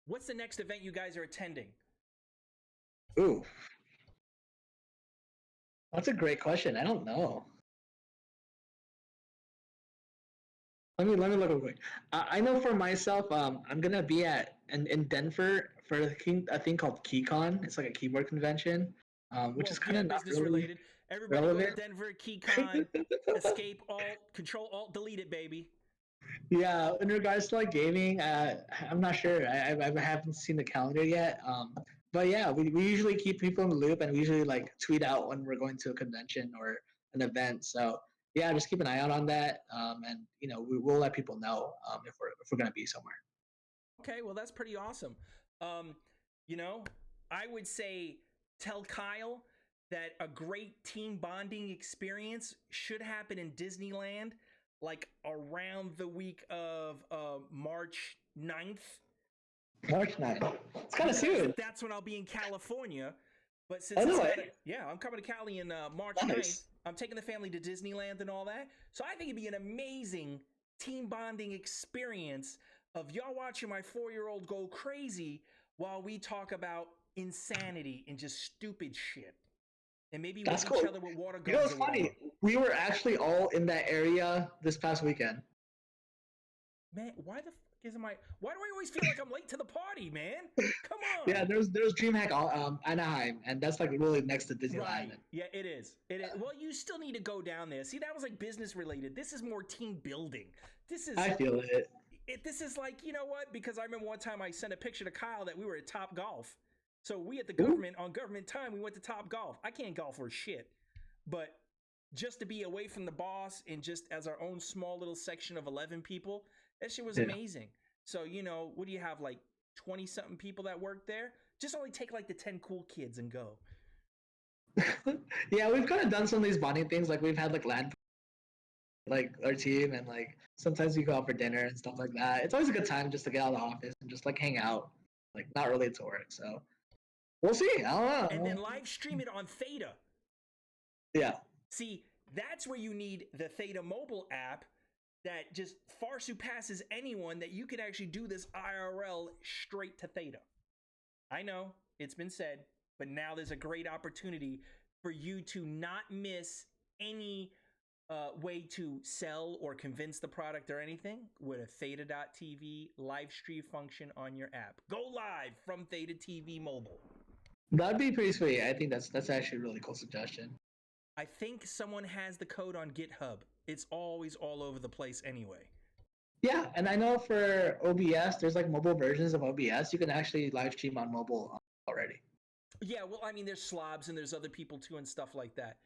What's the next event you guys are attending? Ooh, that's a great question. I don't know. Let me look real quick. I know for myself, I'm gonna be in Denver for a thing called KeyCon. It's like a keyboard convention, which is kind of not business really related. Everybody relevant. go to Denver, KeyCon, escape, alt, control, alt, delete it, baby. Yeah, in regards to like gaming, I'm not sure. I haven't seen the calendar yet. But yeah, we usually keep people in the loop, and we usually like tweet out when we're going to a convention or an event. So yeah, just keep an eye out on that, and we will let people know if we're gonna be somewhere. Okay, well that's pretty awesome. I would say tell Kyle that a great team bonding experience should happen in Disneyland, like around the week of March 9th. March 9th. It's kind of soon. That's when I'll be in California. But since I'm coming to Cali in March 9th. I'm taking the family to Disneyland and all that. So I think it'd be an amazing team bonding experience of y'all watching my 4-year-old go crazy while we talk about insanity and just stupid shit. And maybe That's with cool. each other with water guns. It's funny. We were actually all in that area this past weekend. Man, why the fuck isn't my? Why do I always feel like I'm late to the party, man? Come on. Yeah, there's DreamHack Anaheim, and that's like really next to Disneyland. Right. Yeah, it is. It is. Well, you still need to go down there. See, that was like business related. This is more team building. This is. I feel it. This is like, you know what? Because I remember one time I sent a picture to Kyle that we were at Top Golf. So we at the government, on government time, we went to Top Golf. I can't golf for shit. But just to be away from the boss and just as our own small little section of 11 people, that shit was amazing. So, you know, what do you have, like 20-something people that work there? Just only take like the 10 cool kids and go. Yeah, we've kind of done some of these bonding things. Like we've had like LAN, like our team, and like sometimes we go out for dinner and stuff like that. It's always a good time just to get out of the office and just like hang out, like not related to work. So we'll see. I don't know. And then live stream it on Theta. Yeah. See, that's where you need the Theta mobile app that just far surpasses anyone, that you can actually do this IRL straight to Theta. I know it's been said, but now there's a great opportunity for you to not miss any way to sell or convince the product or anything with a Theta.tv live stream function on your app. Go live from Theta TV mobile. That'd be pretty sweet. I think that's actually a really cool suggestion. I think someone has the code on GitHub. It's always all over the place anyway. Yeah, and I know for OBS, there's like mobile versions of OBS. You can actually live stream on mobile already. Yeah, well, I mean, there's slobs and there's other people too and stuff like that.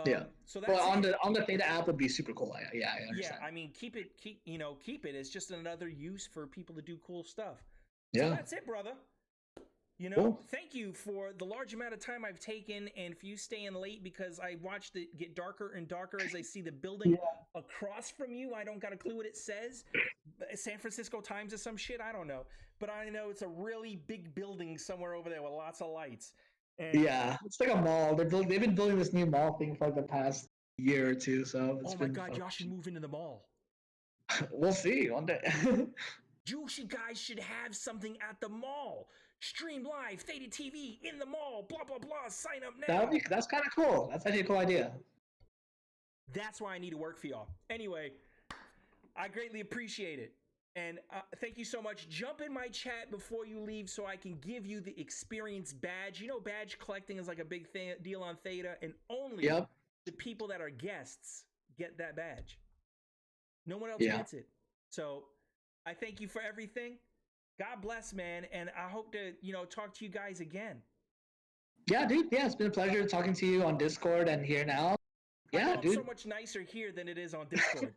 Yeah. So that's on the Theta app would be super cool. Yeah, I understand. Yeah, I mean, keep it. It's just another use for people to do cool stuff. Yeah. So that's it, brother. You know, Cool. Thank you for the large amount of time I've taken and for you staying late, because I watched it get darker and darker as I see the building across from you. I don't got a clue what it says. San Francisco Times or some shit. I don't know. But I know it's a really big building somewhere over there with lots of lights. And Yeah, it's like a mall. They've been building this new mall thing for like the past year or two. So it's oh my been God, fun. y'all should move into the mall. We'll see one day. You guys should have something at the mall. Stream live, Theta TV in the mall, blah, blah, blah. Sign up now. That's kind of cool. That's actually a cool idea. That's why I need to work for y'all. Anyway, I greatly appreciate it. And thank you so much. Jump in my chat before you leave so I can give you the experience badge. You know, badge collecting is like a big deal on Theta, and only the people that are guests get that badge. No one else gets it. So I thank you for everything. God bless, man. And I hope to, talk to you guys again. Yeah, dude. Yeah, it's been a pleasure talking to you on Discord and here now. Yeah, dude. It's so much nicer here than it is on Discord.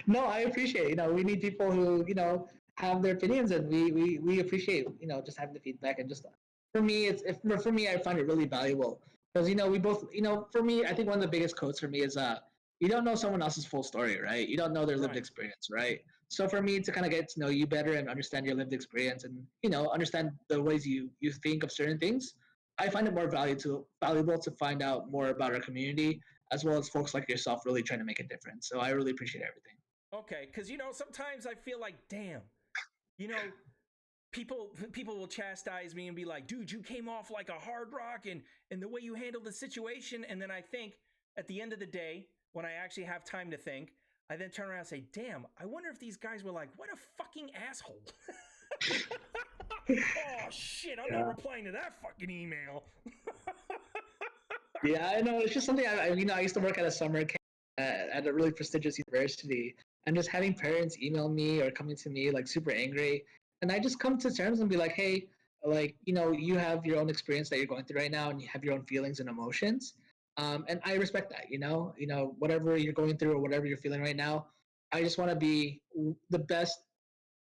No, I appreciate it. We need people who, have their opinions, and we appreciate, just having the feedback. And just for me, for me, I find it really valuable because, we both, for me, I think one of the biggest quotes for me is, you don't know someone else's full story, right? You don't know their lived experience, right? So for me to kind of get to know you better and understand your lived experience and, understand the ways you think of certain things, I find it more valuable to find out more about our community, as well as folks like yourself really trying to make a difference. So I really appreciate everything. Okay, because, sometimes I feel like, damn, people will chastise me and be like, dude, you came off like a hard rock and the way you handled the situation. And then I think at the end of the day, when I actually have time to think, I then turn around and say, damn, I wonder if these guys were like, what a fucking asshole. Oh, shit, I'm not replying to that fucking email. Yeah, I know. It's just something I used to work at a summer camp at a really prestigious university, and just having parents email me or coming to me like super angry, and I just come to terms and be like, hey, like, you have your own experience that you're going through right now, and you have your own feelings and emotions. And I respect that, whatever you're going through or whatever you're feeling right now, I just want to be the best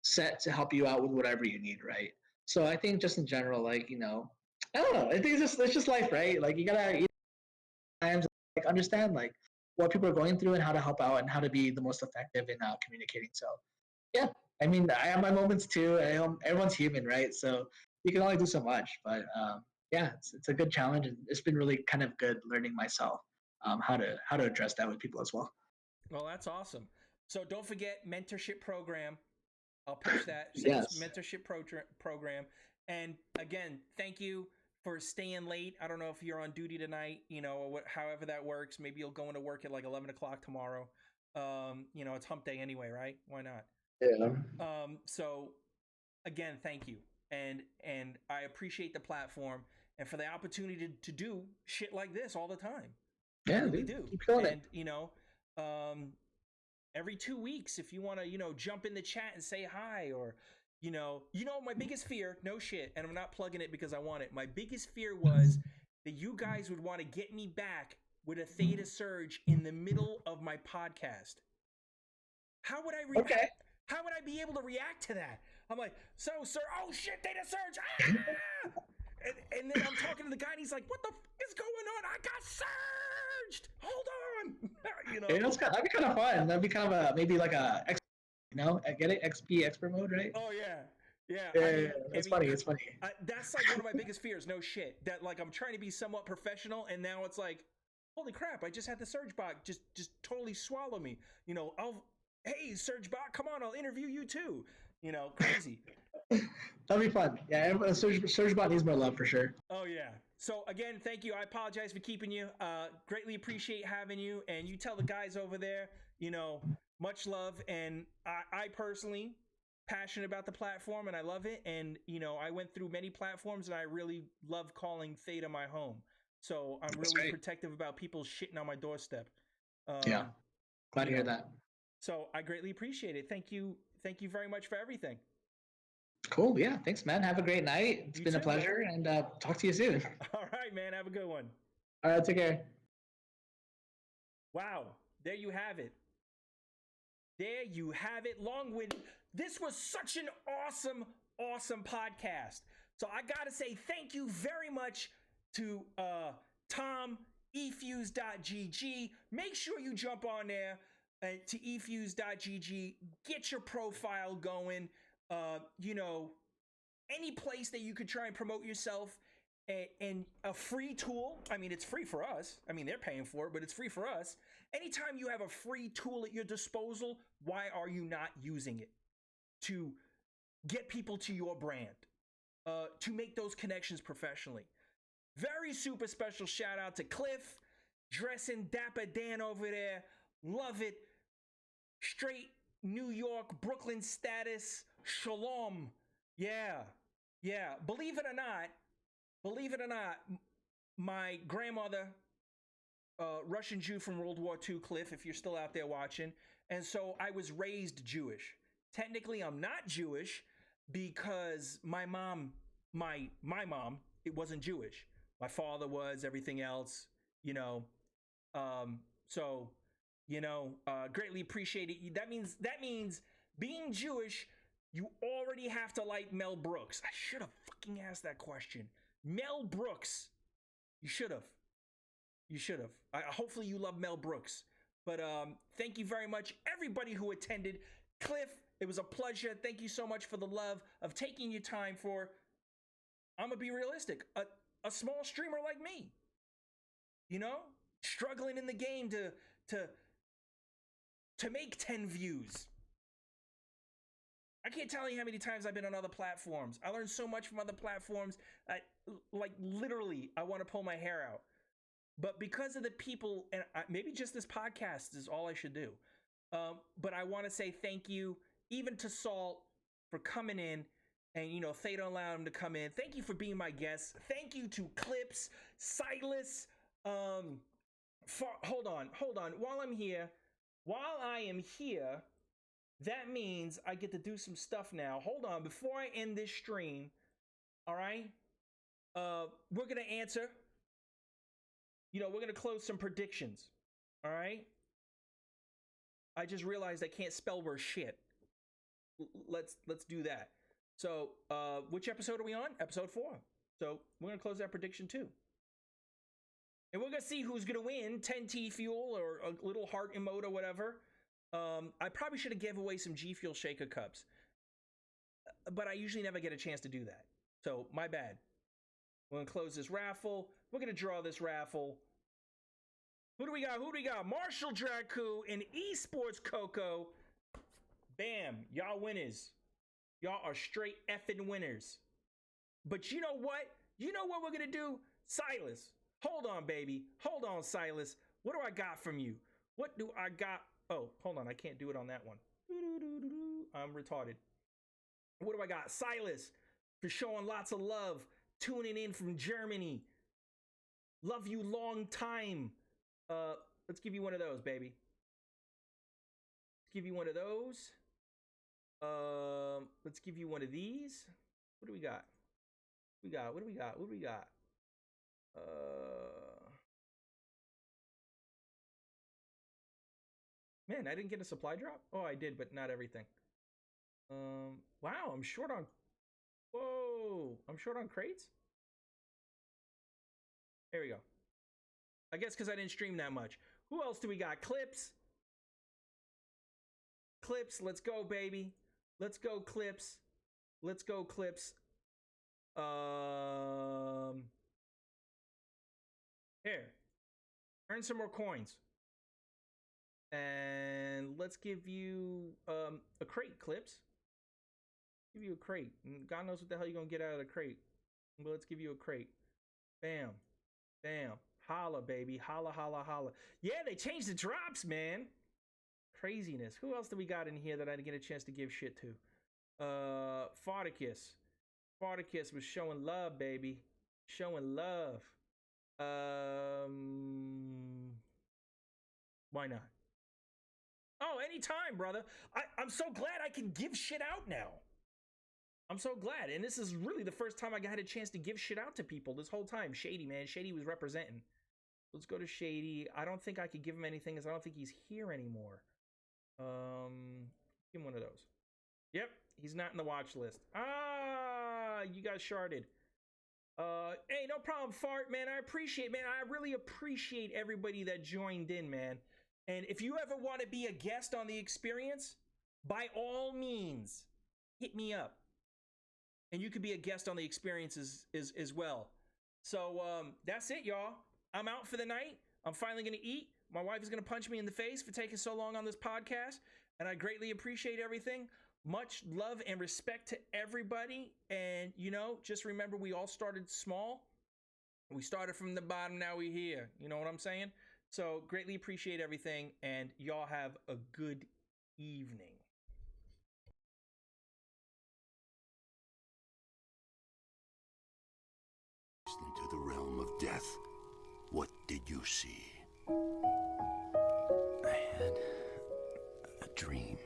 set to help you out with whatever you need, right? So I think just in general, like, I don't know. I think it's just life, right? Like you gotta times like understand like what people are going through and how to help out and how to be the most effective in communicating. So yeah, I mean, I have my moments too. Everyone's human, right? So you can only do so much, but yeah, it's a good challenge, and it's been really kind of good learning myself how to address that with people as well. Well, that's awesome. So don't forget mentorship program. I'll push that. Yes. Mentorship program. And again, thank you for staying late. I don't know if you're on duty tonight, or however that works. Maybe you'll go into work at like 11 o'clock tomorrow. It's hump day anyway, right? Why not? Yeah. So again, thank you. And I appreciate the platform and for the opportunity to do shit like this all the time. Yeah, I really dude. do. Keep killing And it. every 2 weeks, if you want to, jump in the chat and say hi, or, my biggest fear, no shit, and I'm not plugging it because I want it. My biggest fear was that you guys would want to get me back with a Theta Surge in the middle of my podcast. How would I How would I be able to react to that? I'm like, so, sir, oh shit, Theta Surge! Ah! and then I'm talking to the guy, and he's like, what the f is going on? I got surged! Hold on! Yeah, that'd be kind of fun. That'd be kind of maybe like a, get it? XP expert mode, right? Oh, yeah. Yeah, It's funny. It's funny. That's like one of my biggest fears. No shit. That like I'm trying to be somewhat professional, and now it's like, holy crap! I just had the Surge bot just totally swallow me. Hey Surge bot, come on, I'll interview you too. Crazy. That'd be fun. Yeah, Surge bot needs more love for sure. Oh yeah. So again, thank you. I apologize for keeping you. Greatly appreciate having you. And you tell the guys over there, much love. And I personally passionate about the platform and I love it. And I went through many platforms and I really love calling Theta my home. So I'm really protective about people shitting on my doorstep. Yeah. Glad to hear that. So I greatly appreciate it. Thank you. Thank you very much for everything. Cool. Yeah. Thanks, man. Have a great night. It's been a pleasure, and talk to you soon. All right, man. Have a good one. All right. Take care. Wow. There you have it. There you have it. Long-winded. This was such an awesome, awesome podcast. So I got to say thank you very much to Tom, eFuse.gg. Make sure you jump on there to eFuse.gg. Get your profile going. Any place that you could try and promote yourself, and a free tool. I mean, it's free for us. I mean, they're paying for it, but it's free for us. Anytime you have a free tool at your disposal, why are you not using it to get people to your brand, to make those connections professionally? Very super special shout out to Cliff, dressing Dapper Dan over there. Love it. Straight New York, Brooklyn status. Shalom. Yeah. Believe it or not, my grandmother, Russian Jew from World War II, Cliff, if you're still out there watching. And so I was raised Jewish. Technically, I'm not Jewish because my mom, it wasn't Jewish. My father was, everything else, greatly appreciate it. That means being Jewish, you already have to like Mel Brooks. I should have fucking asked that question. Mel Brooks. You should have. Hopefully you love Mel Brooks. But thank you very much, everybody who attended. Cliff, it was a pleasure. Thank you so much for the love of taking your time for, I'm going to be realistic, a small streamer like me. Struggling in the game to make 10 views. I can't tell you how many times I've been on other platforms. I learned so much from other platforms. Literally, I want to pull my hair out. But because of the people, and maybe just this podcast is all I should do. But I want to say thank you, even to Salt, for coming in. And, Theta allowed him to come in. Thank you for being my guest. Thank you to Clips, Silas. Hold on. While I am here, that means I get to do some stuff now. Hold on. Before I end this stream, all right? We're going to answer. We're going to close some predictions. All right? I just realized I can't spell word shit. Let's do that. So, which episode are we on? Episode 4. So, we're going to close that prediction too. And we're going to see who's going to win 10T Fuel or a little heart emote or whatever. I probably should have given away some GFUEL Shaker Cups. But I usually never get a chance to do that. So, my bad. We're going to close this raffle. We're going to draw this raffle. Who do we got? Marshall Dracu and Esports Coco. Bam. Y'all winners. Y'all are straight effing winners. But you know what? You know what we're going to do? Silas. Hold on, baby. Hold on, Silas. What do I got from you? What do I got? Oh, hold on. I can't do it on that one. I'm retarded. What do I got? Silas for showing lots of love, tuning in from Germany. Love you long time. Let's give you one of those, baby. Let's give you one of those. Let's give you one of these. What do we got? What do we got? Man, I didn't get a supply drop? Oh, I did, but not everything. Wow, I'm short on... Whoa, I'm short on crates? There we go. I guess because I didn't stream that much. Who else do we got? Clips. Clips, let's go, baby. Let's go, Clips. Let's go, Clips. Here. Earn some more coins. And let's give you a crate, Clips. Give you a crate. God knows what the hell you're gonna get out of the crate. But let's give you a crate. Bam. Bam. Holla, baby. Holla, holla, holla. Yeah, they changed the drops, man. Craziness. Who else do we got in here that I didn't get a chance to give shit to? Vodcast. Vodcast was showing love, baby. Showing love. Why not? Oh, anytime, brother. I'm so glad I can give shit out now. I'm so glad. And this is really the first time I had a chance to give shit out to people this whole time. Shady, man. Shady was representing. Let's go to Shady. I don't think I could give him anything because I don't think he's here anymore. Give him one of those. Yep, he's not in the watch list. Ah, you guys sharded. Hey, no problem, Fart, man. I appreciate, man. I really appreciate everybody that joined in, man. And if you ever want to be a guest on the experience, by all means, hit me up. And you could be a guest on the experience as well. So that's it, y'all. I'm out for the night. I'm finally going to eat. My wife is going to punch me in the face for taking so long on this podcast. And I greatly appreciate everything. Much love and respect to everybody. And, you know, just remember we all started small. We started from the bottom. Now we're here. You know what I'm saying? So greatly appreciate everything. And y'all have a good evening. Into the realm of death. What did you see? I had a dream.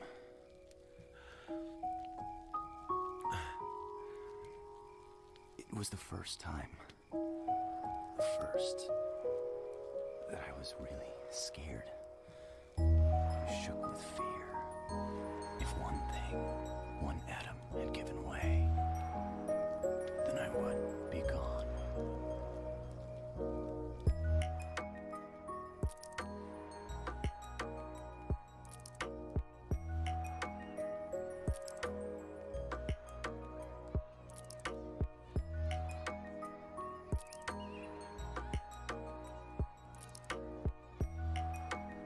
It was the first time. The first that I was really scared. Shook with fear.